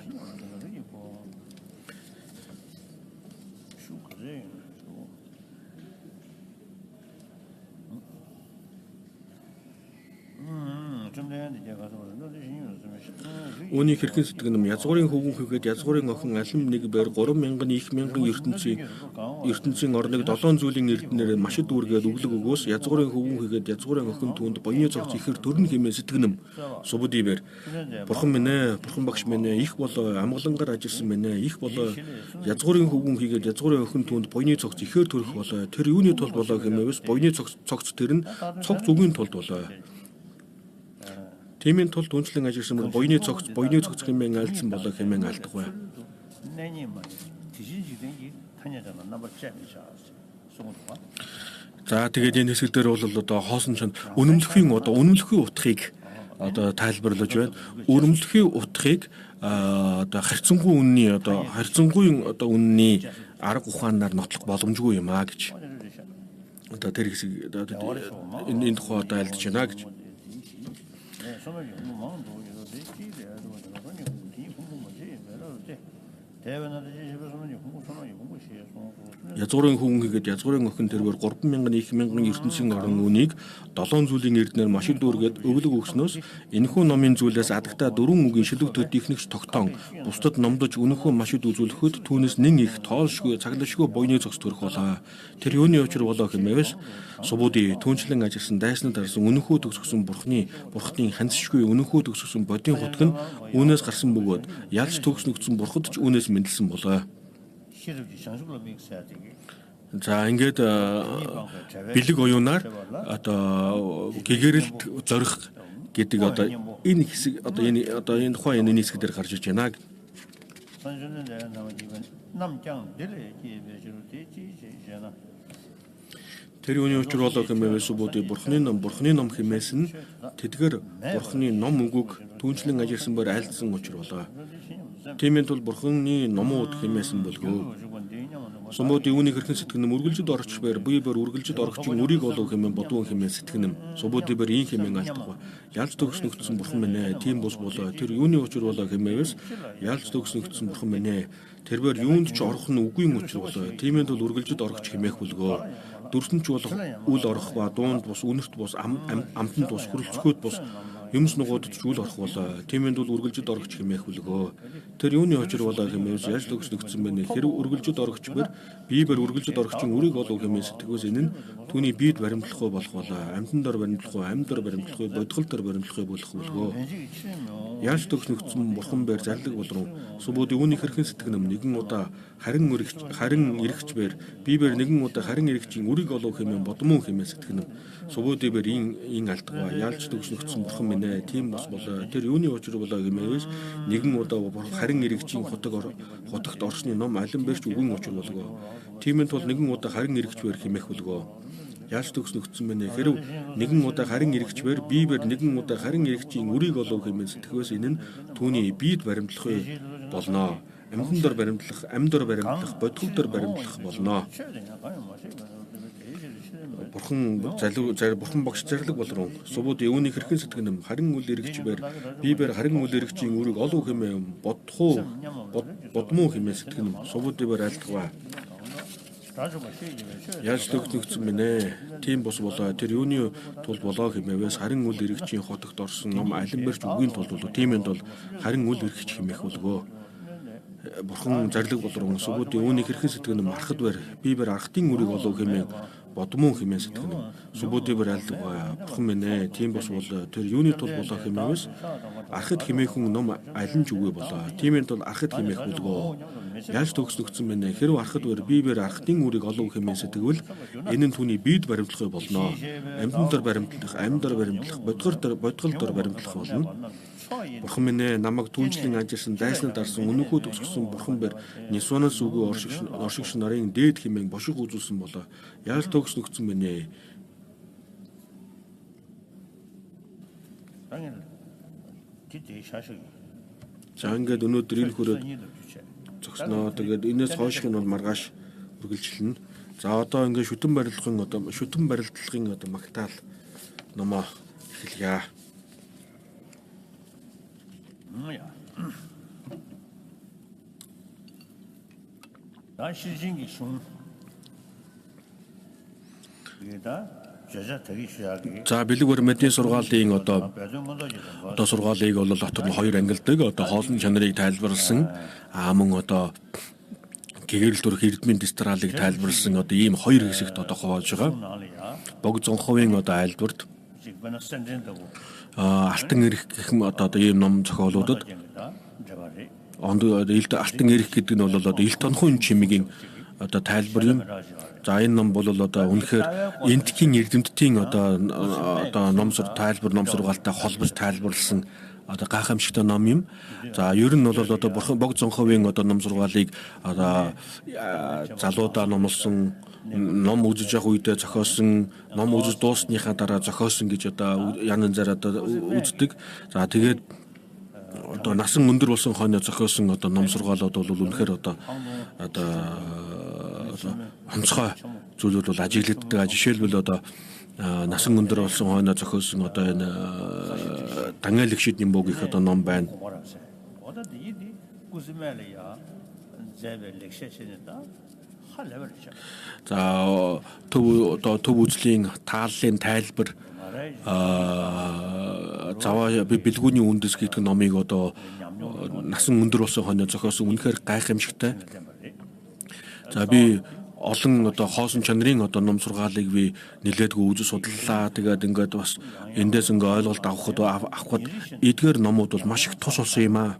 Үүний хэрхэн сэтгэн язгуурын хөвгөн хийгээд язгуурын охин алим нэг байр 3000 их мянган ертөнцийн орныг 7 зүйлийн эрдэнээр машид үүргээд өглөг өгөөс язгуурын хөвгөн хийгээд язгуурын охин түүнд боёны цогц ихэр төрн хэмээн сэтгэнэм субуди бэр бурхан минь ээ бурхан багш минь ээ их болоо амгалангаар ажилласан минь ээ их болоо язгуурын хөвгөн хийгээд язгуурын охин түүнд боёны цогц ихэр төрөх болоо тэр юуны тул болоо хэмээвс боёны цогц тэр нь цогц үгийн тулд болоо. Тиймийн тулд үнчлэн ажилласан боёны цогц хэмээн альцсан болоо хэмээн алдах бай. За тэгээд энэ хэсэг дээр бол одоо хоосон ч үнэмлэхийн утгыг одоо тайлбарлаж байна. Үнэмлэхийн утгыг одоо харьцангуй үнний арга ухаанаар нотлох боломжгүй юм а гэж. Одоо тэр хэсэг энэ тухай одоо альдж байна гэж. Язгуурын хүн хийгээд язгуурын охин тэрээр 3000 их мянган ертөнцийн орон үнийг 7 зүйлийн эрдэнээр машин дүүргээд өглөг өгснөөс энэхүү номын зүйлээс адагтаа 4 үгийн шилэгдэх техникч тогтоон бусдад номдож өнөхөө машид үзүүлэхэд түүнээс нэн их тоолшгүй цаглашгүй боёны цогц төрөх болоо. Тэр юуны учир болоо хэмээвс субуди түүнчлэн ажилласан дайснад дарсан өнөхөө төгсгсөн бурхны ханцшгүй өнөхөө төгсгсөн бодийн хутг нь үүнээс гарсан бөгөөд ялж төгснөгдсөн бурхад ч үүнээс мэдлсэн болоо. За ингээд бэлэг оюунаар одоо гэгэрэлд зорих гэдэг одоо энэ хэсэг одоо энэ тухайн энэ хэсэг дээр гарч иж байна. Тэр юуны учир болоо хэмээн субуди бурхны ном хэмээс нь тэдгэр бурхны ном үгүг түүнчлэн ажилласан бөр айлдсан учир болоо. Тиймээс бол бурхны номууд хэмээсэн болов. Сумууд юуны хэрхэн сэтгэнэм үргэлжид орогч байр бие бэр үргэлжид орогчийн үрийг олов хэмээн бодвон хэмээн сэтгэнэм. Сумууд бэр ийн хэмээн алдахгүй. Ялж төгснөгдсөн бурхан минь ээ. Тийм бус болоо. Тэр юуны учир болоо хэмээвс ялж төгснөгдсөн бурхан минь ээ. Тэрээр юунд ч орох нь үгүй учир болоо. Тиймээс бол үргэлжид орогч хэмээх бүлгөө. Дүрсэнч бол үл орох ба дуунд бус үнэрт бус амтанд бус хөрөлцгөөд бус юмс нугуудад ч үл орох болоо. Тиймээс бол үргэлжид орогч хэмээх бүлгөө. Тэр юуны учир болоо хэмээс яаж төгснөгдсөн бэ? Хэрэг үргэлжид орогч бэр биебэр үргэлжид орогчийн үрийг олов хэмээс сэтгэвс энэ нь түүний биед баримтлахгүй болох болоо. Амьтан дор баримтлахгүй, амьд дор баримтлахгүй, бодгол дор баримтлахгүй болох бүлгөө. Яаж төгснөгдсөн бурхан бэр зарлаг болроо. Субуди үүний хэрхэн сэтгэнэм нэгэн удаа харин эрэгч бэр биебэр нэгэн удаа харин эрэгчийн үрийг олов хэмээн бодмон хэмээс сэтгэнэм. Субуди бэр ин алдгаа. Яаж төгснөгдсөн бурхан минь ээ. Тийм бос болоо. Тэр юуны учир болоо хэмээс нэгэн удаа харин эрэгчийн хотогт орсны ном алин бэрч үгэн учир болгоо. Тиймээс бол нэгэн удаа харин эрэгч бэр хэмээх болгоо. Яаж төгснөгдсөн бэ? Хэрв нэгэн удаа харин эрэгчвэр биебэр нэгэн удаа харин эрэгчийн үрийг олов хэмээн сэтгэвээс энэ нь түүний биед баримтлахыг болно. Амьтан дор баримтлах, амьд дор баримтлах, бодгол дор баримтлах болно. Бурхан багш зарлаг болроо. Субуди үүний хэрхэн сэтгэнэм харин үл эрэгчвэр биебэр харин үл эрэгчийн үрийг олов хэмээн бодмоо хэмээн сэтгэнэм. Субуди бэр айлтгаа. Яаж төгснөгцөн мэнэ. Тийм бус болоо тэр юуны тулд болоо хэмээвээс харин үл эрэгчийн хотогт орсон ном алин барьж үгийн тулд болоо. Тиймэнд бол харин үл эрэгч хэмээх болгоо. Бурхан зарлиг болрон сүбүүдийн үүнийг хэрхэн сэтгэн мархад байр бибээр архтын үрийг олов хэмээн бодмон хэмээн сэтгэн сүбүүдийн бэр айлдваа бурхан мэнэ. Тийм бус бол тэр юуны тулд болоо хэмээвээс архад хэмээхэн ном алин ч үгүй болоо. Тиймэнд бол архад хэмээх болгоо. Яаж төгснөгцөн мэнэ. Хэрв архад байр бибээр архтын үрийг олов хэмээн сэтгэвэл энэ нь түүний биед баримтлахыг болно. Амьтан дор баримтлах, амьдар баримтлах, бодгол дор баримтлах болно. Бурхан минь намайг түнчлэн ажирсан дайснад дарсан өнөөхөө төгсгсөн бурхан бэр нисванаас үгүй оршигш нарын дээд хэмээн бошиг үзүүлсэн болоо. Яаж төгснөгцөн мэнэ. За ингээд өнөөдөр энэ хүрээд зогсноо. Тэгээд энэс хойших нь бол маргааш үргэлжлэнэ. За одоо ингээд шүтэн барилдлагын магтаал номоо эхэлье. За бэлэг баримтны сургаалын одоо сургаалыг бол дотор нь хоёр ангилдаг. Одоо хоолны чанарыг тайлбарлсан мөн одоо гэгэрэл төрх эрдмийн дистралыг тайлбарлсан одоо ийм хоёр хэсэгт одоо хувааж байгаа. Бог зонховын одоо айлдварт алтан эрх гэх юм одоо ийм ном зохиолуудад алтан эрх гэдэг нь бол одоо ил тонхон чимэгийн одоо тайлбар юм. За энэ ном бол одоо үнэхээр энтхийн эрдэмтдийн одоо тайлбар ном сургаалтай холбож тайлбарлсан одоо гайхамшигтай ном юм. За ер нь бол одоо бог зонховын одоо ном сургаалыг одоо залуудаа номлосон ном үзэж явах үедээ зохиосон, ном үзэж дуусныхаа дараа зохиосон гэж одоо янз янзаар одоо үздэг. За тэгээд одоо насан өндөр болсон хойно зохиосон одоо ном сургаалууд бол үнэхээр одоо онцгой зүйлүүд бол ажиглагддаг. Жишээлбэл одоо насан өндөр болсон хойно зохиосон одоо энэ Даниэл гişидний бог их одоо ном байна. За төв үзлийн тааллын тайлбар заваа бэлгүүний үндэс гэдэг номыг одоо насан өндөр болсон хойно зохиосон үнэхээр гайхамшигтай. За би олон одоо хоосон чанарын одоо ном сургаалыг би нэлээдгүй үзэж судлаа. Тэгээд ингээд бас эндээс ингээд ойлголт авахд эдгээр номууд бол маш их тус болсон юм аа.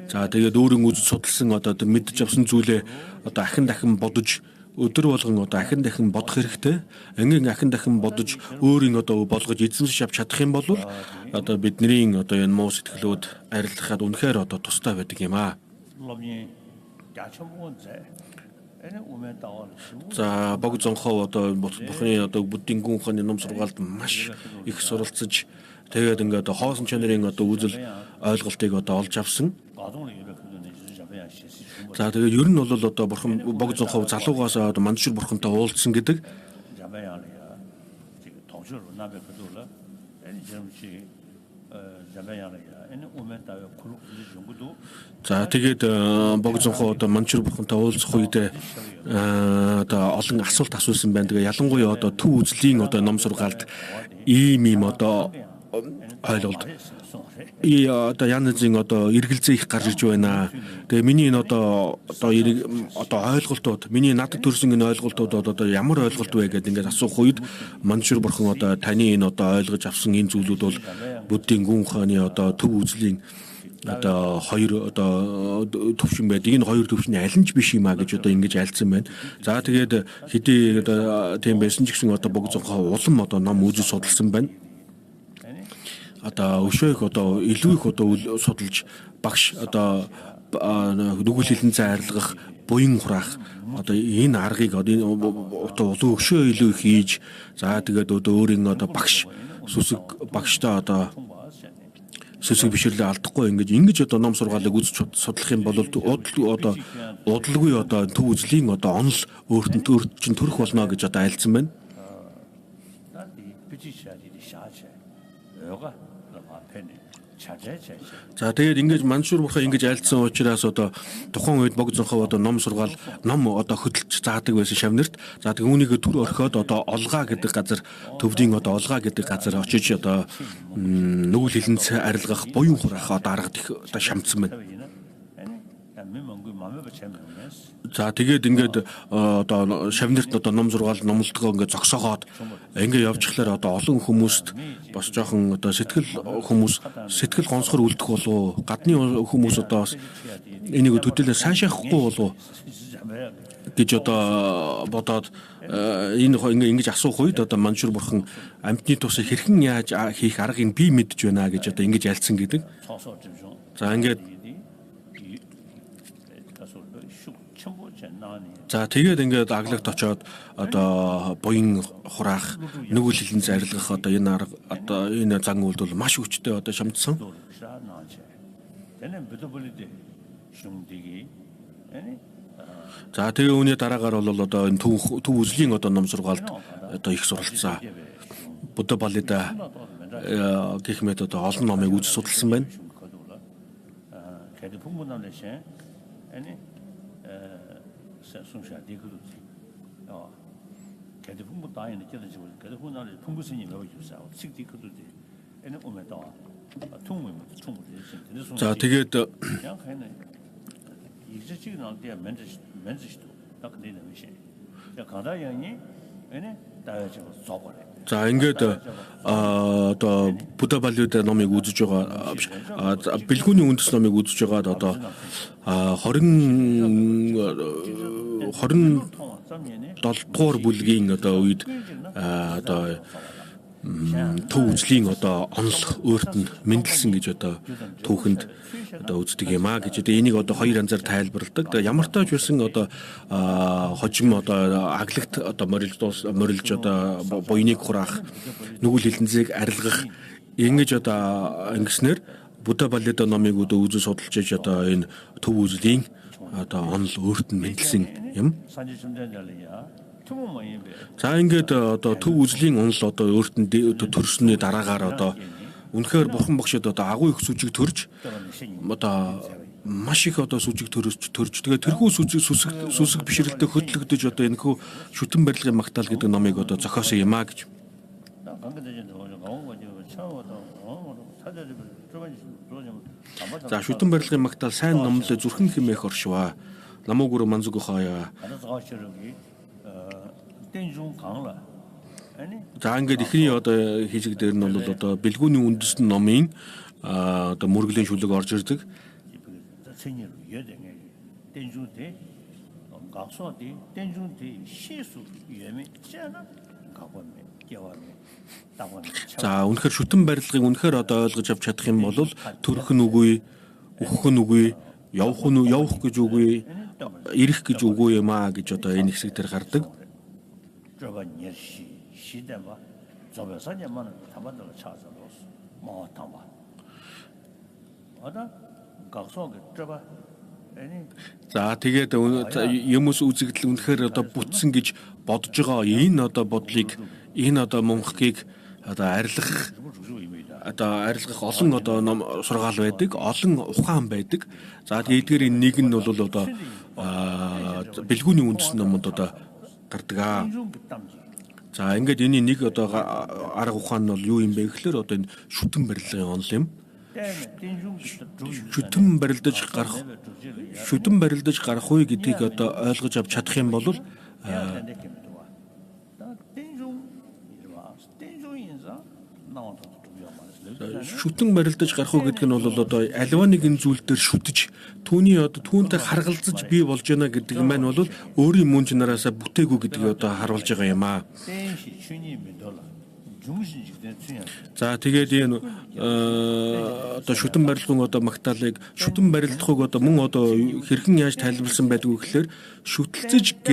За тэгээд өөрийн үзэж судалсан одоо мэдж авсан зүйлээ одоо ахин бодож өдөр болгон одоо ахин дахин бодох хэрэгтэй. Ангийн ахин дахин бодож өөрийн одоо болгож эзэмшиж авч чадах юм бол одоо бидний одоо энэ муу сэтгэлүүд арилгахад үнэхээр одоо тустай байдаг юм аа. За бог зонхоо одоо бурхны одоо буддийн гүн ухааны ном сургаалд маш их суралцж тэгээд ингээд хоосон чанарын одоо үзэл ойлголтыг одоо олж авсан. За тэгээд ер нь бол одоо бурхан бог зонхоо залуугаас одоо мандшир бурхантай уулзсан гэдэг. За тэгээд бог зонхоо одоо мандшир бурхантай уулзах үедээ одоо олон асуулт асуусан байна. Тэгээ ялангуяа одоо төв үзлийн одоо ном сургаалд ийм одоо ойлголт одоо янзын одоо эргэлзээ их гарч иж байна. Тэгээ миний энэ одоо ойлголтууд миний надад төрсэн энэ ойлголтууд одоо ямар ойлголт вэ гэдэг ингээд асуух үед мандшир бурхан одоо таны энэ одоо ойлгож авсан энэ зүйлүүд бол буддийн гүн ухааны одоо төв үзлийн одоо хоёр одоо төвшин байдаг. Энэ хоёр төвшний аль нь ч биш юм а гэж одоо ингэж альцсан байна. За тэгээд хэдий одоо тийм байсан ч гэсэн одоо бог зонхоо улам одоо ном үзэж судалсан байна. Одоо өшөөх одоо илүү их одоо судалж багш одоо нүгэл хилэн зайрлах буян хураах одоо энэ аргыг одоо улуу өшөө илүү их хийж за тэгээд одоо өөрийн одоо багш сүсэг багштай одоо сүсэг бишрлээ алдахгүй ингэж одоо ном сургаалыг үзэж судлах юм бол одоо удалгүй одоо төв үзлийн одоо онол өөртөө чинь төрөх болно гэж одоо айлцсан байна. За тэгээд ингэж мансуур бурхан ингэж айлцсан учраас одоо тухайн үед богдсонхоо одоо ном сургаал ном одоо хөдөлж заадаг байсан шавнарт. За тэгээд үүнийг төр орхиод одоо олгаа гэдэг газар төвдийн одоо олгаа гэдэг газар очиж одоо нүгэл хилэнц арилгах буян хураах одоо аргад их одоо шамдсан байна. За тэгээд ингээд одоо шавнарт одоо ном сургаал номлолтгоо ингээд зогсоогоод ингээд явжхлаар одоо олон хүмүүст бас жоохон одоо сэтгэл гонсгор үлдэх болов гадны хүмүүс одоо энийг төдийлөө сайшаахгүй болов гэж одоо бодоод энэ ингэж асуух үед одоо маншур бурхан амьтны тусыг хэрхэн яаж хийх аргыг би мэдж байна гэж одоо ингэж ялцсан гэдэг. За ингээд за тэгээд ингээд аглагт очоод одоо буян хураах нүгэл хилэнц арилгах одоо энэ арга одоо энэ зан үйлдэл маш хүчтэй одоо шамдсан. За тэгээ үүний дараагаар бол одоо энэ төв үзлийн одоо ном сургаалд одоо их суралцсан. Будда балида гэх мэт одоо олон номыг үз судалсан байна. За тэгээд за ингээд одоо Будда балида номыг үзэж байгаа бэлгүүний үндэс номыг үзэж байгаад одоо 27 дугаар бүлгийн одоо үед одоо төв үзлийн одоо онол өөрт нь мэндэлсэн гэж одоо түүхэнд одоо үздэг юм а гэж одоо энийг одоо хоёр янзаар тайлбарладаг. Тэгээ ямар тааж байсан одоо хожим одоо аглагт одоо морилж одоо буйныг хураах нүгэл хилэнцийг арилгах ингэж одоо ингэснээр Будда балида номыг одоо үзэж судалж иж одоо энэ төв үзлийн одоо онол өөрт нь мэндэлсэн юм. За ингээд одоо төв үзлийн онол одоо өөрт нь төрсөний дараагаар одоо үнэхээр бурхан багшид одоо агуу их сүжиг төрж одоо маш их одоо сүжиг төрж тэгээ тэрхүү сүсэг бишрэлтэд хөтлөгдөж одоо энэхүү шүтэн барилгын магтаал гэдэг номыг одоо зохиосон юм а гэж. За шүтэн барилгын магтаал сайн номлоо зүрхэн хэмээх оршваа. Ламуугүр манзугохоёо. За ингээд ихний одоо хийжиг дээр нь бол одоо бэлгүүний үндэс номын одоо мөргөлийн шүлэг орж ирдэг. За үнэхээр шүтэн барилгыг үнэхээр одоо ойлгож авч чадах юм бол төрөх нь үгүй, өгөх нь үгүй, явах гэж үгүй, ирэх гэж үгүй юм а гэж одоо энэ хэсэг дээр гардаг. За тэгээд юмс үзэгдэл үнэхээр одоо бүтсэн гэж бодож байгаа энэ одоо бодлыг энэ одоо мунхгийг одоо арилгах олон одоо ном сургаал байдаг, олон ухаан байдаг. За тэгээд эдгээр нэг нь бол одоо бэлгүүний үндэс номод одоо гардаг аа. За ингээд энэ нэг одоо арга ухаан нь бол юу юм бэ гэхээр одоо энэ шүтэн барилгын онол юм. Шүтэн барилдаж гарах үе гэдгийг одоо ойлгож авч чадах юм бол шүтэн барилдаж гарах уу гэдэг нь бол одоо аливаа нэгэн зүйл дээр шүтэж түүний одоо түүнтэй харгалзаж бий болж байна гэдэг маань бол өөрийн мөн чанараасаа бүтээгүй гэдгийг одоо харуулж байгаа юм аа. За тэгээд энэ одоо шүтэн барилгын одоо магтаалыг шүтэн барилдахыг одоо мөн одоо хэрхэн яаж тайлбарласан байдг вэ гэхээр шүтэлцэж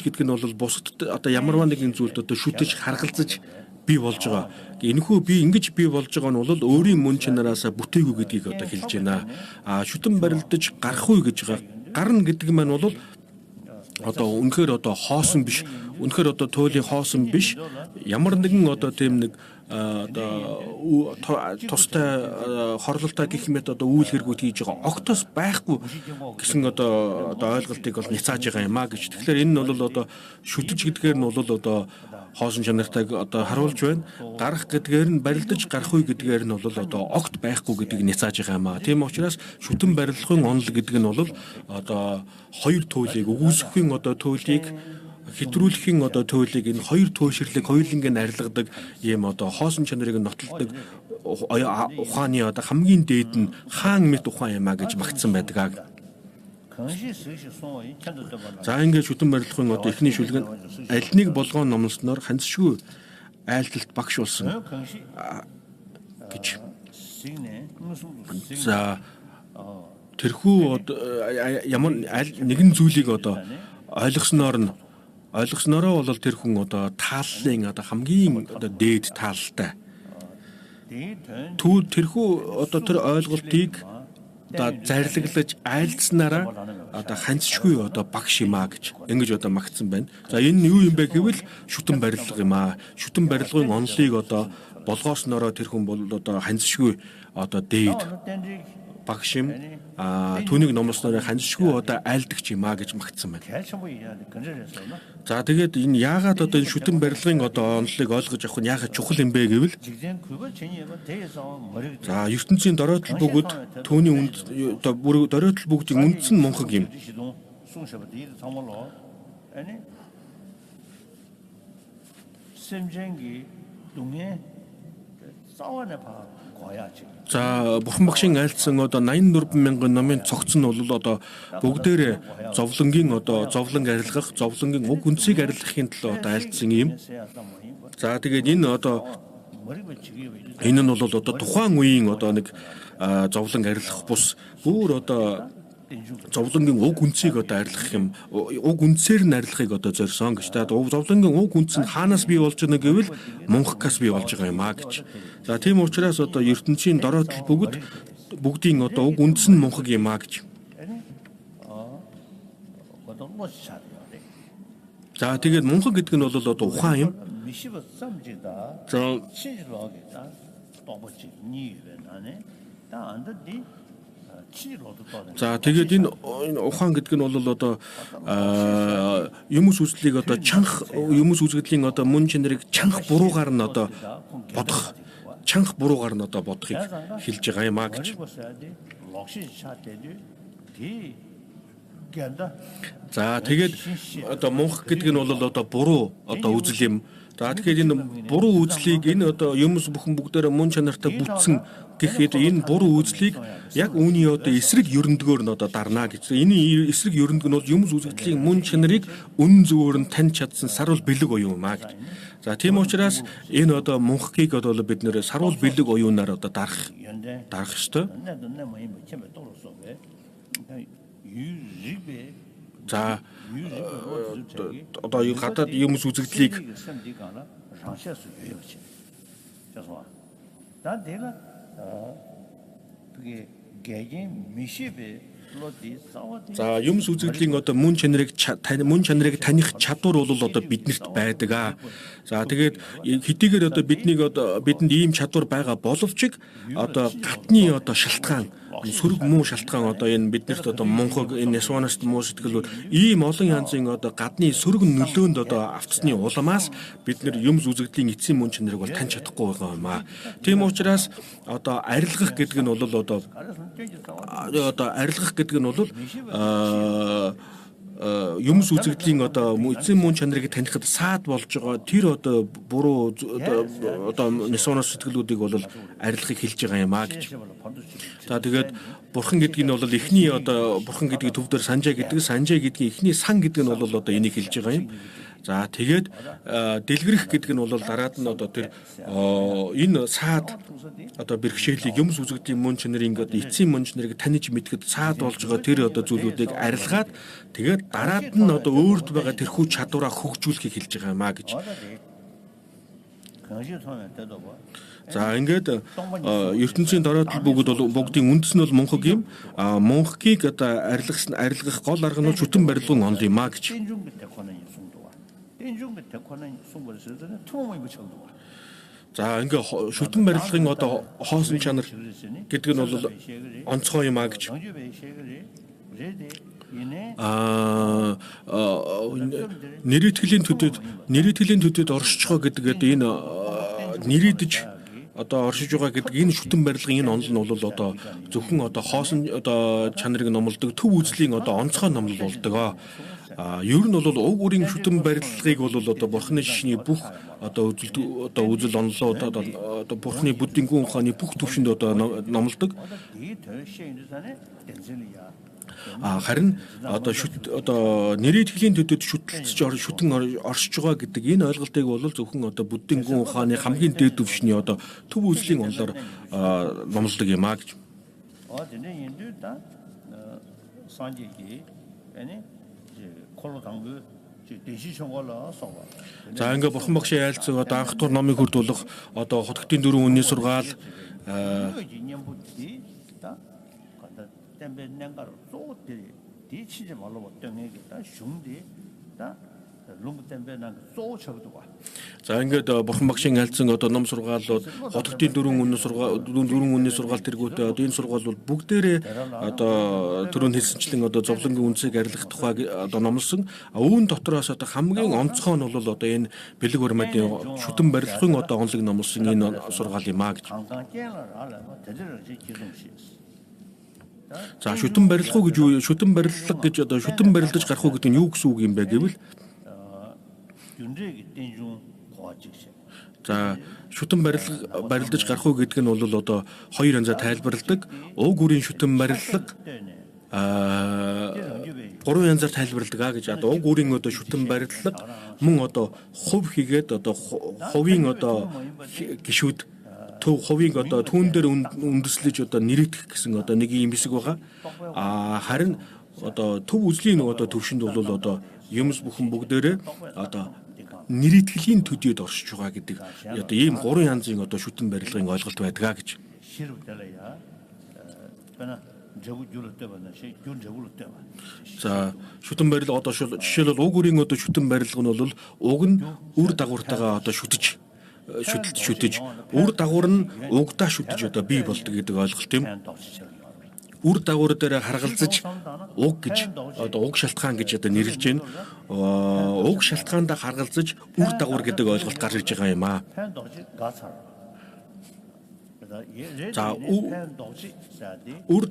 гэдэг нь бол бусад одоо ямарваа нэгэн зүйлд одоо шүтэж харгалзаж бий болж байгаа. Энэхүү би ингэж бий болж байгаа нь бол өөрийн мөн чанараасаа бүтээгүй гэдгийг одоо хэлж байна. Шүтэн барилдаж гарах үе гэж байгаа. Гарна гэдэг маань бол одоо үнэхээр одоо хоосон биш, үнэхээр одоо туйлын хоосон биш. Ямар нэгэн одоо тийм нэг одоо тустай хорлолтой гэх мэт одоо үйл хэрэгүүд хийж байгаа огтос байхгүй гэсэн одоо ойлголтыг бол няцааж байгаа юм а гэж. Тэгэхээр энэ нь бол одоо шүтэж гэдгээр нь бол одоо хоосон чанартайг одоо харуулж байна. Гарах гэдгээр нь барилдаж гарах үе гэдгээр нь бол одоо огт байхгүй гэдгийг няцааж байгаа юм а. Тийм учраас шүтэн барилгын онол гэдэг нь бол одоо хоёр туйлыг өгөөсөхийн одоо туйлыг хэтрүүлэхийн одоо туйлыг энэ хоёр туйшрлыг хоёуланг нь арилгадаг ийм одоо хоосон чанарыг нотолдог ухааны одоо хамгийн дээд нь хаан мэт ухаан юм а гэж магтсан байдаг. За ингээд шүтэн барилгын одоо эхний шүлэг нь аль нэг болгоон номлосноор хандсшгүй айлталт багш болсон гэж. За тэрхүү ямар нэгэн зүйлийг одоо ойлгоснороо бол тэр хүн одоо тааллын одоо хамгийн одоо дээд таалтай. Тэрхүү одоо тэр ойлголтыг одоо зарлаглаж айлдснараа одоо хандсшгүй одоо багш юм а гэж ингэж одоо магтсан байна. За энэ нь юу юм бэ гэвэл шүтэн барилга юм а. Шүтэн барилгын онолыг одоо болгоосноороо тэр хүн бол одоо хандсшгүй одоо дээд багш юм түүнийг номлосноор хандсшгүй одоо айлдагч юм а гэж магтсан байна. За тэгээд энэ яагаад одоо энэ шүтэн барилгын одоо онолыг ойлгож авах нь яагаад чухал юм бэ гэвэл за ертөнцийн доройтол бүгд түүний одоо бүр доройтол бүгдийн үндсэн мунхаг юм. За бурхан багшийн айлдсан одоо 84 мянган номын цогц нь бол одоо бүгдээрээ зовлонгийн одоо зовлон арилгах, зовлонгийн уг үнцийг арилгахын төлөө одоо айлдсан юм. За тэгээд энэ нь бол одоо тухайн үеийн одоо нэг зовлон арилгах бус бүр одоо зовлонгийн уг үнцийг одоо арилгах юм. Уг үнцээр нь арилгахыг одоо зорьсон гэж. Тэгээд зовлонгийн уг үнц нь хаанаас бий болж байгаа гэвэл мунхагаас бий болж байгаа юм а гэж. За тийм учраас одоо ертөнцийн дороотол бүгдийн одоо уг үнц нь мунхаг юм а гэж. За тэгээд мунхаг гэдэг нь бол одоо ухаан юм. За тэгээд энэ ухаан гэдэг нь бол одоо юмс үзлийг одоо чанх юмс үзэгдлийн одоо мөн чанарыг чанх буруугаар нь одоо бодох бодохыг хэлж байгаа юм а гэж. За тэгээд одоо мунхаг гэдэг нь бол одоо буруу одоо үзэл юм. За тэгэхээр энэ буруу үзлийг энэ одоо юмс бүхэн бүгдээрээ мөн чанартай бүтсэн гэхэд энэ буруу үзлийг яг үүний одоо эсрэг ерөндгөөр нь одоо дарна гэж. Энэ эсрэг ерөндөг нь бол юмс үзэгдлийн мөн чанарыг үнэн зөвөөр нь таньж чадсан сарвал бэлэг оюун юм а гэж. За тийм учраас энэ одоо мунхгийг одоо бид нэр сарвал бэлэг оюунаар одоо дарах ёстой. За одоо гадаад юмс үзэгдлийг за юмс үзэгдлийн одоо мөн чанарыг таних чадвар бол одоо биднэрт байдаг аа. За тэгээд хэдийгээр одоо бидэнд ийм чадвар байгаа боловч одоо гатны одоо шалтгаан сөрөг муу шалтгаан одоо энэ биднэрт одоо мунхаг энэ ясванаас муу сэтгэлүүд ийм олон янзын одоо гадны сөрөг нөлөөнд одоо автсны уламаас бид нэр юмс үзэгдлийн эцсийн мөн чанарыг бол таньж чадахгүй байгаа юм аа. Тийм учраас одоо арилгах гэдэг нь бол одоо арилгах гэдэг нь бол юмс үзэгдлийн одоо эцсийн мөн чанарыг танихад саад болж байгаа тэр одоо буруу одоо ясванаас сэтгэлүүдийг бол арилгахыг хэлж байгаа юм аа гэж. За тэгээд бурхан гэдэг нь бол эхний одоо бурхан гэдгийг төвдөр санжаа гэдгийг эхний сан гэдэг нь бол одоо энийг хэлж байгаа юм. За тэгээд дэлгэрэх гэдэг нь бол дараад нь одоо тэр энэ саад одоо бэрхшээлийг юмс үзэгдлийн мөн чанарын одоо эцсийн мөн чанарыг таних мэдхэд саад болж байгаа тэр одоо зүйлүүдийг арилгаад тэгээд дараад нь одоо өөрт байгаа тэрхүү чадвараа хөгжүүлэхийг хэлж байгаа юм а гэж. За ингээд ертөнцийн дороотол бүгдийн үндэс нь бол мунхаг юм. Мунхгийг одоо арилгах гол арга нь шүтэн барилгын онол юм а гэж. За ингээ шүтэн барилгын одоо хоосон чанар гэдэг нь бол онцгой юм а гэж. Нэрийтгэлийн төдөд оршиж байгаа гэдэг энэ нэрийдэж одоо оршиж байгаа гэдэг энэ шүтэн барилгын энэ онол нь бол одоо зөвхөн одоо хоосон одоо чанарыг номлодог төв үзлийн одоо онцгой номлол болдог. Ер нь бол уг үрийн шүтэн барилгыг бол одоо бурхны шишний бүх одоо үзэл онолоо одоо бурхны буддийн гүн ухааны бүх төвшөнд одоо номлодог. Харин одоо нэрийтгэлийн төдөд шүтэлцэж шүтэн оршиж байгаа гэдэг энэ ойлголтыг бол зөвхөн одоо буддийн гүн ухааны хамгийн дээд төвшний одоо төв үзлийн онолоор номлодог юм а гэж. За ингээ бурхан багшийн айлцаг одоо анх тур номыг хүрдүүлэх одоо хотготын 4 үнний сургаал За ингээд бурхан багшийн айлцсан одоо ном сургаалууд хотготын 4 үнний сургаал тэргүүтээ одоо энэ сургаал бол бүгдээрээ одоо түрүүн хэлсэнчлэн одоо зовлонгийн үнцийг арилгах тухай одоо номлосон. Үүн дотроос одоо хамгийн онцгой нь бол одоо энэ бэлэг баримтын шүтэн барилгын одоо онолыг номлосон энэ сургаал юм а гэж. За шүтэн барилгуу гэж юу? Шүтэн барилга гэж одоо шүтэн барилдаж гарах уу гэдэг нь юу гэсэн үг юм бэ гэвэл за шүтэн барилдаж гарах уу гэдэг нь бол одоо хоёр янзаар тайлбарладаг. Уг үрийн шүтэн барилга гурван янзаар тайлбарладаг гэж. Одоо уг үрийн одоо шүтэн барилга мөн одоо хувь хийгээд одоо хувийн одоо гişүүд төв хувийг одоо түүн дээр үндэслэж одоо нэрийдэх гэсэн одоо нэг юм хэсэг байгаа. Харин одоо төв үзлийн одоо төвшөнд бол одоо юмс бүхэн бүгдээрээ одоо нэрийтгэлийн төдийд оршиж байгаа гэдэг одоо ийм гурван янзын одоо шүтэн барилгын ойлголт байдаг гэж. За шүтэн барилга одоо жишээлбэл уг үрийн одоо шүтэн барилга нь бол уг нь үр дагавартайгаа одоо шүтэж үр дагавар нь угдаа шүтэж одоо бий болдог гэдэг ойлголт юм. Үр дагавар дээр харгалзаж уг гэж одоо уг шалтгаан гэж одоо нэрлэж байна. Уг шалтгаандаа харгалзаж үр дагавар гэдэг ойлголт гарч иж байгаа юм аа. За үр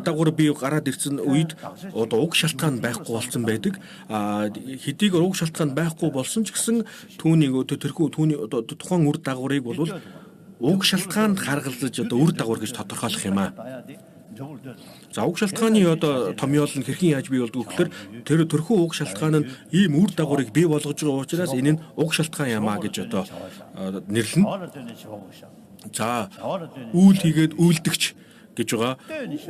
дагавар бий гараад ирсэн үед одоо уг шалтгаан байхгүй болсон байдаг. Хэдийгээр уг шалтгаан байхгүй болсон ч гэсэн түүний тухайн үр дагаврыг бол уг шалтгаанд харгалзаж одоо үр дагавар гэж тодорхойлох юм аа. За уг шалтгааны одоо томьёол нь хэрхэн яаж бий болдог гэхээр тэр төрхөө уг шалтгаан нь ийм үр дагаврыг бий болгож байгаа учраас энэ нь уг шалтгаан юм аа гэж одоо нэрлэнэ. За үйл хийгээд үйлдэгч гэж байгаа.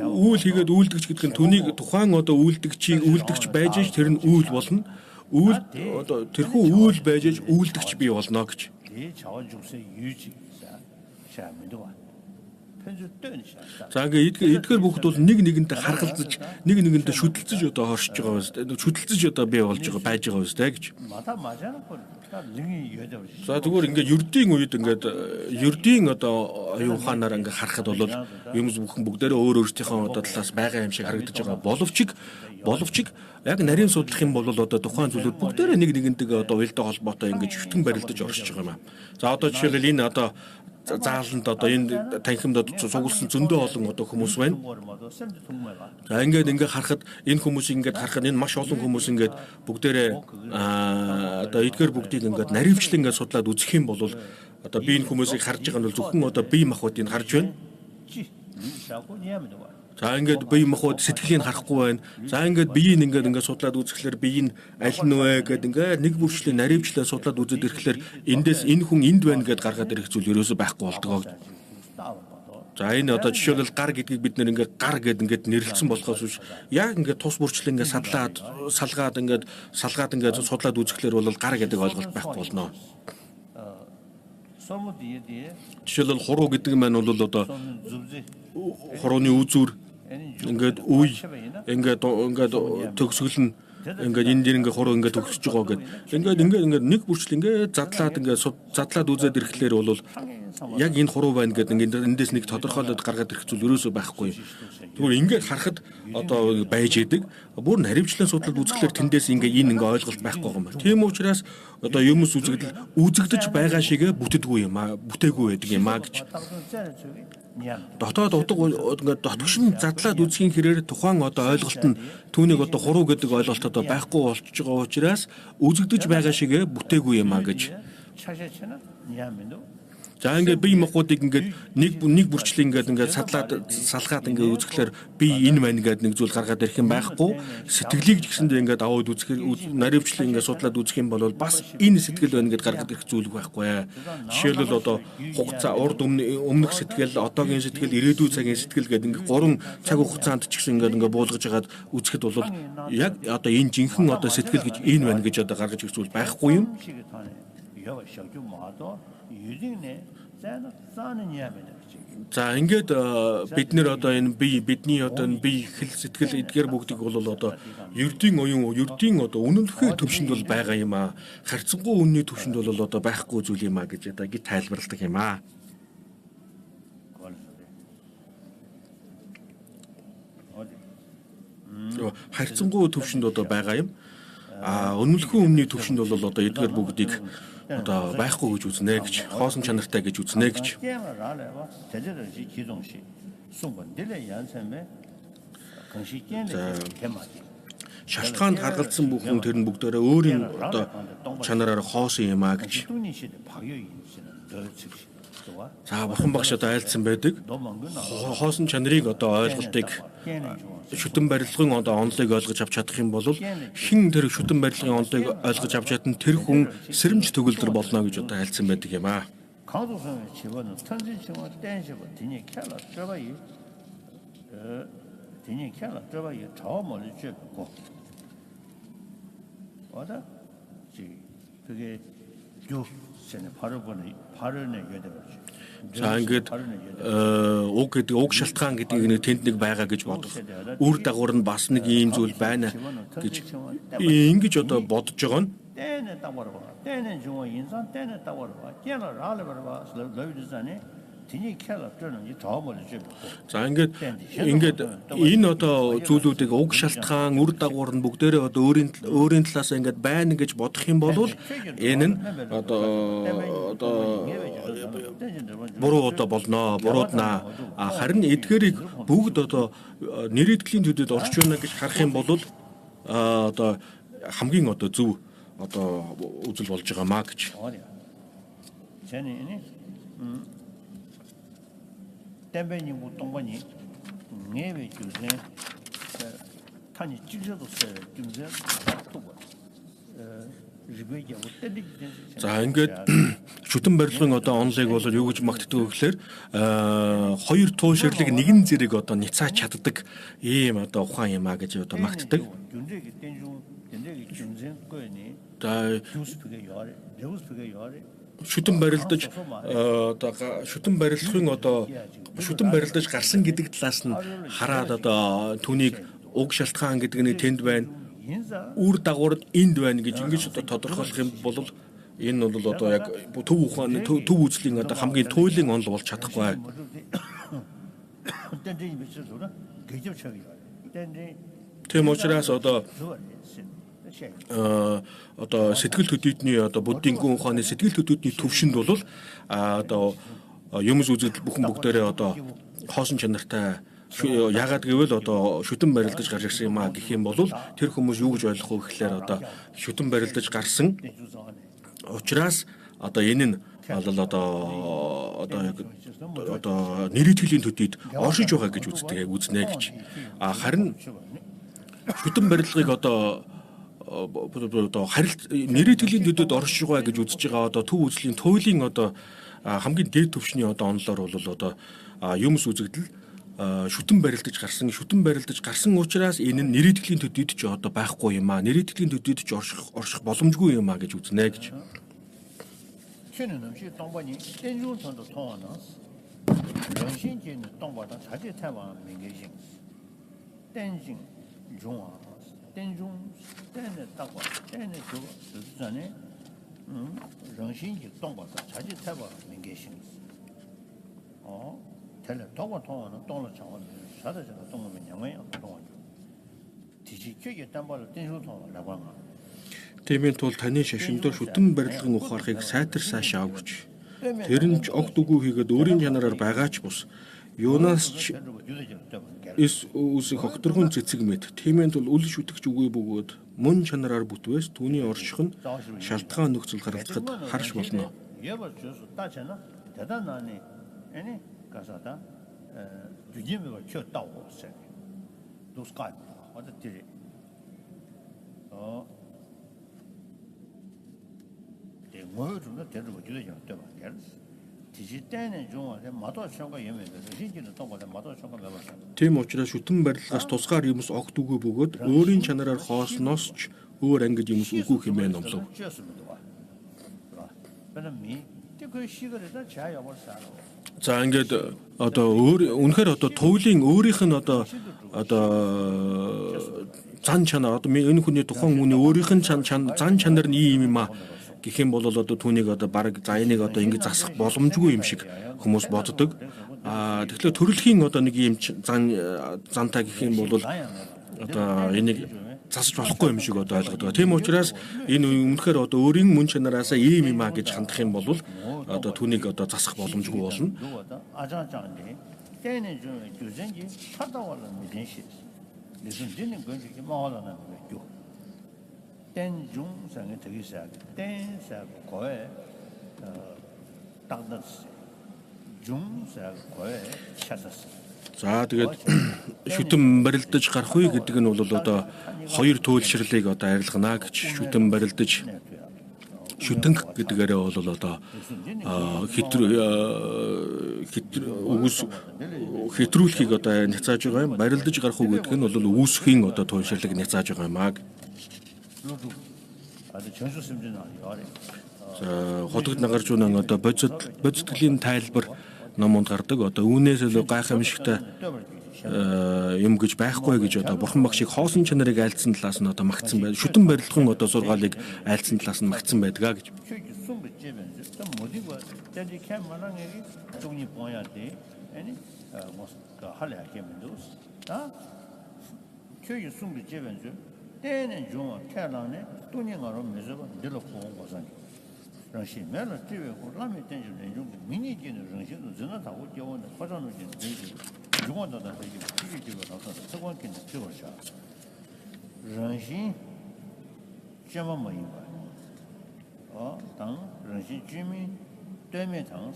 Үйл хийгээд үйлдэгч гэдэг нь түүнийг тухайн одоо үйлдэгч байж ш тэр нь үйл болно. Үйл одоо тэрхүү үйл байж ш үйлдэгч бий болно гэж. За ингээ эдгээр бүхд бол нэг нэгэнтэй харгалзаж нэг нэгэндээ шүтэлцэж одоо хоршиж байгаа байна. Шүтэлцэж одоо бий болж байгаа байж байгаа байна гэж. За зүгээр ингээ ердийн үед ингээд ердийн одоо оюун ухаанаар ингээ харахад бол юмс бүхэн бүгдээрээ өөрсдийнхөө одоо талаас байгаа юм шиг харагдаж байгаа. Боловч яг нарийн судлах юм бол одоо тухайн зүйлүүд бүгдээрээ нэг нэгэнтэйгээ одоо уялдаа холбоотой ингээ шүтэн барилдаж оршиж байгаа юм. За одоо жишээлбэл энэ одоо зааланд одоо энэ танхимд сугулсан зөндөө олон одоо хүмүүс байна. За ингээ харахад энэ хүмүүсийг ингээ харахад энэ маш олон хүмүүс ингээ бүгдээрээ одоо эдгээр бүгдийг ингээ наривчлан ингээ судлаад үзэх юм бол одоо би энэ хүмүүсийг харж байгаа нь бол зөвхөн одоо бие махбодыг харж байна. За ингээд бие махбод сэтгэлийг харахгүй байна. За ингээд биеийг ингээд судлаад үзэхлээр бие нь аль нь вэ гэдэг ингээд нэг бүрчлээ наривчлаа судлаад үзээд ирэхлээр эндээс энэ хүн энд байна гэд гаргаад ирэх зүйл ерөөсөй байхгүй болдгоо. За энэ одоо жишээлбэл гар гэдгийг бид нэр ингээд гар гэд ингээд нэрлэлсэн болохоос биш. Яг ингээд тус бүрчлээ ингээд салгаад ингээд судлаад үзэхлээр бол гар гэдэг ойлголт байхгүй болно. Жишээлбэл хуруу гэдэг маань бол одоо хурууны үзүр ингээд үе ингээд төгсгөл нь ингээд энэ дэр ингээд хуруу ингээд төгсөж байгаа гэд ингээд нэг бүрчлэн ингээд задлаад үзээд ирэхлээр бол яг энэ хуруу байна гэдэг ингээд эндээс нэг тодорхойлоод гаргаад ирэх зүйл ерөөсөө байхгүй. Тэгвэл ингээд харахад одоо байж идэг. Бүр наривчлан судлаад үзэхлээр тэндээс ингээд энэ ойлголт байхгүй юм байна. Тийм учраас одоо юмс үзэгдэж байгаа шигээ бүтдэггүй юм аа, бүтээгүй байдаг юм аа гэж. Дотоод ингээд дотгошин задлаад үзхийн хэрээр тухайн одоо ойлголт нь түүнийг одоо хуруу гэдэг ойлголт одоо байхгүй болчихж байгаа учраас үзэгдэж байгаа шигээ бүтээгүй юм аа гэж. За ингээд бие махбодыг ингээд нэг бүрчлэн ингээд салгаад ингээд үзэхлээр би энэ байна гэдэг нэг зүйл гаргаад ирэх юм байхгүй. Сэтгэлийг ч гэсэндээ ингээд аваад үзэхээр наривчлан ингээд судлаад үзэх юм бол бас энэ сэтгэл байна гэдээ гаргаад ирэх зүйл байхгүй. Жишээлбэл одоо хугацаа урд өмнөх сэтгэл, одоогийн сэтгэл, ирээдүйн цагийн сэтгэл гэдэг ингээд 3 цаг хугацаанд ч гэсэн ингээд буулгаж хагаад үзэхэд бол яг одоо энэ жинхэнэ одоо сэтгэл гэж энэ байна гэж одоо гаргаж ирэх зүйл байхгүй юм. За ингээд бид нэр одоо энэ бидний одоо энэ бие хэл сэтгэл эдгээр бүгдийг бол одоо ердийн одоо үнэнлэхээ төвшөнд бол байгаа юм аа. Харьцангуй үнний төвшөнд бол одоо байхгүй зүйл юм аа гэж одоо ги тайлбарладаг юм аа. Харьцангуй төвшөнд одоо байгаа юм. Үнэнлэхээ үнний төвшөнд бол одоо эдгээр бүгдийг одоо байхгүй гэж үзнэ гэж, хоосон чанартай гэж үзнэ гэж. Шалтгаанд харгалзсан бүхэн тэр нь бүгдээрээ өөрийн одоо чанараар хоосон юм аа гэж. За бурхан багш одоо айлдсан байдаг. Хоосон чанарыг одоо ойлголтыг шүтэн барилгын одоо онолыг ойлгож авч чадах юм бол хэн тэр шүтэн барилгын онолыг ойлгож авч чадсан тэр хүн сэрэмж төгөлдөр болно гэж одоо айлдсан байдаг юм аа. За ингээд уг шалтгаан гэдэг нэг тэнд нэг байгаа гэж бодох. Үр дагавар нь бас нэг ийм зүйл байна гэж ингэж одоо бодож байгаа нь. За ингээд энэ одоо зүйлүүдийг уг шалтгаан, үр дагавар нь бүгдээрээ одоо өөрийн талаас ингээд байна гэж бодох юм бол энэ нь одоо буруу одоо болно, бурууднаа. Харин эдгээрийг бүгд одоо нэрийтгэлийн төдөд орж байна гэж харах юм бол одоо хамгийн одоо зөв одоо үзэл болж байгаа маа гэж. 댐베니 무동거니 네베 주세 타니 찌저도 세 주세 За ингээд шүтэн барилгын одоо онлыг бол юу гэж магтдаг вэ гэхээр хоёр тууширлыг нэгэн зэрэг одоо ницааж чаддаг ийм одоо ухаан юм а гэж одоо магтдаг. Шүтэн барилдаж одоо шүтэн барилгын одоо шүтэн барилдаж гарсан гэдэг талаас нь хараад одоо түүнийг уг шалтгаан гэдэг нь тэнд байна. Үр дагавар энд байна гэж ингэж одоо тодорхойлох юм бол энэ бол одоо яг төв ухааны төв үзлийн одоо хамгийн туйлын онол болж чадахгүй. Тийм учраас одоо сэтгэл хөдлөлтний одоо буддийн гүн ухааны сэтгэл хөдлөлтний төвшөнд бол одоо юмс үзэгдэл бүхэн бүгдээрээ одоо хоосон чанартай яагаад гэвэл одоо шүтэн барилдаж гарч ирсэн юм а гэх юм бол тэр хүмүүс юу гэж ойлгох вэ гэхээр одоо шүтэн барилдаж гарсан учраас одоо энэ нь одоо нэрийтгэлийн төдийд оршиж байгаа гэж үзнэ гэж. Харин шүтэн барилгыг одоо харилт нэрийтгэлийн төдөд оршиж байгаа гэж үзэж байгаа одоо төв үзлийн туйлын одоо хамгийн дээд түвшний одоо онолоор бол одоо юмс үзэгдэл шүтэн барилдаж гарсан учраас энэ нь нэрийтгэлийн төдийд ч одоо байхгүй юм а. Нэрийтгэлийн төдийд ч орших боломжгүй юм а гэж үзнэ гэж. 땡중 땡에 딱와 땡에 저거 전에 정신이 동거다 자기 태바 민계신 텔레 동거 통하는 동로 차원 사다자가 동거면 양해야 동거 뒤지게 담발을 땡중 통하라고 하나 Тиймээс тул таны шашин дээр шүтэн барилгын ухаарахыг сайтарсаашаа өгч. Тэр нь ч огт үгүй хийгээд өөрийн чанараар байгаач бус. Юунаас ч үсэх огторгон цэцэг мэд. Тиймээс тул үл шүтгч үгүй бөгөөд мөн чанараар бүтвээс түүний орших нь шалтгаан нөхцөл гаргахад харж болно. 뭐를 대로 주제 좀 돼. 디지털의 중앙에 마도 쇼가 예매돼. 신기는 동거에 마도 쇼가 매번. Тийм учраас шүтэн барилгаас тусгаар юмс огт үгүй бөгөөд өөрийн чанараар хоосноос ч өөр ангид юмс үгүй хэмээн номлов. За ингээд одоо үнэхээр одоо төвлийн өөрийнх нь одоо зан чанар одоо энэ хүний тухайн хүний өөрийнх нь зан чанар нь ийм юм аа гэх юм бол одоо түүнийг одоо баг за энийг одоо ингэ засах боломжгүй юм шиг хүмүүс боддог. Тэгэхээр төрөлхийн одоо нэг юм зантай гэх юм бол одоо энийг засаж болохгүй юм шиг одоо ойлгодог. Тийм учраас энэ үнэхээр одоо өөрийн мөн чанараасаа ийм юм аа гэж хандах юм бол одоо түүнийг одоо засах боломжгүй болно. 땡 중상에 되게 시작 땡사 거에 딱났어 중사 거에 찼었어. За тэгээд шүтэн барилдаж гарах үе гэдэг нь бол одоо хоёр туйлшрлыг одоо арилгана гэж шүтэн барилдаж шүтэнх гэдгээрээ бол одоо хэтрүүлэхийг одоо няцааж байгаа юм. Барилдаж гарах үе гэдэг нь бол үүсхийн одоо туйлшрлыг няцааж байгаа юм аа. За хотод нагарч унаа одоо бодитглийн тайлбар номонд гардаг одоо үүнээс л гайхамшигтай юм гэж байхгүй гэж одоо бурхан багшийг хоосон чанарыг айлцсан талаас нь одоо магтсан байд. Шүтэн барилгын одоо сургаалыг айлцсан талаас нь магтсан байдгаа гэж. 때는 좀 태어나네 돈이가로 매서가 늘어 보는 거잖아. 정신 매를 뛰고 라면 땡주는 좀 미니기는 정신도 전화하고 겨우는 화장을 좀 되지. 중원도다 되게 피기지고 나서 서관기는 들어오셔. 정신 제만 뭐인 거야. 당 정신 주민 때문에 당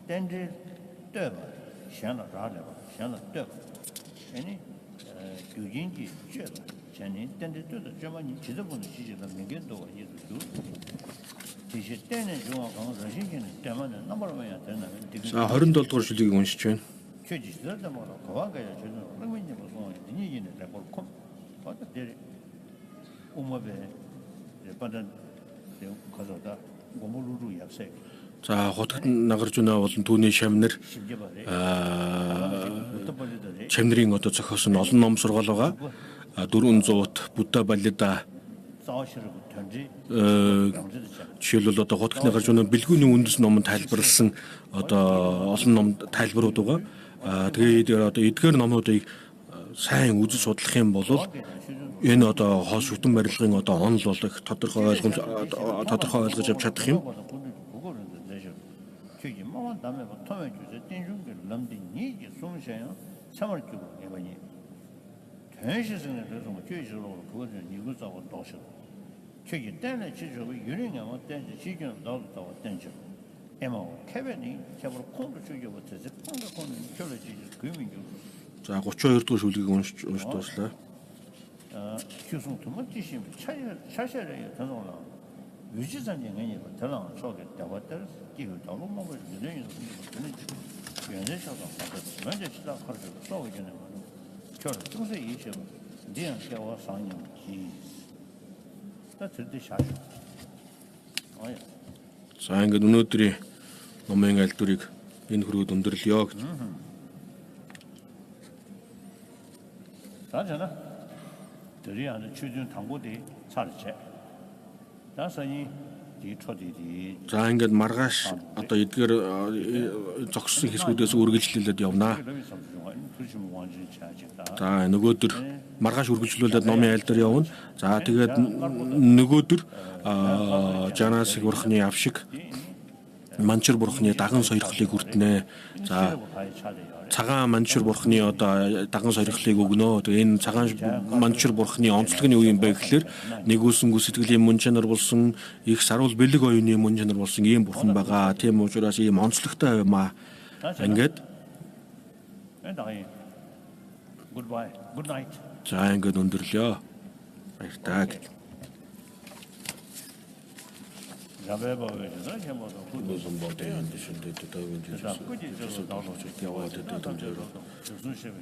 땡지 때봐.想了啥了？想了对。아니 교진기 죄다. 전에 땡들도 저만이 지도보는 지지가 민견도가 있어도 지시 때는 중앙 정신기는 때문에 넘어가야 되나. 자 27 дугаар шүлгийг уншиж байна. 최지스도 뭐 거와가야 저는 얼마인지 무슨 얘기는 내가 kom 어때 우마베 반단 가서다 고물루루 약세. За хотод нагарч унаа болон түүний шамнар чамнарын одоо зохиосон олон ном сургаал байгаа. 400-т Будда балида жишээлбэл одоо хотод нагарч унаа бэлгүүний үндэс номонд тайлбарласан одоо олон ном тайлбарууд байгаа. Тэгээд одоо эдгээр номуудыг сайн үзэж судлах юм бол энэ одоо хоол шүтэн барилгын одоо онол болох тодорхой ойлгож авч чадах юм. 다음에 보통은 주제 땡중들 남들이 이게 숨쉬어요. 참을 주고 이번이 전시생에 대해서 뭐 교육으로 그거는 이것하고 도셔. 저기 때는 지적이 유령하고 땡지 지금 나도 땡지. 에모 케빈이 제대로 콘도 주고 못해서 콘도 결례지 그민주. 자 32 дугаар шүлгийг уншиж дуслаа. 교수 두 번째 심 차셔야 되는 유지산이 아니고 대랑 속에 대화들 기후 달로 먹을 유행이 되는 연애셔서 먼저 시작하고 또 이제는 저를 평소에 이제 니한 개와 상님 기 다들듯이 하죠. За ингээд өнөөдрийн номын альдурыг энэ хүрээд өндөрлөё гэж. 자잖아. 들이하는 추준 당고대 살체. 다서니 뒤초디디. За ингээд маргааш одоо эдгээр зогссон хэсгүүдээс үргэлжлүүлээд явнаа. За нөгөөдөр маргааш үргэлжлүүлээд номын айл дээр явна. За тэгээд нөгөөдөр жанаас бурхны авшиг манчир бурхны даган сойрхлыг хүртнэ. За цагаан манчир бурхны одоо даган сойрхлыг өгнө. Тэгээ энэ цагаан манчир бурхны онцлог нь юу юм бэ гэхээр нэгүүлсэнгүй сэтгэлийн мөн чанар болсон, их сарвал бэлэг оюуны мөн чанар болсон ийм бурхан байгаа. Тийм учраас ийм онцлогтой юмаа. Ингээд Goodbye. Good night. за ингээд өндөрлөө. Баяртай гэж. 무슨 모델인데 신데도 더윈지 그래서 나오죠. 야와도 되던데로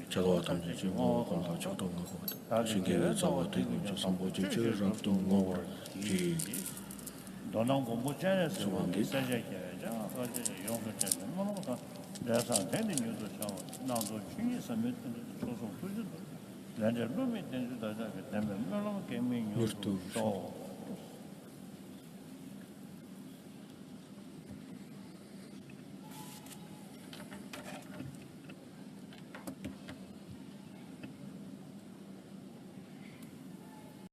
자와 담지 뭐 건다 저도 거고 신경을 잡아 되고 저 선보지 저랑도 뭐 기. 너는 공부 잘해서 사자게 자 어제 용서잖아. 뭐가 내가 되는 뉴스 저 나도 중이 서면 소소 풀도. 내가 룸에 된다 되면 너무 개명이 또